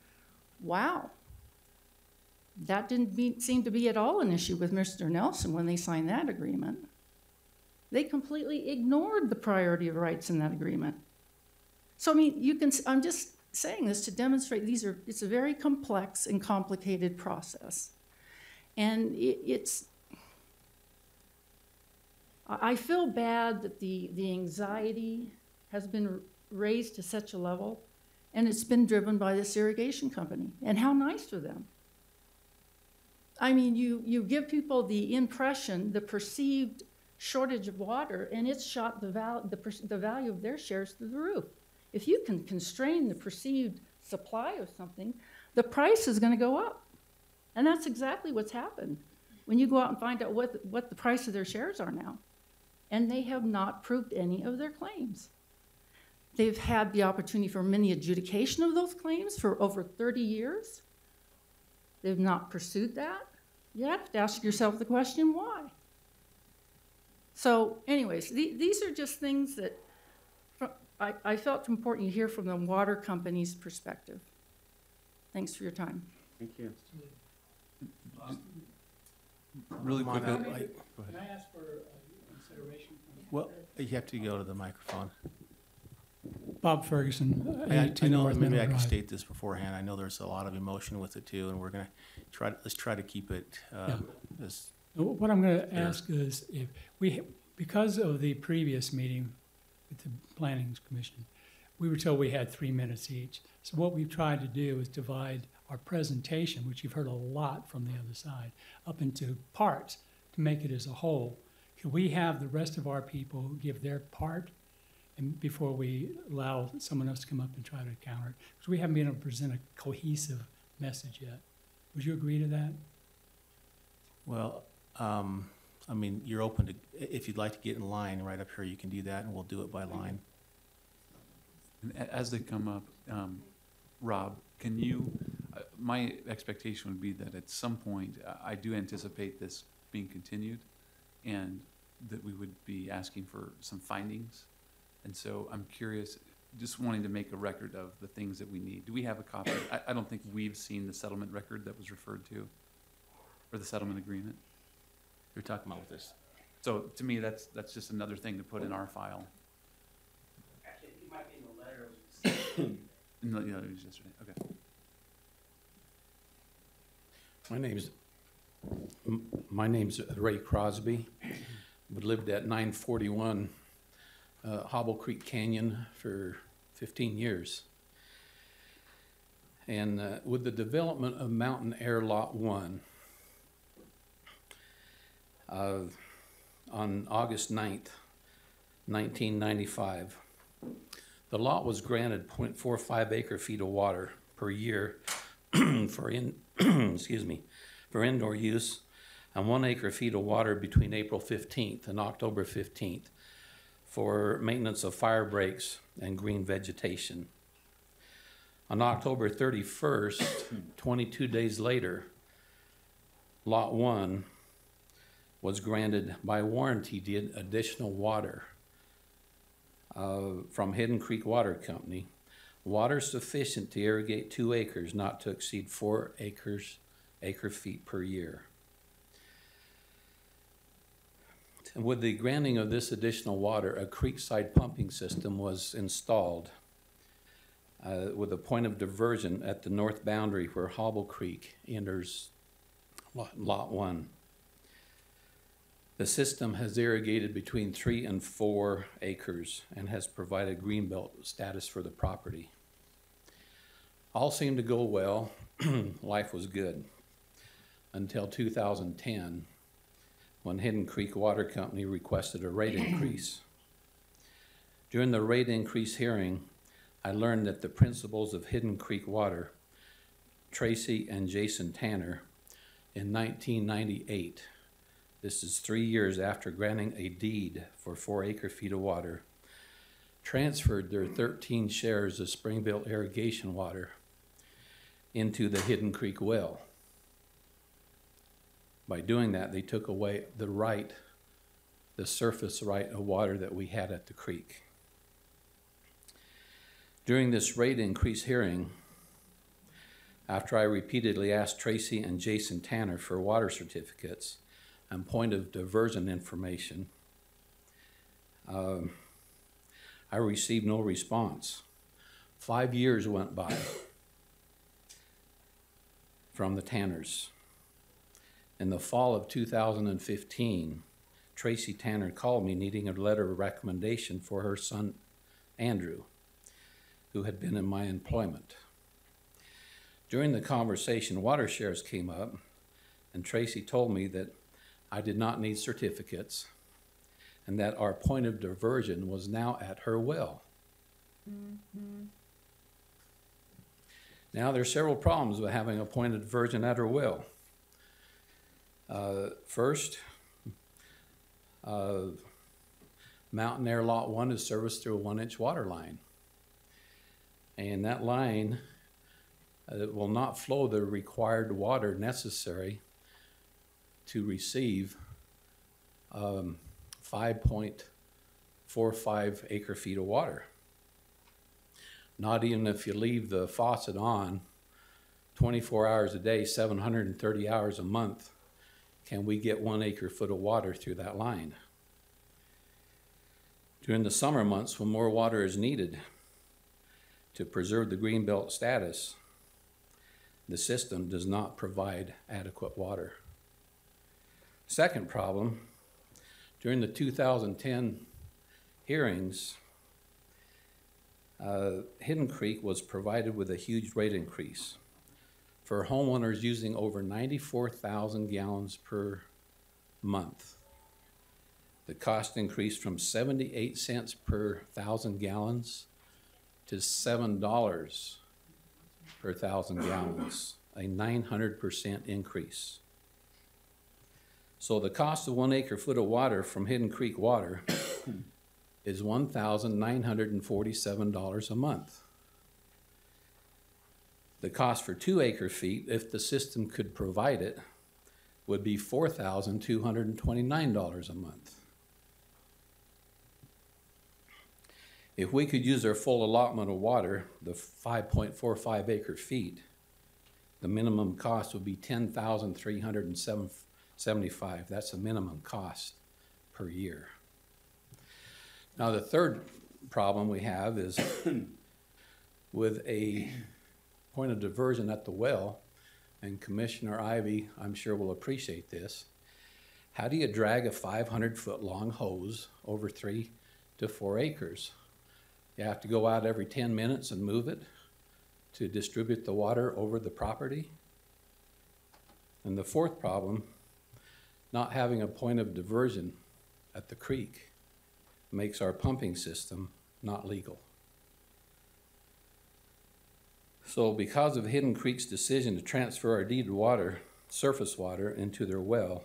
Wow. That didn't seem to be at all an issue with Mr. Nelson when they signed that agreement. They completely ignored the priority of rights in that agreement. So, I mean, I'm just saying this to demonstrate it's a very complex and complicated process. And I feel bad that the anxiety has been raised to such a level, and it's been driven by this irrigation company. And how nice for them. I mean, you give people the impression, the perceived shortage of water, and it's shot the value of their shares through the roof. If you can constrain the perceived supply of something, the price is going to go up. And that's exactly what's happened when you go out and find out what the price of their shares are now. And they have not proved any of their claims. They've had the opportunity for many adjudication of those claims for over 30 years. They've not pursued that. You have to ask yourself the question, why? So anyways, these are just things that I felt important to hear from the water company's perspective. Thanks for your time. Thank you. Really quick. Go ahead. Can I ask for consideration? Well, you have to go to the microphone. Bob Ferguson. I know, maybe I can state this beforehand. I know there's a lot of emotion with it too, and we're going to let's try to keep it as. What I'm going to ask is if because of the previous meeting with the Planning Commission, we were told we had 3 minutes each. So what we've tried to do is divide our presentation, which you've heard a lot from the other side, up into parts to make it as a whole. Could we have the rest of our people give their part and before we allow someone else to come up and try to counter it? Because we haven't been able to present a cohesive message yet. Would you agree to that? Well, I mean, you're open to, if you'd like to get in line right up here, you can do that, and we'll do it by line. And as they come up, Rob, can you, my expectation would be that at some point, I do anticipate this being continued and that we would be asking for some findings. And so I'm curious, just wanting to make a record of the things that we need. Do we have a copy? I don't think we've seen the settlement record that was referred to, or the settlement agreement. You're talking about this. So to me, that's just another thing to put in our file. Actually, it might be in the letter. No, it was yesterday. Okay. My name's Ray Crosby. We lived at 941 Hobble Creek Canyon for 15 years. And with the development of Mountain Air Lot 1, on August 9th, 1995, the lot was granted 0.45 acre feet of water per year for indoor use, and 1 acre feet of water between April 15th and October 15th for maintenance of fire breaks and green vegetation. On October 31st, 22 days later, Lot 1 was granted by warranty the additional water from Hidden Creek Water Company, water sufficient to irrigate 2 acres, not to exceed 4 acre feet per year. And with the granting of this additional water, a creekside pumping system was installed with a point of diversion at the north boundary where Hobble Creek enters Lot 1. The system has irrigated between 3 and 4 acres and has provided greenbelt status for the property. All seemed to go well. Life was good until 2010, when Hidden Creek Water Company requested a rate increase. During the rate increase hearing, I learned that the principals of Hidden Creek Water, Tracy and Jason Tanner, in 1998, this is 3 years after granting a deed for 4 acre-feet of water, transferred their 13 shares of Springville irrigation water into the Hidden Creek well. By doing that, they took away the surface right of water that we had at the creek. During this rate increase hearing, after I repeatedly asked Tracy and Jason Tanner for water certificates and point of diversion information, I received no response. 5 years went by from the Tanners. In the fall of 2015, Tracy Tanner called me needing a letter of recommendation for her son, Andrew, who had been in my employment. During the conversation, water shares came up, and Tracy told me that I did not need certificates and that our point of diversion was now at her well. Mm-hmm. Now, there's several problems with having a point of diversion at her well. First, Mountain Air Lot 1 is serviced through a 1-inch water line. And that line will not flow the required water necessary to receive 5.45 acre-feet of water. Not even if you leave the faucet on 24 hours a day, 730 hours a month, can we get 1 acre-foot of water through that line. During the summer months, when more water is needed to preserve the greenbelt status, the system does not provide adequate water. Second problem, during the 2010 hearings, Hidden Creek was provided with a huge rate increase for homeowners using over 94,000 gallons per month. The cost increased from 78 cents per 1,000 gallons to $7 per 1,000 gallons, a 900% increase. So the cost of 1 acre-foot of water from Hidden Creek Water is $1,947 a month. The cost for 2 acre-feet, if the system could provide it, would be $4,229 a month. If we could use our full allotment of water, the 5.45 acre-feet, the minimum cost would be $10,375. That's the minimum cost per year. Now, the third problem we have is with a point of diversion at the well, and Commissioner Ivey, I'm sure, will appreciate this. How do you drag a 500-foot long hose over 3 to 4 acres? You have to go out every 10 minutes and move it to distribute the water over the property. And the fourth problem, not having a point of diversion at the creek makes our pumping system not legal. So because of Hidden Creek's decision to transfer our deeded water, surface water, into their well,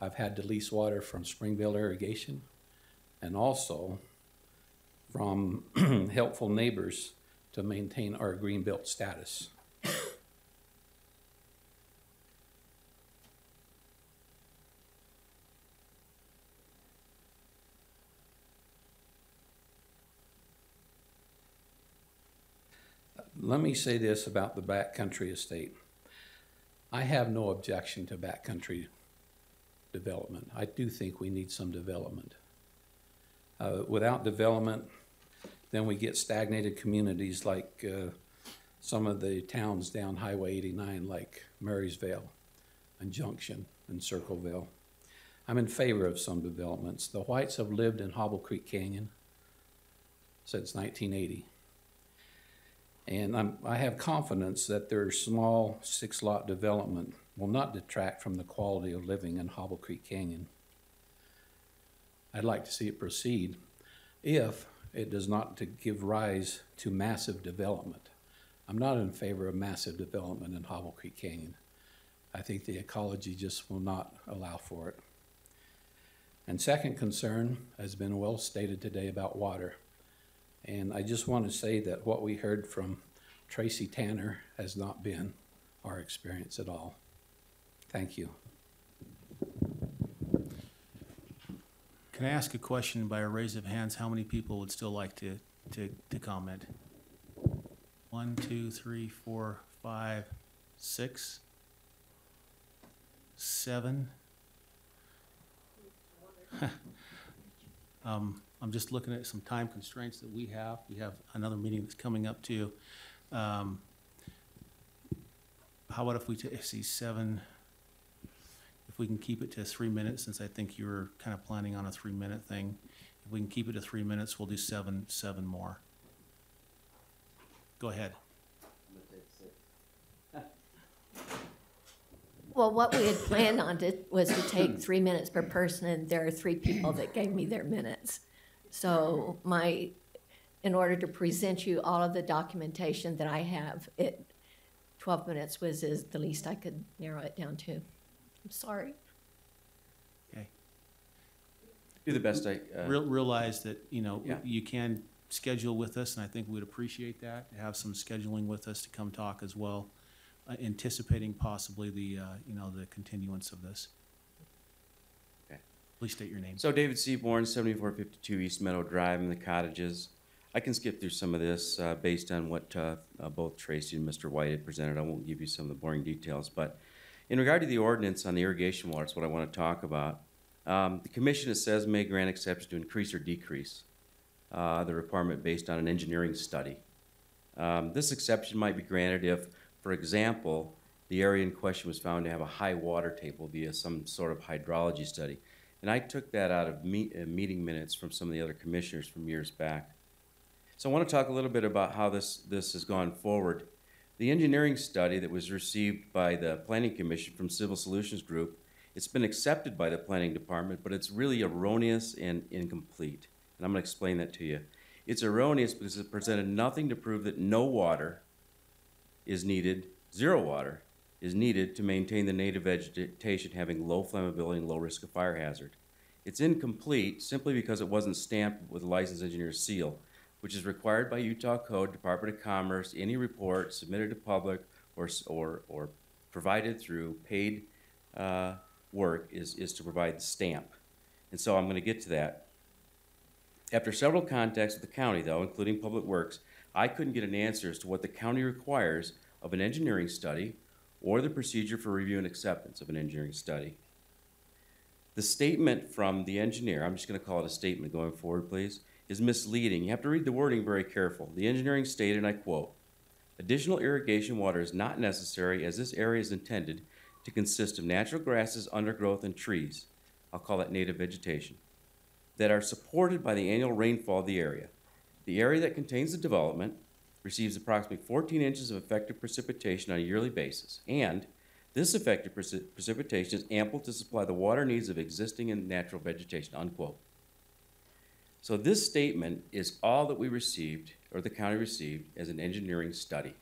I've had to lease water from Springville Irrigation and also from helpful neighbors to maintain our greenbelt status. Let me say this about the backcountry estate. I have no objection to backcountry development. I do think we need some development. Without development, then we get stagnated communities like some of the towns down Highway 89, like Marysvale and Junction and Circleville. I'm in favor of some developments. The Whites have lived in Hobble Creek Canyon since 1980. And I have confidence that their small 6-lot development will not detract from the quality of living in Hobble Creek Canyon. I'd like to see it proceed if it does not to give rise to massive development. I'm not in favor of massive development in Hobble Creek Canyon. I think the ecology just will not allow for it. And second concern has been well stated today about water. And I just want to say that what we heard from Tracy Tanner has not been our experience at all. Thank you. Can I ask a question by a raise of hands? How many people would still like to comment? 1, 2, 3, 4, 5, 6, 7. I'm just looking at some time constraints that we have. We have another meeting that's coming up too. How about if we see 7? If we can keep it to 3 minutes, since I think you were kind of planning on a 3-minute thing. If we can keep it to 3 minutes, we'll do seven more. Go ahead. Well, what we had planned on was to take 3 minutes per person, and there are 3 people that gave me their minutes. So in order to present you all of the documentation that I have, 12 minutes was the least I could narrow it down to. I'm sorry. Okay. Do the best I. Realize that, Yeah. you can schedule with us, and I think we'd appreciate that, to have some scheduling with us to come talk as well, anticipating possibly the continuance of this. Okay. Please state your name. So David Seaborn, 7452 East Meadow Drive in the Cottages. I can skip through some of this based on what both Tracy and Mr. White had presented. I won't give you some of the boring details, but in regard to the ordinance on the irrigation water, that's what I want to talk about. The commission, it says, may grant exceptions to increase or decrease the requirement based on an engineering study. This exception might be granted if, for example, the area in question was found to have a high water table via some sort of hydrology study. And I took that out of meeting minutes from some of the other commissioners from years back. So I want to talk a little bit about how this has gone forward. The engineering study that was received by the Planning Commission from Civil Solutions Group, it's been accepted by the Planning Department, but it's really erroneous and incomplete. And I'm going to explain that to you. It's erroneous because it presented nothing to prove that no water is needed, 0 water is needed to maintain the native vegetation having low flammability and low risk of fire hazard. It's incomplete simply because it wasn't stamped with a licensed engineer's seal, which is required by Utah Code, Department of Commerce. Any report submitted to public or provided through paid work is to provide the stamp. And so I'm going to get to that. After several contacts with the county, though, including Public Works, I couldn't get an answer as to what the county requires of an engineering study or the procedure for review and acceptance of an engineering study. The statement from the engineer, I'm just going to call it a statement going forward, please, is misleading. You have to read the wording very careful. The engineering stated, and I quote, "Additional irrigation water is not necessary as this area is intended to consist of natural grasses, undergrowth, and trees," I'll call that native vegetation, "that are supported by the annual rainfall of the area. The area that contains the development receives approximately 14 inches of effective precipitation on a yearly basis, and this effective precipitation is ample to supply the water needs of existing and natural vegetation," unquote. So this statement is all that we received, or the county received, as an engineering study.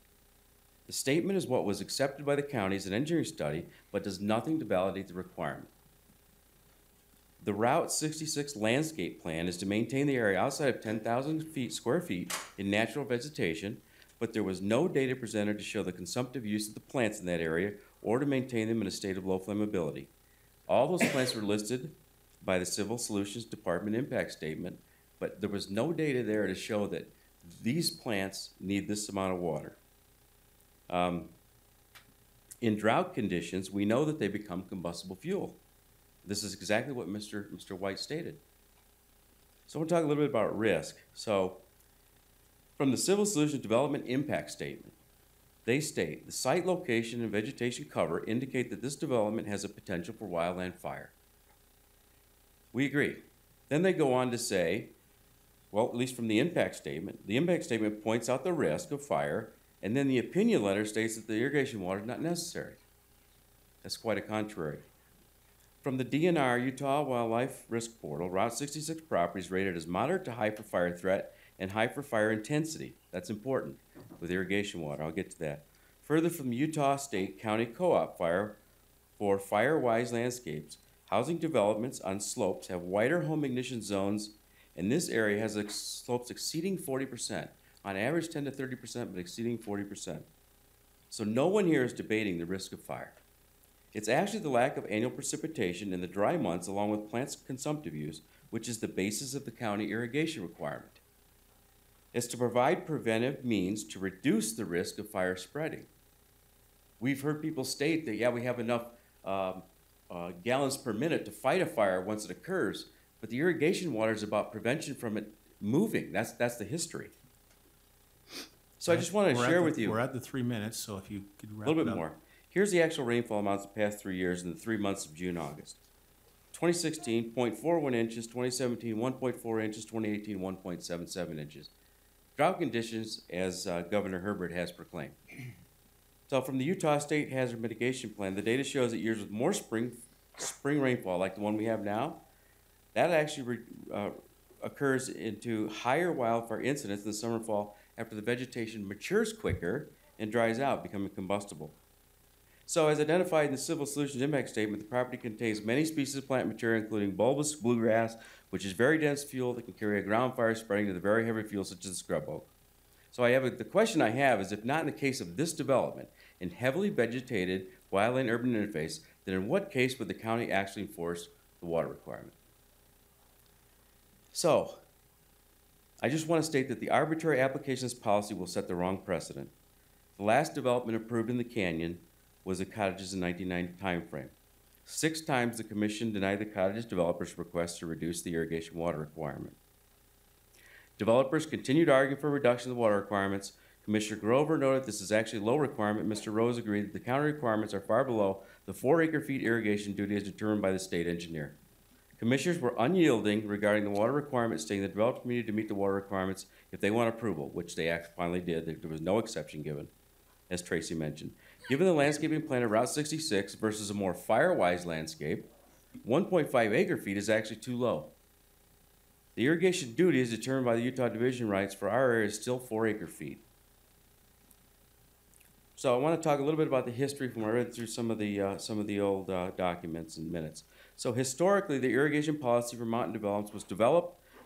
The statement is what was accepted by the county as an engineering study, but does nothing to validate the requirement. The Route 66 landscape plan is to maintain the area outside of 10,000 square feet in natural vegetation, but there was no data presented to show the consumptive use of the plants in that area or to maintain them in a state of low flammability. All those plants were listed by the Civil Solutions Department impact statement, but there was no data there to show that these plants need this amount of water. In drought conditions, we know that they become combustible fuel. This is exactly what Mr. White stated. So we'll talk a little bit about risk. So from the Civil Solutions Development Impact Statement, they state, "The site location and vegetation cover indicate that this development has a potential for wildland fire. We agree. Then they go on to say, well, at least from the impact statement points out the risk of fire, and then the opinion letter states that the irrigation water is not necessary. That's quite a contrary. From the DNR Utah Wildlife Risk Portal, Route 66 properties rated as moderate to high for fire threat and high for fire intensity. That's important with irrigation water. I'll get to that. Further, from Utah State County Co-op Fire for fire-wise landscapes, housing developments on slopes have wider home ignition zones, and this area has slopes exceeding 40%. On average 10 to 30%, but exceeding 40%. So no one here is debating the risk of fire. It's actually the lack of annual precipitation in the dry months along with plants' consumptive use, which is the basis of the county irrigation requirement. It's to provide preventive means to reduce the risk of fire spreading. We've heard people state that, yeah, we have enough gallons per minute to fight a fire once it occurs, but the irrigation water is about prevention from it moving. That's the history. So I just wanted to share with you. We're at the 3 minutes, so if you could wrap a little it bit up. more. Here's the actual rainfall amounts the past 3 years in the 3 months of June, August. 2016, 0.41 inches, 2017, 1.4 inches, 2018, 1.77 inches. Drought conditions as Governor Herbert has proclaimed. So from the Utah State Hazard Mitigation Plan, the data shows that years with more spring rainfall, like the one we have now, that actually occurs into higher wildfire incidents in the summer and fall after the vegetation matures quicker and dries out, becoming combustible. So as identified in the Civil Solutions Impact Statement, the property contains many species of plant material, including bulbous bluegrass, which is very dense fuel that can carry a ground fire spreading to the very heavy fuel such as scrub oak. So the question I have is, if not in the case of this development in heavily vegetated wildland-urban interface, then in what case would the county actually enforce the water requirement? So, I just want to state that the arbitrary application of this policy will set the wrong precedent. The last development approved in the canyon was the cottages in the 1990 timeframe. 6 times the commission denied the cottages developers' request to reduce the irrigation water requirement. Developers continued to argue for a reduction of the water requirements. Commissioner Grover noted this is actually a low requirement. Mr. Rose agreed that the county requirements are far below the 4 acre-feet irrigation duty as determined by the state engineer. Commissioners were unyielding regarding the water requirements, stating the developed community to meet the water requirements if they want approval, which they finally did. There was no exception given, as Tracy mentioned. Given the landscaping plan of Route 66 versus a more fire-wise landscape, 1.5 acre-feet is actually too low. The irrigation duty is determined by the Utah Division rights for our area is still 4 acre-feet. So I want to talk a little bit about the history from where I read through some of the old documents and minutes. So historically, the irrigation policy for mountain developments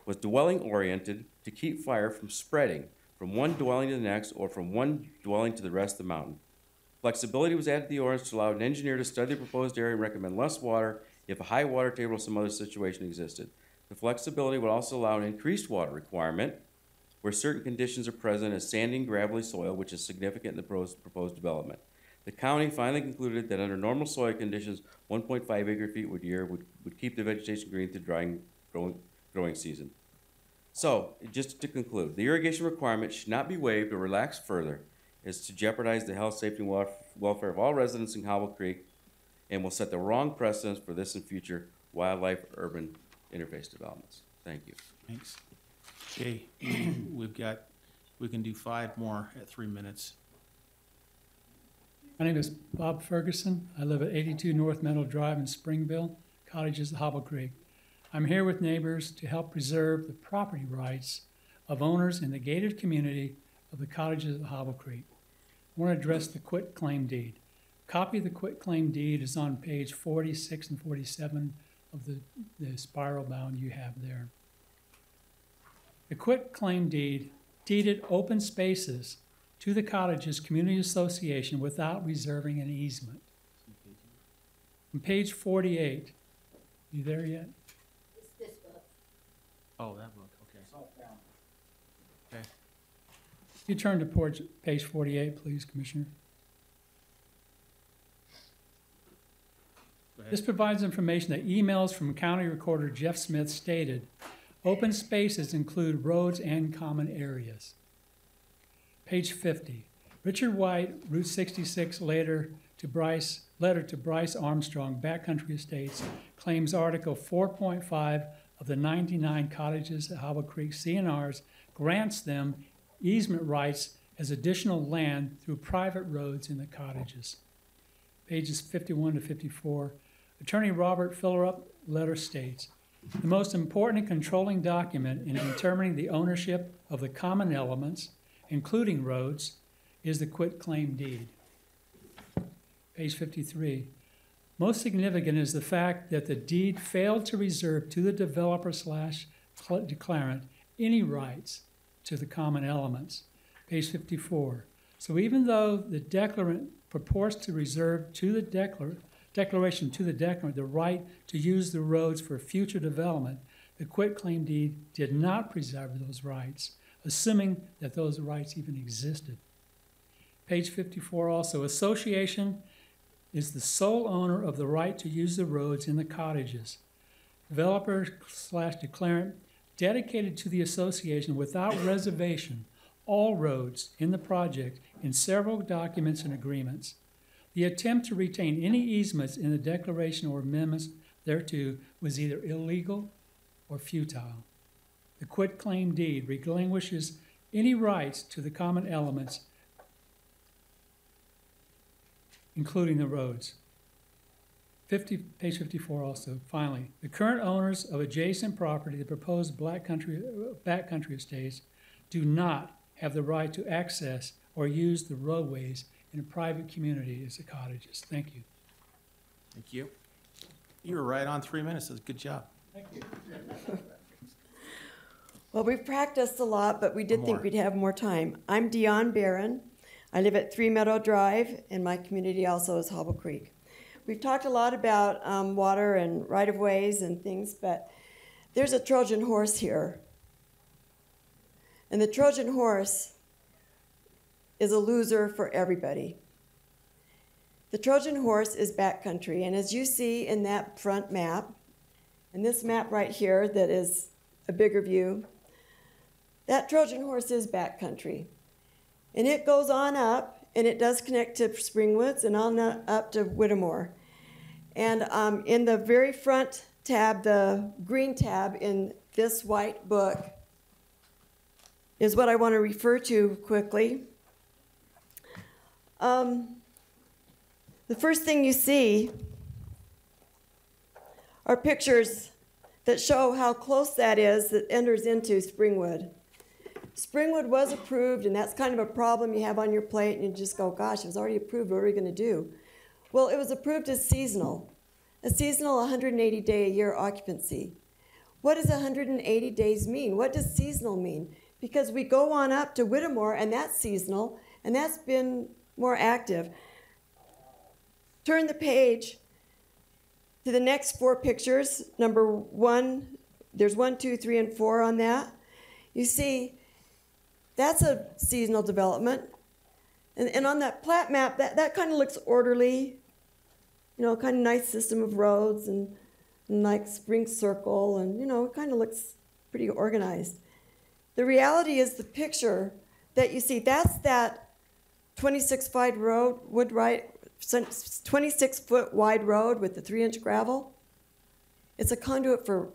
was dwelling-oriented to keep fire from spreading from one dwelling to the next or from one dwelling to the rest of the mountain. Flexibility was added to the ordinance to allow an engineer to study the proposed area and recommend less water if a high water table or some other situation existed. The flexibility would also allow an increased water requirement where certain conditions are present as sandy and gravelly soil, which is significant in the proposed development. The county finally concluded that under normal soil conditions, 1.5 acre-feet per year would keep the vegetation green through growing season. So, just to conclude, the irrigation requirement should not be waived or relaxed further as to jeopardize the health, safety, and welfare of all residents in Hobble Creek and will set the wrong precedence for this and future wildlife-urban interface developments. Thank you. Thanks. Okay, we can do 5 more at 3 minutes. My name is Bob Ferguson. I live at 82 North Meadow Drive in Springville, cottages at Hobble Creek. I'm here with neighbors to help preserve the property rights of owners in the gated community of the cottages at Hobble Creek. I want to address the quitclaim deed. A copy of the quitclaim deed is on page 46 and 47 of the spiral bound you have there. The quitclaim deed deeded open spaces to the cottages community association without reserving an easement. On page 48, you there yet? It's this book. Oh, that book, okay. Okay. You turn to page 48, please, Commissioner. This provides information that emails from County Recorder Jeff Smith stated, open spaces include roads and common areas. Page 50, Richard White, Route 66 letter to Bryce letter to Bryce Armstrong, Backcountry Estates, claims Article 4.5 of the 99 cottages at Hobble Creek CNRs grants them easement rights as additional land through private roads in the cottages. Pages 51 to 54. Attorney Robert Fillerup letter states, the most important and controlling document in determining the ownership of the common elements, including roads, is the quitclaim deed. Page 53. Most significant is the fact that the deed failed to reserve to the developer / declarant any rights to the common elements. Page 54. So even though the declarant purports to reserve to the declaration to the declarant the right to use the roads for future development, the quitclaim deed did not preserve those rights, assuming that those rights even existed. Page 54 also, association is the sole owner of the right to use the roads in the cottages. Developer / declarant dedicated to the association without reservation all roads in the project in several documents and agreements. The attempt to retain any easements in the declaration or amendments thereto was either illegal or futile. The quitclaim deed relinquishes any rights to the common elements, including the roads. Page 54 also, finally, the current owners of adjacent property, the proposed backcountry estates, do not have the right to access or use the roadways in a private community as the cottages. Thank you. Thank you. You were right on 3 minutes. That's a good job. Thank you. Well, we've practiced a lot, but we did think we'd have more time. I'm Dion Barron. I live at 3 Meadow Drive, and my community also is Hobble Creek. We've talked a lot about water and right-of-ways and things, but there's a Trojan horse here. And the Trojan horse is a loser for everybody. The Trojan horse is backcountry, and as you see in that front map, and this map right here that is a bigger view, that Trojan horse is backcountry. And it goes on up, and it does connect to Springwoods and on up to Whittemore. And in the very front tab, the green tab in this white book, is what I want to refer to quickly. The first thing you see are pictures that show how close that is that enters into Springwood. Springwood was approved, and that's kind of a problem you have on your plate, and you just go, gosh, it was already approved, what are we going to do? Well, it was approved as seasonal, a seasonal 180-day-a-year occupancy. What does 180 days mean? What does seasonal mean? Because we go on up to Whittemore, and that's seasonal, and that's been more active. Turn the page to the next 4 pictures. Number 1, there's 1, 2, 3, and 4 on that. You see, that's a seasonal development. And on that plat map, that kind of looks orderly, you know, kind of nice system of roads and like Spring Circle, and, you know, it kind of looks pretty organized. The reality is the picture that you see, that's that 26-foot road, 26-foot wide road with the 3-inch gravel. It's a conduit for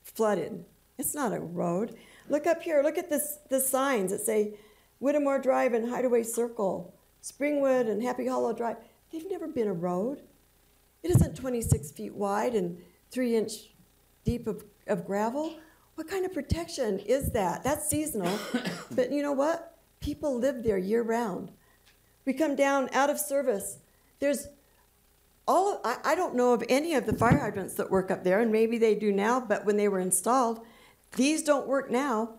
flooded. It's not a road. Look up here, look at the signs that say Whittemore Drive and Hideaway Circle, Springwood and Happy Hollow Drive. They've never been a road. It isn't 26 feet wide and 3-inch deep of gravel. What kind of protection is that? That's seasonal, but you know what? People live there year round. We come down out of service. There's I don't know of any of the fire hydrants that work up there, and maybe they do now, but when they were installed, these don't work now.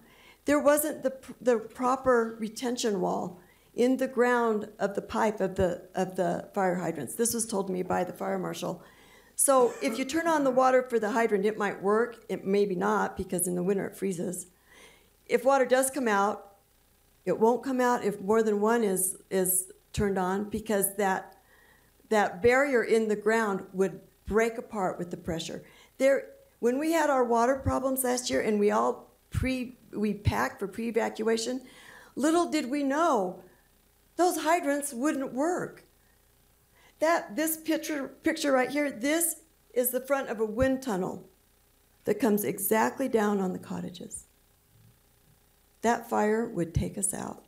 There wasn't the proper retention wall in the ground of the pipe of the fire hydrants. This was told to me by the fire marshal. So if you turn on the water for the hydrant, it might work. It maybe not, because in the winter it freezes. If water does come out, it won't come out if more than one is turned on, because that barrier in the ground would break apart with the pressure. When we had our water problems last year and we packed for pre-evacuation, little did we know those hydrants wouldn't work. This picture right here, this is the front of a wind tunnel that comes exactly down on the cottages. That fire would take us out.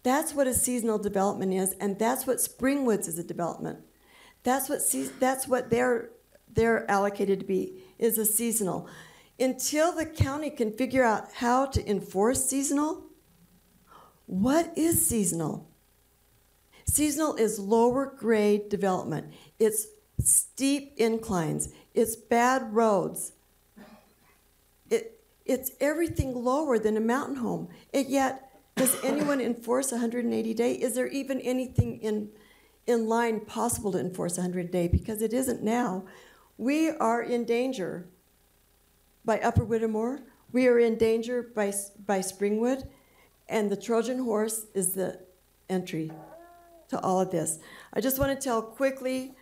That's what a seasonal development is, and that's what Springwoods is a development. That's what they're allocated to be, is a seasonal. Until the county can figure out how to enforce seasonal, what is seasonal? Seasonal is lower grade development. It's steep inclines. It's bad roads. It's everything lower than a mountain home. And yet, does anyone enforce 180 day? Is there even anything in line possible to enforce 100 day? Because it isn't now. We are in danger by Upper Whittemore. We are in danger by Springwood. And the Trojan horse is the entry to all of this. I just want to tell quickly,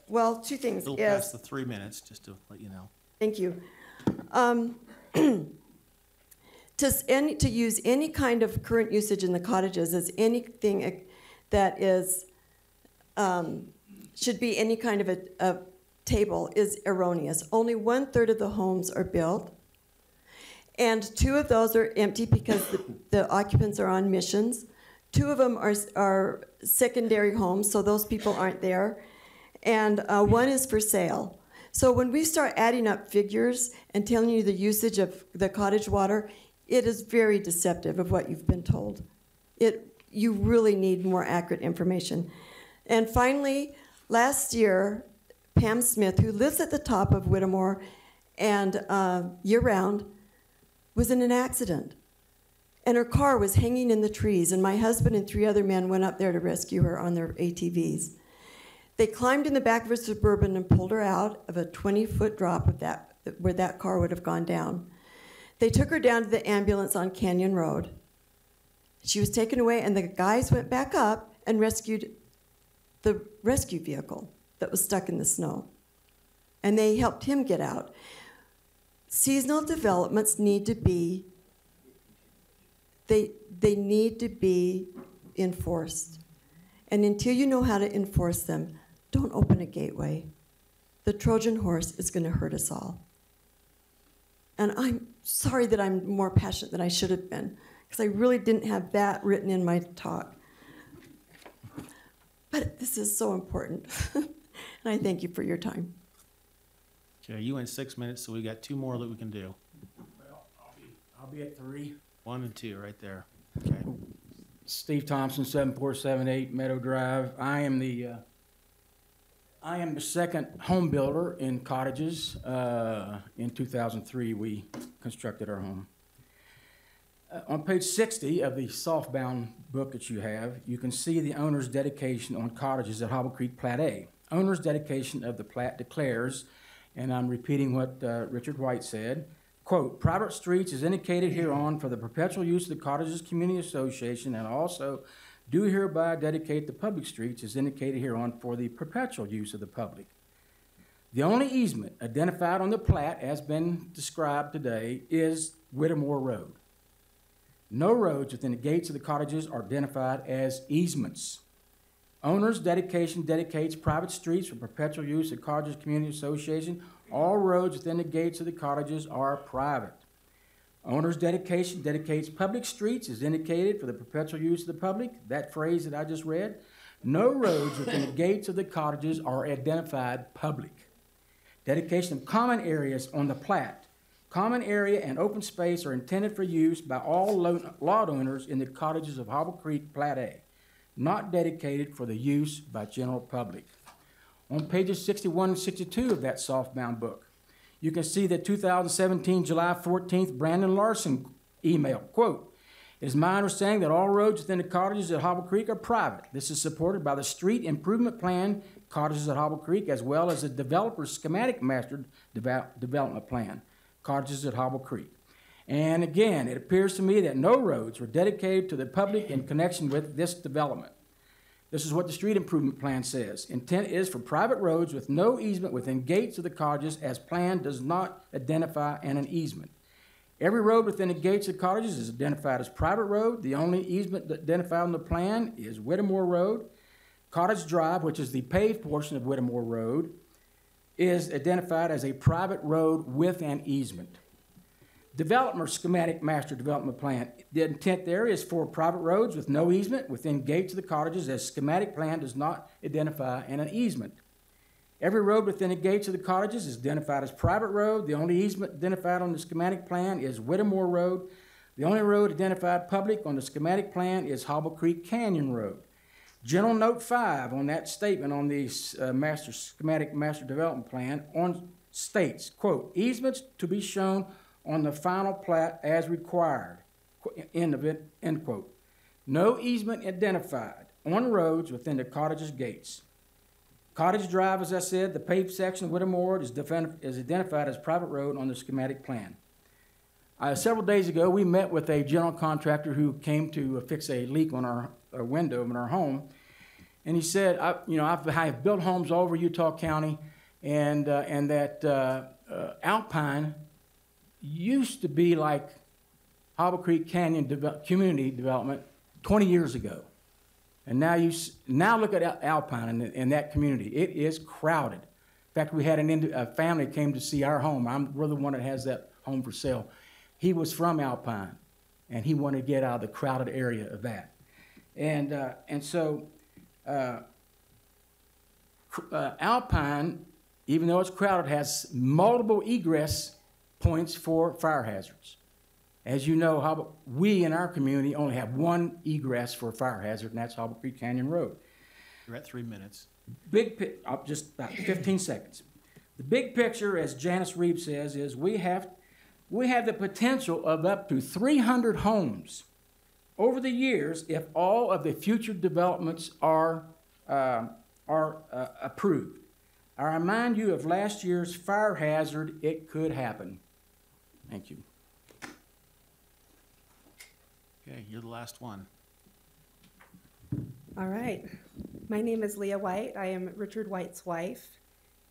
well, two things. A little past the 3 minutes, just to let you know. Thank you. To use any kind of current usage in the cottages as anything that is should be any kind of a table is erroneous. Only 1/3 of the homes are built, and 2 of those are empty because the occupants are on missions. 2 of them are secondary homes, so those people aren't there, and 1 is for sale. So when we start adding up figures and telling you the usage of the cottage water, it is very deceptive of what you've been told. You really need more accurate information. And finally, last year, Pam Smith, who lives at the top of Whittemore and year-round, was in an accident. And her car was hanging in the trees, and my husband and 3 other men went up there to rescue her on their ATVs. They climbed in the back of a Suburban and pulled her out of a 20-foot drop where that car would have gone down. They took her down to the ambulance on Canyon Road. She was taken away, and the guys went back up and rescued the rescue vehicle that was stuck in the snow. And they helped him get out. Seasonal developments need to be, they need to be enforced. And until you know how to enforce them, don't open a gateway. The Trojan horse is going to hurt us all. And I'm sorry that I'm more passionate than I should have been, because I really didn't have that written in my talk. But this is so important. And I thank you for your time. Okay, you went 6 minutes, so we got 2 more that we can do. Well, I'll be at 3. 1 and 2 right there. Okay. Steve Thompson, 7478 Meadow Drive. I am the second home builder in cottages. In 2003, we constructed our home. On page 60 of the softbound book that you have, you can see the owner's dedication on cottages at Hobble Creek Plat A. Owner's dedication of the plat declares, and I'm repeating what Richard White said, quote, private streets is indicated hereon for the perpetual use of the Cottages Community Association, and also do hereby dedicate the public streets as indicated hereon for the perpetual use of the public. The only easement identified on the plat as been described today is Whittemore Road. No roads within the gates of the cottages are identified as easements. Owner's dedication dedicates private streets for perpetual use of Cottages Community Association. All roads within the gates of the cottages are private. Owner's dedication dedicates public streets as indicated for the perpetual use of the public. That phrase that I just read. No roads within the gates of the cottages are identified public. Dedication of common areas on the plat. Common area and open space are intended for use by all lot owners in the cottages of Hobble Creek Plat A, not dedicated for the use by general public. On pages 61 and 62 of that softbound book, you can see the 2017 July 14th Brandon Larson email, quote, it is my understanding that all roads within the cottages at Hobble Creek are private. This is supported by the street improvement plan, cottages at Hobble Creek, as well as the developer's schematic master development plan, cottages at Hobble Creek. And again, it appears to me that no roads were dedicated to the public in connection with this development. This is what the street improvement plan says. Intent is for private roads with no easement within gates of the cottages as plan does not identify an easement. Every road within the gates of cottages is identified as private road. The only easement identified on the plan is Whittemore Road. Cottage Drive, which is the paved portion of Whittemore Road, is identified as a private road with an easement. Development schematic master development plan. The intent there is for private roads with no easement within gates of the cottages, as schematic plan does not identify an easement. Every road within the gates of the cottages is identified as private road. The only easement identified on the schematic plan is Whittemore Road. The only road identified public on the schematic plan is Hobble Creek Canyon Road. General Note 5 on that statement on the schematic master development plan states, quote, easements to be shown on the final plat as required, end of it, end quote. No easement identified on roads within the cottage's gates. Cottage Drive, as I said, the paved section of Whittemore is identified as private road on the schematic plan. Several days ago, we met with a general contractor who came to fix a leak on our window in our home, and he said, I've built homes all over Utah County, and that Alpine used to be like Hobble Creek Canyon community development 20 years ago. And now look at Alpine in that community. It is crowded. In fact, we had a family came to see our home. We're the one that has that home for sale. He was from Alpine, and he wanted to get out of the crowded area of that. And so Alpine, even though it's crowded, has multiple egress points for fire hazards. As you know, we in our community only have one egress for a fire hazard, and that's Hobble Creek Canyon Road. You're at 3 minutes. Just about 15 seconds. The big picture, as Janice Reeb says, is we have the potential of up to 300 homes over the years if all of the future developments are approved. I remind you of last year's fire hazard. It could happen. Thank you. Okay, you're the last one. All right. My name is Leah White. I am Richard White's wife,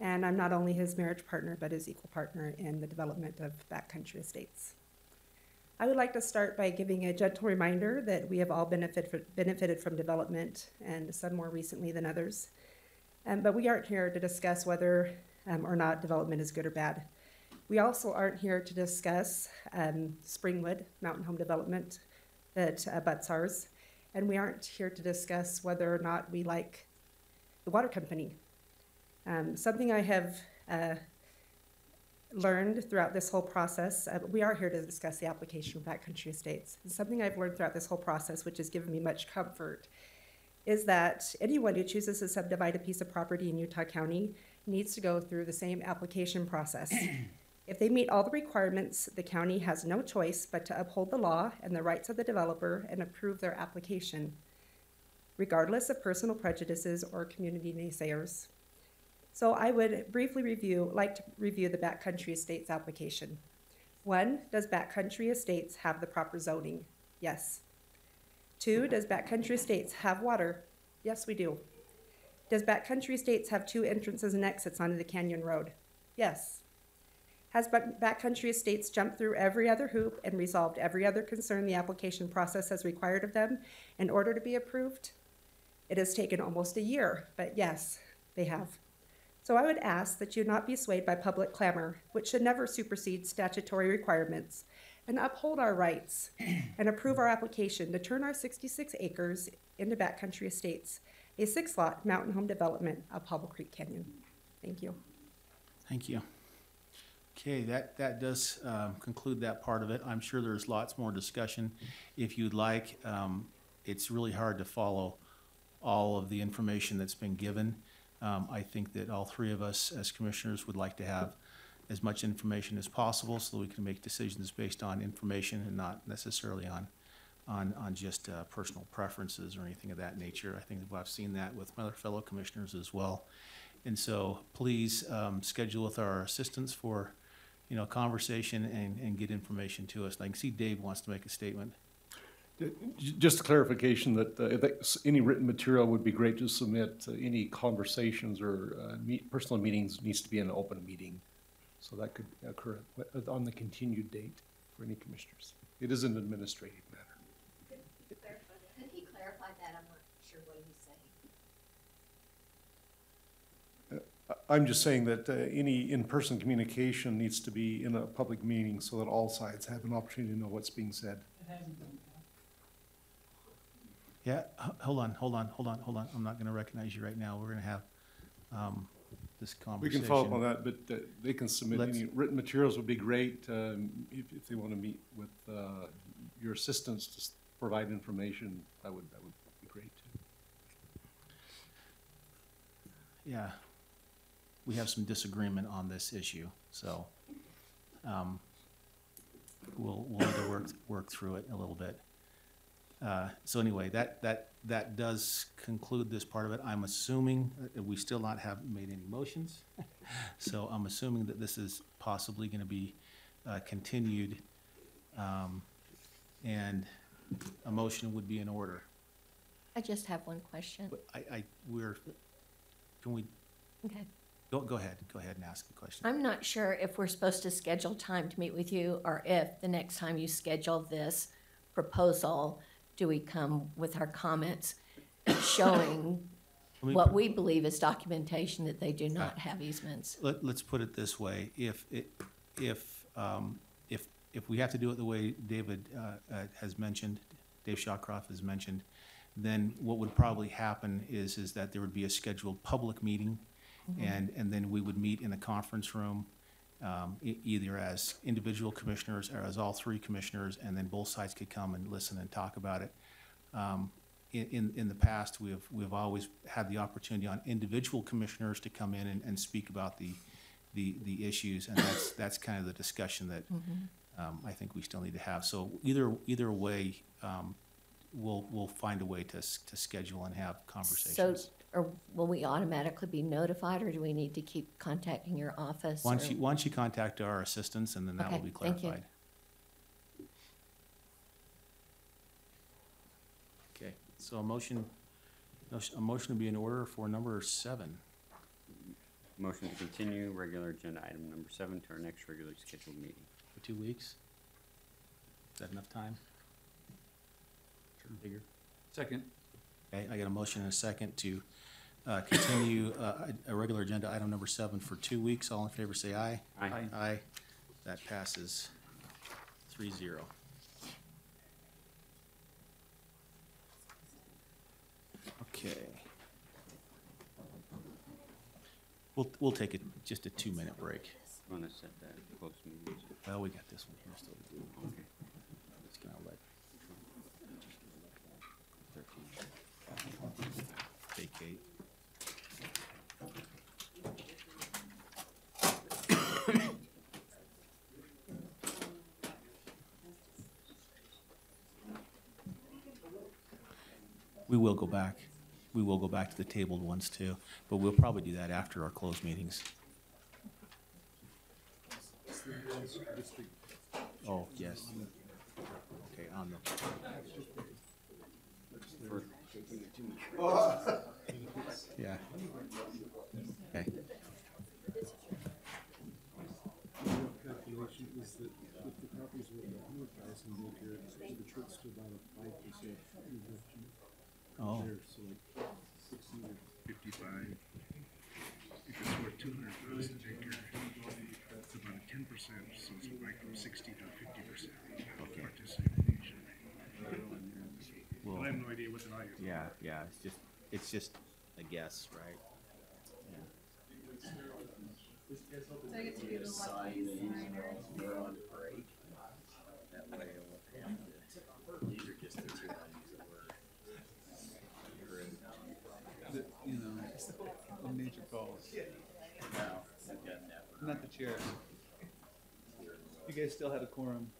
and I'm not only his marriage partner, but his equal partner in the development of Backcountry Estates. I would like to start by giving a gentle reminder that we have all benefited from development, and some more recently than others. But we aren't here to discuss whether or not development is good or bad. We also aren't here to discuss Springwood Mountain Home Development that abuts ours. And we aren't here to discuss whether or not we like the water company. Something I have learned throughout this whole process, we are here to discuss the application of Backcountry Estates. And something I've learned throughout this whole process, which has given me much comfort, is that anyone who chooses to subdivide a piece of property in Utah County needs to go through the same application process. If they meet all the requirements, the county has no choice but to uphold the law and the rights of the developer and approve their application, regardless of personal prejudices or community naysayers. So I would briefly like to review the Backcountry Estates application. 1, does Backcountry Estates have the proper zoning? Yes. 2, does Backcountry Estates have water? Yes, we do. Does Backcountry Estates have 2 entrances and exits onto the Canyon Road? Yes. Has Backcountry Estates jumped through every other hoop and resolved every other concern the application process has required of them in order to be approved? It has taken almost a year, but yes, they have. So I would ask that you not be swayed by public clamor, which should never supersede statutory requirements, and uphold our rights and approve our application to turn our 66 acres into Backcountry Estates, a 6-lot mountain home development of Hobble Creek Canyon. Thank you. Thank you. Okay, that does conclude that part of it. I'm sure there's lots more discussion if you'd like. It's really hard to follow all of the information that's been given. I think that all 3 of us as commissioners would like to have as much information as possible so that we can make decisions based on information and not necessarily on just personal preferences or anything of that nature. I think I've seen that with my other fellow commissioners as well. And so please schedule with our assistants for conversation and get information to us. I can see Dave wants to make a statement. Just a clarification that any written material would be great to submit. Any conversations or personal meetings needs to be an open meeting. So that could occur on the continued date for any commissioners. It is an administrative matter. Could he clarify that? I'm not sure what he's saying. I'm just saying that any in-person communication needs to be in a public meeting so that all sides have an opportunity to know what's being said. Yeah, hold on. I'm not gonna recognize you right now. We're gonna have, this We conversation. can follow up on that, but they can submit Let's- any written materials would be great, if they want to meet with, your assistants to provide information, that would be great too. Yeah, we have some disagreement on this issue, so, we'll need to work through it a little bit. So anyway, that does conclude this part of it. I'm assuming, we still not have made any motions, so I'm assuming that this is possibly gonna be, continued, and a motion would be in order. I just have one question. But can we, Okay. go ahead and ask the question. I'm not sure if we're supposed to schedule time to meet with you, or if the next time you schedule this proposal, do we come with our comments showing what we believe is documentation that they do not have easements? Let's put it this way, if we have to do it the way David has mentioned, Dave Shawcroft has mentioned, then what would probably happen is that there would be a scheduled public meeting, and then we would meet in a conference room, either as individual commissioners or as all three commissioners, and then both sides could come and listen and talk about it. In the past, we've always had the opportunity on individual commissioners to come in and speak about the issues, and that's kind of the discussion that I think we still need to have. So either way, we'll find a way to schedule and have conversations. So, or will we automatically be notified, or do we need to keep contacting your office? Once you contact our assistants, and then that will Okay, be thank you. clarified. Okay, so a motion to be in order for number 7. Motion to continue regular agenda item number 7 to our next regularly scheduled meeting. For 2 weeks? Is that enough time? Figure. Second. Okay, I got a motion and a second to continue a regular agenda item number 7 for 2 weeks. All in favor say aye. Aye. Aye. That passes 3-0. Okay. We'll take just a 2-minute break. Want to set that close meeting? Well, we got this one here still to do. Okay. Just gonna let 13 vacate. We will go back. We will go back to the tabled ones too, but we'll probably do that after our closed meetings. Oh, yes. Okay, on the. Yeah. Okay. Calculation is that if the properties were $100,000 acre, the trips to about a 5% reduction. Oh. There, so like 655. If it's worth 200,000 acre, that's about a 10%, so it's like from 60 to 50% participation. Well, But I have no idea what the value is. yeah, it's just a guess, right? So I get to be a little lucky. We're on break. That way I won't have to, these are just the 2 items that were. You know, when nature calls. No, I've got that one. Not the chair. You guys still had a quorum.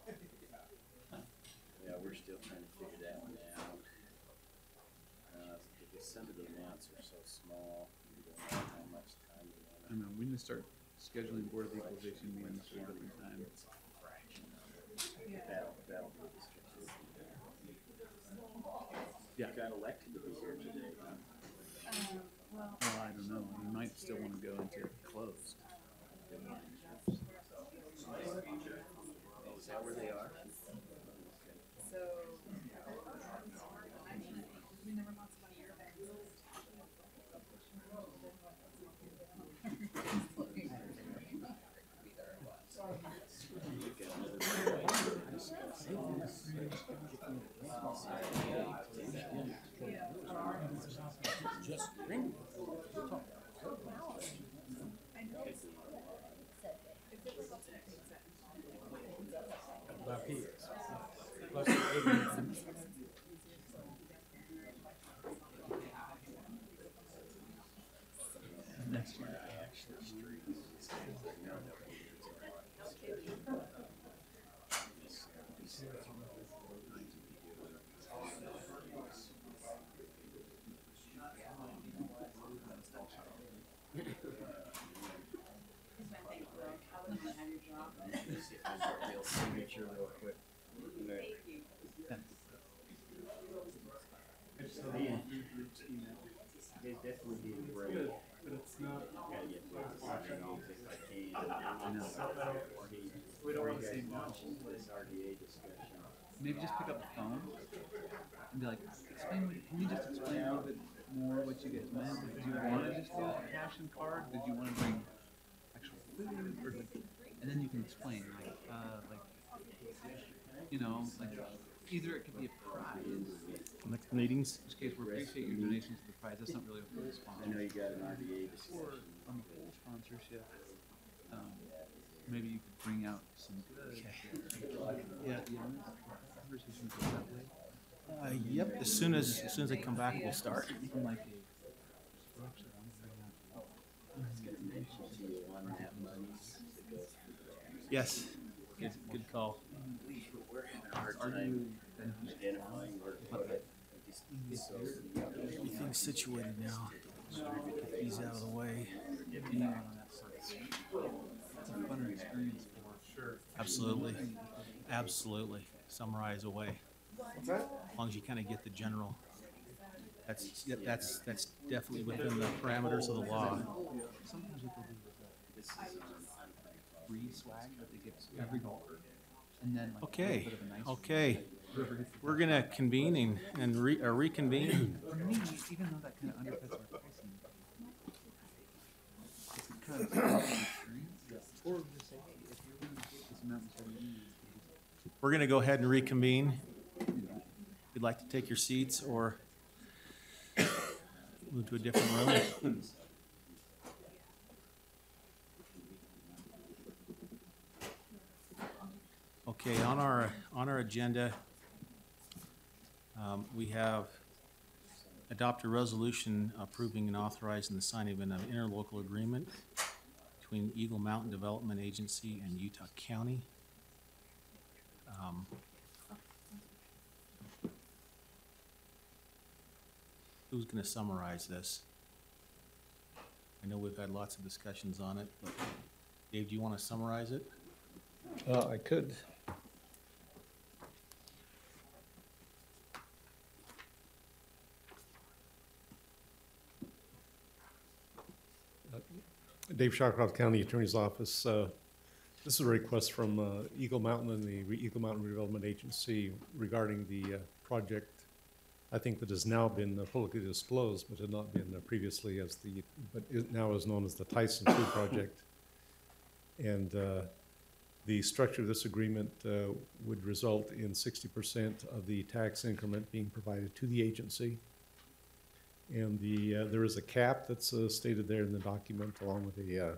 Yeah, we're still trying to figure that one out. Because some of the amounts are so small, we don't know how much time we want I know, we need to start scheduling Board of Equalization meetings for a different time. That'll be the strategic. Yeah. You got elected to be here today, huh? Well, I don't know, you might still want to go into closed. Oh, is that where they are? We don't want to say much. Maybe just pick up the phone and be like, explain, can you just explain a little bit more what you guys meant? Like, do you want to just do a cash and card? Did you want to bring actual food? Or like, and then you can explain, like, you know, like, either it could be a prize. Next meetings? In which case, we appreciate your donations to the prize. That's not really a full sponsor. I know you got an RDA Or on the full sponsorship, maybe you could bring out some good. Yeah. Conversation goes that way. Yep, as soon as they come back, we'll start. Even like Yes. Good call. We're having a hard time identifying where Everything's situated now. Get these out of the way. It's a funner experience for sure. Absolutely. Absolutely. Summarize away. As long as you kind of get the general. That's definitely within the parameters of the law. Sometimes what they'll do is free swag that they give every golfer. And then like a Okay, little bit of a nice okay. whoever hits the We're gonna convene and reconvene. For me, even though that kind of undercuts our pricing, it's kind of experience. Or just say, hey, if you're willing to pay this amount instead of me, We're gonna go ahead and reconvene. If you'd like to take your seats or move to a different room. Okay, on our agenda, we have adopt a resolution approving and authorizing the signing of an interlocal agreement between Eagle Mountain Development Agency and Utah County. Who's gonna summarize this? I know we've had lots of discussions on it, but Dave, do you wanna summarize it? I could. Dave Shawcroft, County Attorney's Office. This is a request from Eagle Mountain and the Eagle Mountain Redevelopment Agency regarding the project, I think that has now been publicly disclosed, but had not been previously but now is known as the Tyson Food Project. And the structure of this agreement would result in 60% of the tax increment being provided to the agency. And there is a cap that's stated there in the document, along with a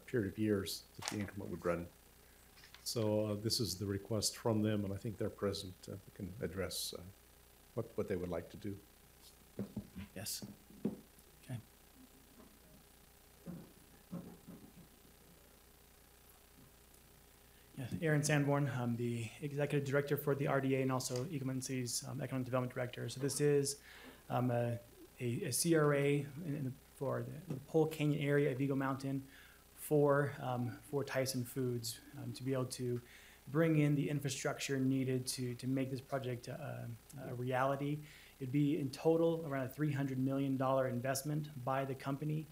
period of years that the increment would run. So this is the request from them, and I think they're present. We can address what they would like to do. Yes. Okay. Yes, Aaron Sanborn. I'm the executive director for the RDA and also Eagle Mountain's economic development director. So this is a CRA for the Pole Canyon area of Eagle Mountain for Tyson Foods to be able to bring in the infrastructure needed to make this project a reality. It'd be in total around a $300 million investment by the company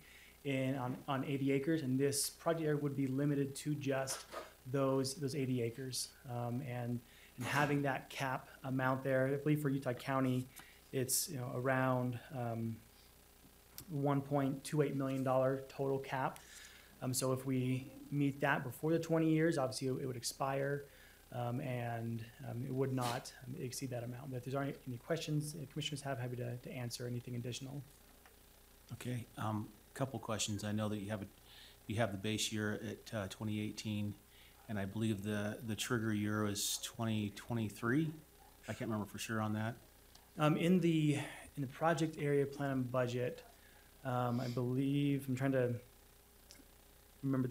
on 80 acres, and this project would be limited to just those 80 acres. And having that cap amount there, I believe for Utah County, it's around $1.28 million total cap. So if we meet that before the 20 years, obviously it would expire and it would not exceed that amount. But if there's any questions commissioners have, happy to answer anything additional. Okay, couple questions. I know that you have the base year at 2018, and I believe the trigger year is 2023. I can't remember for sure on that. In the project area plan and budget, I believe, I'm trying to remember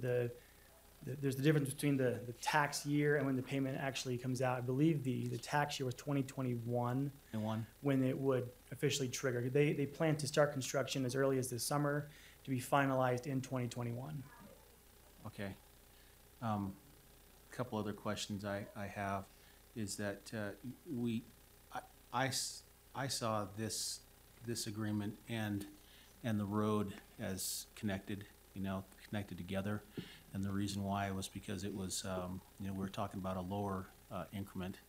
there's the difference between the tax year and when the payment actually comes out. I believe the tax year was 2021 when it would officially trigger. They plan to start construction as early as this summer to be finalized in 2021. Okay. Couple other questions I have is that I saw this agreement and the road as connected together. And the reason why was because it was, we were talking about a lower increment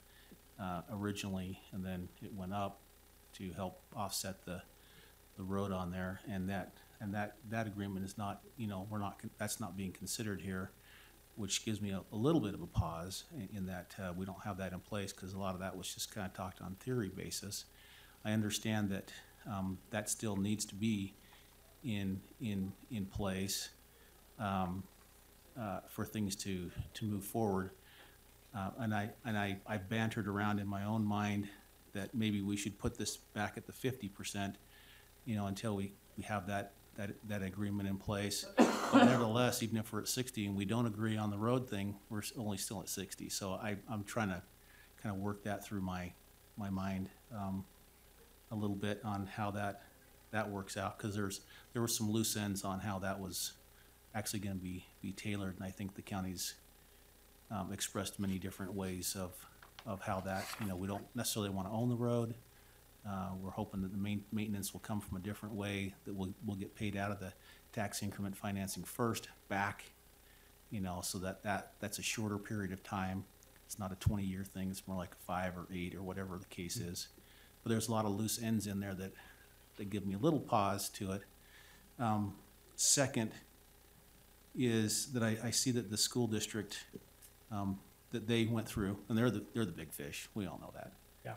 originally, and then it went up to help offset the road on there. And that agreement is not, that's not being considered here, which gives me a little bit of a pause in that we don't have that in place, because a lot of that was just kind of talked on theory basis. I understand that that still needs to be in place. For things to move forward, and I bantered around in my own mind that maybe we should put this back at the 50%, until we have that agreement in place. But nevertheless, even if we're at 60 and we don't agree on the road thing, we're only still at 60. So I'm trying to kind of work that through my mind a little bit on how that works out, because there were some loose ends on how that was actually going to be tailored, and I think the county's expressed many different ways of how that, we don't necessarily want to own the road. We're hoping that the maintenance will come from a different way, that we'll get paid out of the tax increment financing first back, so that's a shorter period of time. It's not a 20-year thing, it's more like a 5 or 8 or whatever the case is. But there's a lot of loose ends in there that give me a little pause to it. Second is that I see that the school district that they went through, and they're the big fish. We all know that. Yeah.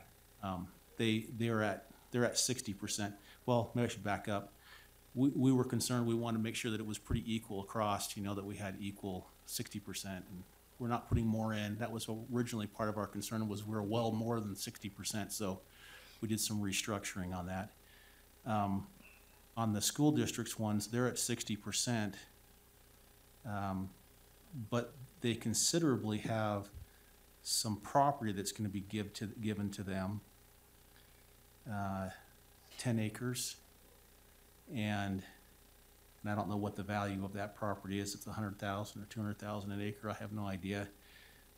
They're at 60%. Well, maybe I should back up. We were concerned. We wanted to make sure that it was pretty equal across. That we had equal 60%, and we're not putting more in. That was originally part of our concern. Was we're well more than 60%. So we did some restructuring on that. On the school district's ones, they're at 60%. But they considerably have some property that's going to be given to them, 10 acres, and I don't know what the value of that property is. It's $100,000 or $200,000 an acre. I have no idea.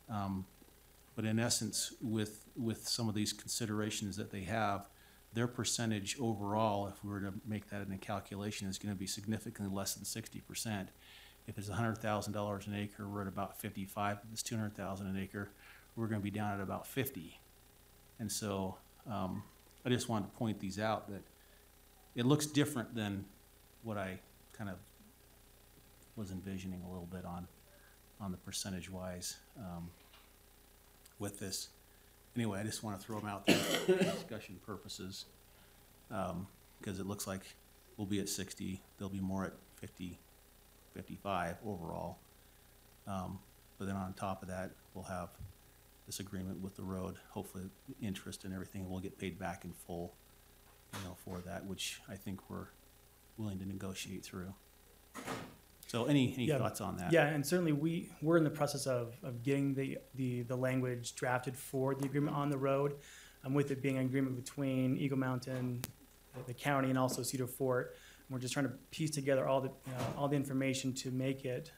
But in essence, with some of these considerations that they have, their percentage overall, if we were to make that in a calculation, is going to be significantly less than 60%. If it's $100,000 an acre, we're at about 55. If it's $200,000 an acre, we're going to be down at about 50. And so I just wanted to point these out, that it looks different than what I kind of was envisioning a little bit on the percentage-wise with this. Anyway, I just want to throw them out there for discussion purposes, because it looks like we'll be at 60. They'll be more at 50. 55 overall, but then on top of that, we'll have this agreement with the road. Hopefully, interest and everything will get paid back in full, for that, which I think we're willing to negotiate through. So, any thoughts on that? Yeah, and certainly we're in the process of getting the language drafted for the agreement on the road, with it being an agreement between Eagle Mountain, the county, and also Cedar Fort. We're just trying to piece together all the information to make it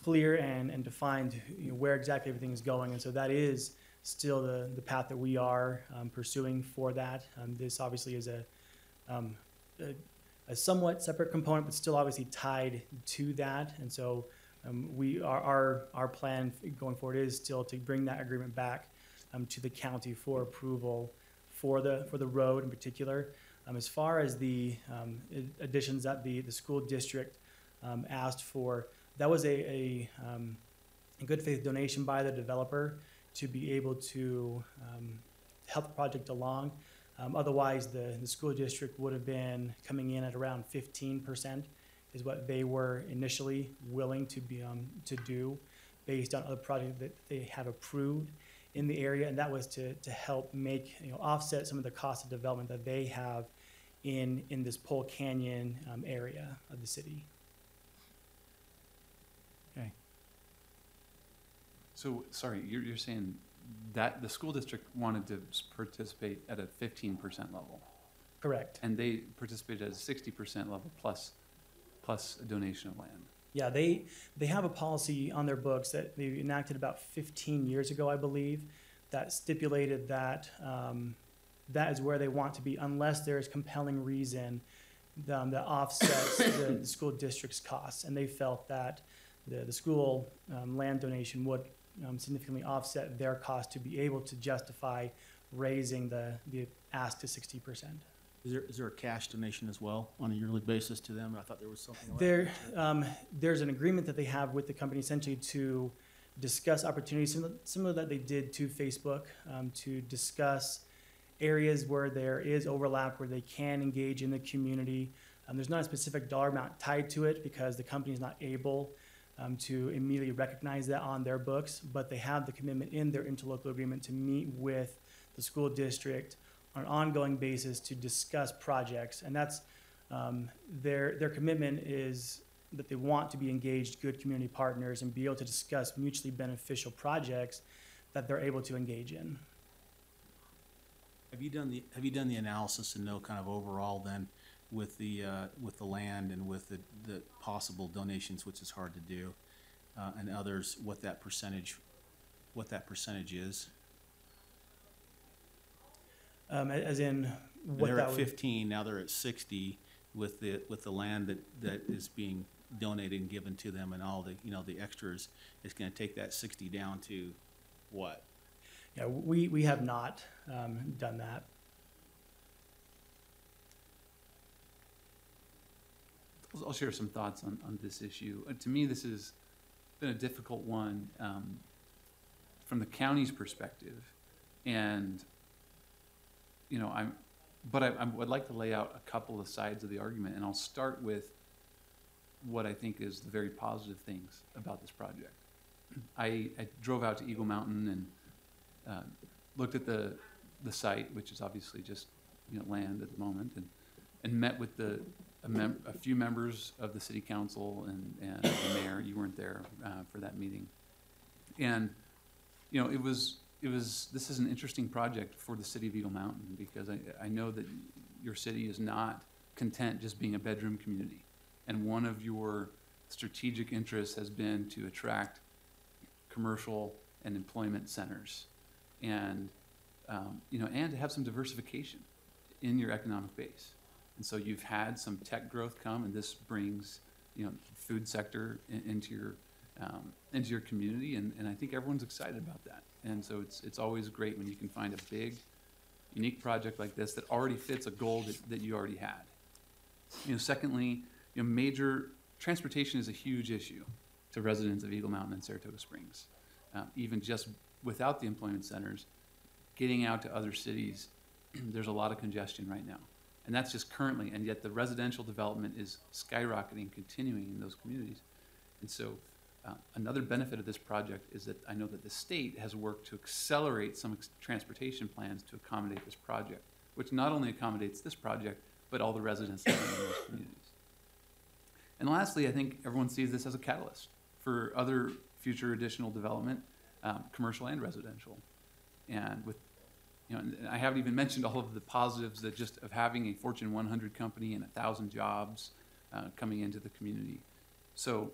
clear and defined, where exactly everything is going. And so that is still the path that we are pursuing for that. This obviously is a somewhat separate component, but still obviously tied to that. And so our plan going forward is still to bring that agreement back to the county for approval for the road in particular. As far as the additions that the school district asked for, that was a a good faith donation by the developer to be able to help the project along. Otherwise, the school district would have been coming in at around 15% is what they were initially willing to be to do based on other projects that they have approved in the area, and that was to help make, offset some of the cost of development that they have in this Pole Canyon area of the city. Okay. So, sorry, you're saying that the school district wanted to participate at a 15% level? Correct. And they participated at a 60% level plus a donation of land? Yeah, they have a policy on their books that they enacted about 15 years ago, I believe, that stipulated that that is where they want to be unless there is compelling reason that offsets the school district's costs. And they felt that the school land donation would significantly offset their cost to be able to justify raising the ask to 60%. Is there a cash donation as well on a yearly basis to them? I thought there was something like There's an agreement that they have with the company essentially to discuss opportunities, similar that they did to Facebook, to discuss areas where there is overlap, where they can engage in the community. There's not a specific dollar amount tied to it because the company is not able to immediately recognize that on their books, but they have the commitment in their interlocal agreement to meet with the school district on an ongoing basis to discuss projects. And that's their commitment is that they want to be engaged good community partners and be able to discuss mutually beneficial projects that they're able to engage in. Have you done the analysis and know kind of overall then with the land and with the possible donations, which is hard to do, and others, what that percentage is? As in what they're that at would, 15, now they're at 60 with the land that is being donated and given to them, and all the extras. It's going to take that 60 down to what? Yeah, we have not done that. I'll share some thoughts on this issue. To me, this has been a difficult one from the county's perspective, and I would like to lay out a couple of sides of the argument, and I'll start with what I think is the very positive things about this project. I drove out to Eagle Mountain and looked at the site, which is obviously just land at the moment, and met with a few members of the city council and the mayor. You weren't there for that meeting, and this is an interesting project for the city of Eagle Mountain because I know that your city is not content just being a bedroom community, and one of your strategic interests has been to attract commercial and employment centers, and and to have some diversification in your economic base. And so you've had some tech growth come, and this brings food sector into your community, and I think everyone's excited about that. And so it's always great when you can find a big, unique project like this that already fits a goal that you already had. Secondly, major transportation is a huge issue to residents of Eagle Mountain and Saratoga Springs. Even just without the employment centers, getting out to other cities, there's a lot of congestion right now. And that's just currently, and yet the residential development is skyrocketing, continuing in those communities. And so another benefit of this project is that I know that the state has worked to accelerate some transportation plans to accommodate this project, which not only accommodates this project, but all the residents living in those communities. And lastly, I think everyone sees this as a catalyst for other future additional development, commercial and residential. And with and I haven't even mentioned all of the positives that just of having a Fortune 100 company and 1,000 jobs coming into the community. So,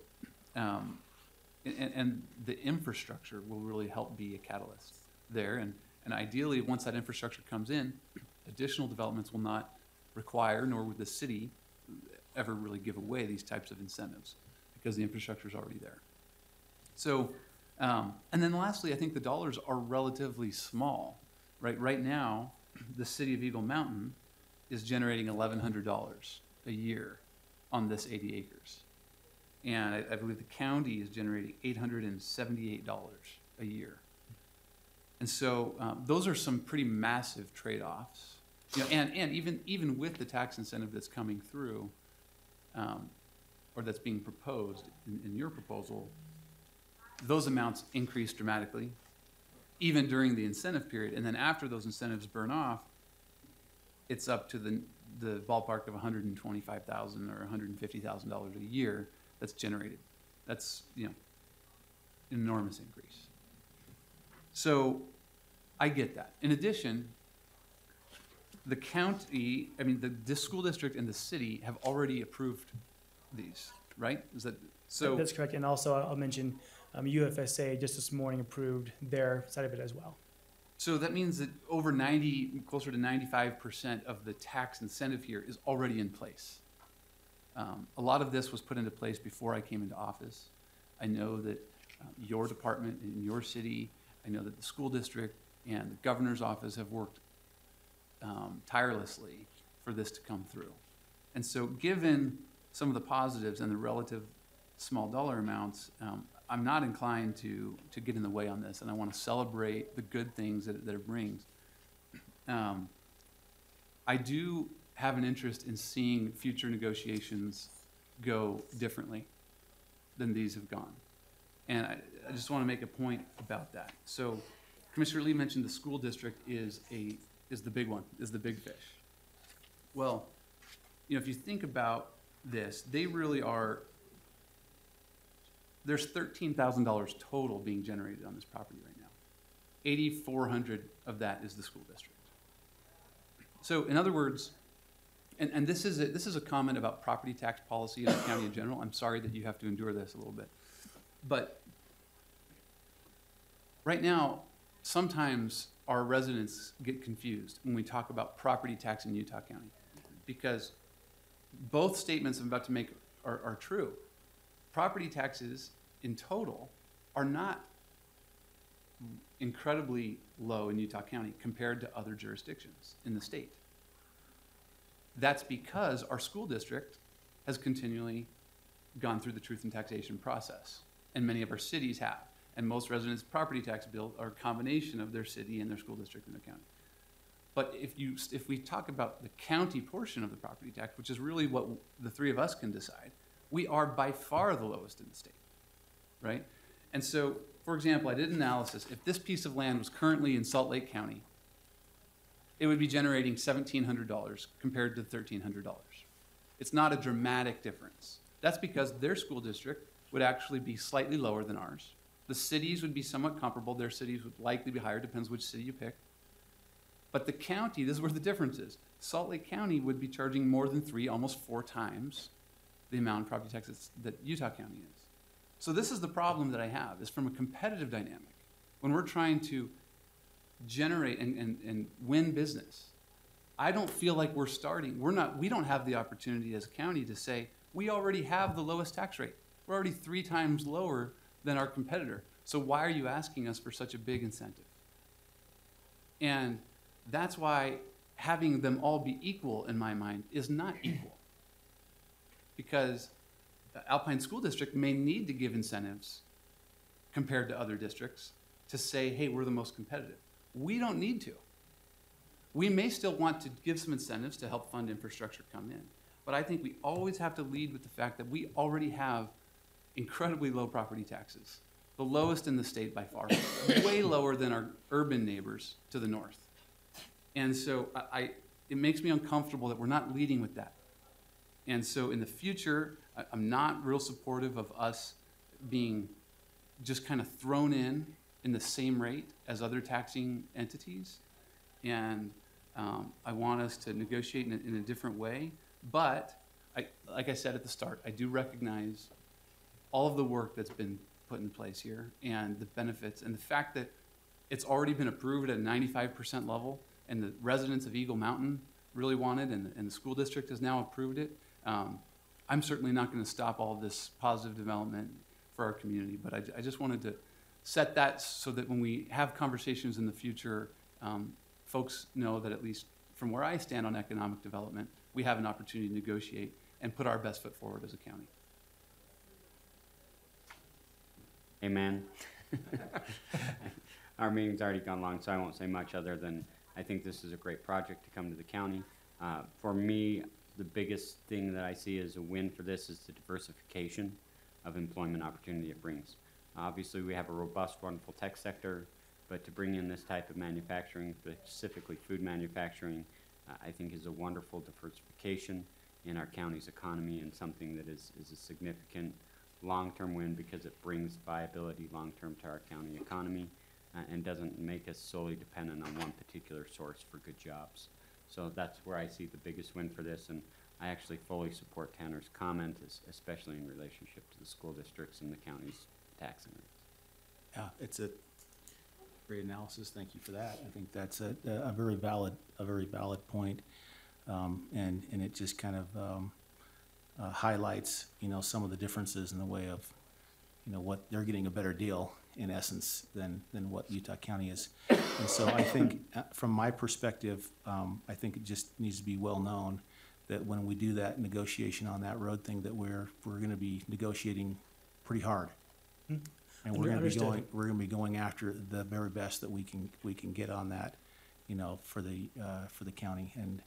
and the infrastructure will really help be a catalyst there. And ideally, once that infrastructure comes in, additional developments will not require, nor would the city ever really give away these types of incentives because the infrastructure is already there. So, and then lastly, I think the dollars are relatively small. Right now, the city of Eagle Mountain is generating $1,100 a year on this 80 acres. And I believe the county is generating $878 a year. And so those are some pretty massive trade-offs. You know, and even with the tax incentive that's coming through, or that's being proposed in your proposal, those amounts increase dramatically, even during the incentive period. And then after those incentives burn off, it's up to the ballpark of $125,000 or $150,000 a year that's generated. That's, you know, an enormous increase. So I get that. In addition, the county, I mean, the school district and the city have already approved these, right? Is that so? That's correct. And also, I'll mention UFSA just this morning approved their side of it as well. So that means that over closer to 95% of the tax incentive here is already in place. A lot of this was put into place before I came into office. I know that your department in your city, I know that the school district and the governor's office have worked tirelessly for this to come through. And so given some of the positives and the relative small dollar amounts, I'm not inclined to get in the way on this, and I want to celebrate the good things that it brings. I do have an interest in seeing future negotiations go differently than these have gone. And I just want to make a point about that. So Commissioner Lee mentioned the school district is the big one, is the big fish. Well, you know, if you think about this, they really are, there's $13,000 total being generated on this property right now. $8,400 of that is the school district. So in other words, and this is a comment about property tax policy in the county in general. I'm sorry that you have to endure this a little bit. But right now, sometimes our residents get confused when we talk about property tax in Utah County, because both statements I'm about to make are true. Property taxes in total are not incredibly low in Utah County compared to other jurisdictions in the state. That's because our school district has continually gone through the truth in taxation process, and many of our cities have. And most residents' property tax bills are a combination of their city and their school district and their county. But if we talk about the county portion of the property tax, which is really what the three of us can decide, we are by far the lowest in the state, right? And so, for example, I did an analysis. If this piece of land was currently in Salt Lake County, it would be generating $1,700 compared to $1,300. It's not a dramatic difference. That's because their school district would actually be slightly lower than ours. The cities would be somewhat comparable. Their cities would likely be higher, depends which city you pick. But the county, this is where the difference is. Salt Lake County would be charging more than 3, almost 4 times the amount of property taxes that Utah County is. So this is the problem that I have, is from a competitive dynamic. When we're trying to generate and win business, I don't feel like we're starting. We don't have the opportunity as a county to say, we already have the lowest tax rate. We're already 3 times lower than our competitor. So why are you asking us for such a big incentive? And that's why having them all be equal, in my mind, is not equal. Because Alpine School District may need to give incentives compared to other districts to say, hey, we're the most competitive. We don't need to. We may still want to give some incentives to help fund infrastructure come in. But I think we always have to lead with the fact that we already have incredibly low property taxes, the lowest in the state by far, way lower than our urban neighbors to the north. And so it makes me uncomfortable that we're not leading with that. And so in the future, I'm not real supportive of us being just kind of thrown in the same rate as other taxing entities. And I want us to negotiate in a different way. But like I said at the start, I do recognize all of the work that's been put in place here and the benefits and the fact that it's already been approved at a 95% level and the residents of Eagle Mountain really want it and the school district has now approved it. I'm certainly not going to stop all of this positive development for our community, but I just wanted to set that so that when we have conversations in the future, folks know that at least from where I stand on economic development, we have an opportunity to negotiate and put our best foot forward as a county. Amen. Our meeting's already gone long, so I won't say much other than I think this is a great project to come to the county. For me, the biggest thing that I see as a win for this is the diversification of employment opportunity it brings. Obviously, we have a robust, wonderful tech sector, but to bring in this type of manufacturing, specifically food manufacturing, I think is a wonderful diversification in our county's economy and something that is a significant long-term win because it brings viability long-term to our county economy and doesn't make us solely dependent on one particular source for good jobs. So that's where I see the biggest win for this, and I actually fully support Tanner's comment, especially in relationship to the school districts and the county's taxing rates. Yeah, it's a great analysis. Thank you for that. I think that's a very valid point, and it just kind of highlights, you know, some of the differences in the way of, you know, what they're getting a better deal in essence than what Utah County is. And so I think from my perspective, I think it just needs to be well known that when we do that negotiation on that road thing, that we're going to be negotiating pretty hard. And we're going to be going after the very best that we can get on that, you know, for the county. And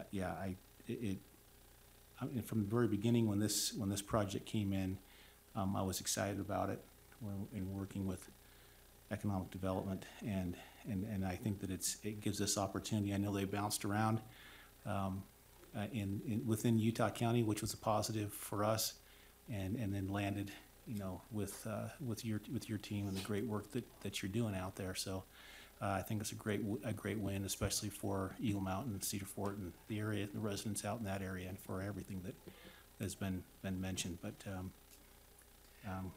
yeah, I mean, from the very beginning when this project came in, I was excited about it in working with economic development, and I think that it gives us opportunity. I know they bounced around within Utah County, which was a positive for us, and then landed, you know, with your team and the great work that you're doing out there. So I think it's a great win, especially for Eagle Mountain, Cedar Fort, and the area, the residents out in that area, and for everything that has been mentioned. But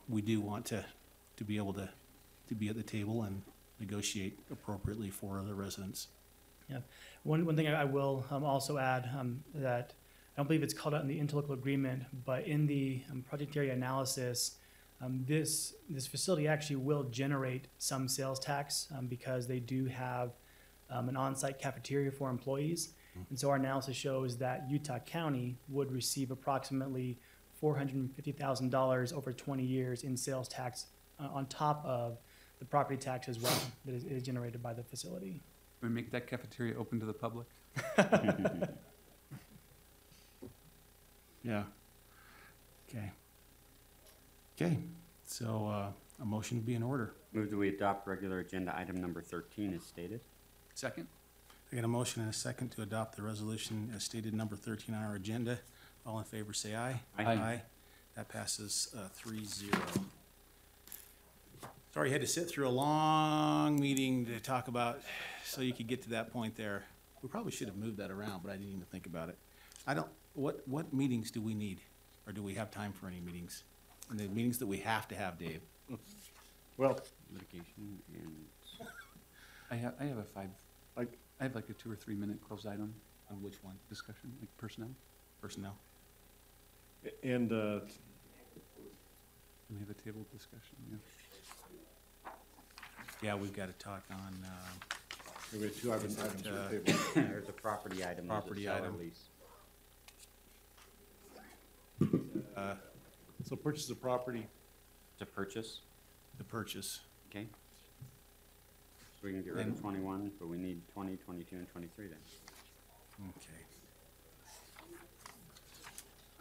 we do want to be able to be at the table and negotiate appropriately for the residents. Yeah, one thing I will also add that I don't believe it's called out in the interlocal agreement, but in the project area analysis, this facility actually will generate some sales tax because they do have an on-site cafeteria for employees. And so our analysis shows that Utah County would receive approximately $450,000 over 20 years in sales tax on top of the property tax as well that is generated by the facility. We make that cafeteria open to the public? Yeah. Okay. So a motion would be in order. Move that we adopt regular agenda item number 13 as stated. Second? I got a motion and a second to adopt the resolution as stated, number 13 on our agenda. All in favor, say aye. Aye. That passes 3-0. Sorry you had to sit through a long meeting to talk about, so you could get to that point there. We probably should have moved that around, but I didn't even think about it. What meetings do we need? Or do we have time for any meetings? And the meetings that we have to have, Dave? Well, Litigation and I have a I have like a 2 or 3 minute closed item. On which one? Discussion, like personnel. Personnel. and We have a table discussion, yeah. Yeah, we've got to talk on, we have two items on the table. there's a property item. there's a Property seller item. lease. So purchase of property, To purchase, the purchase. okay? So we can get rid of 21, but we need 20, 22, and 23 then. Okay.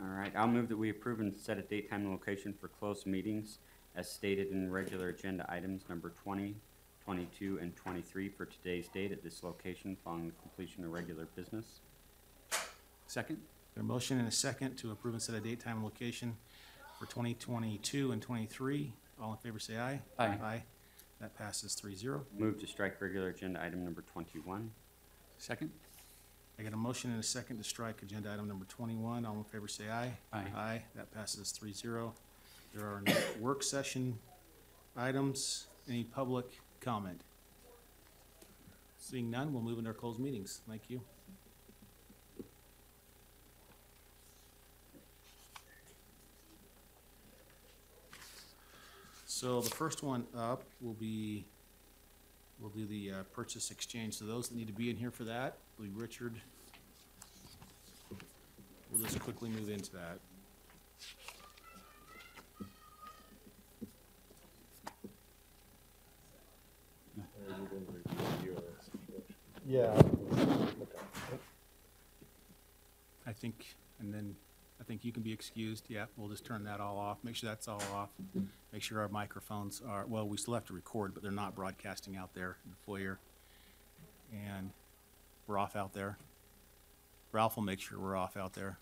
All right, I'll move that we approve and set a date, time, and location for closed meetings as stated in regular agenda items number 20, 22, and 23 for today's date at this location following the completion of regular business. Second? A motion and a second to approve and set a date, time, and location for 2022 and 23. All in favor, say aye. Aye. Aye. That passes 3-0. Move to strike regular agenda item number 21. Second? I got a motion and a second to strike agenda item number 21. All in favor, say aye. Aye. Aye. That passes 3-0. There are no work session items. Any public comment? Seeing none, we'll move into our closed meetings. Thank you. So the first one up will be, we'll do the purchase exchange. So those that need to be in here for that will be Richard. We'll just quickly move into that. Yeah. I think, and then I think you can be excused. Yeah, we'll just turn that all off. Make sure that's all off. Make sure our microphones are, well, we still have to record, but they're not broadcasting out there in the foyer. And we're off out there. Ralph will make sure we're off out there.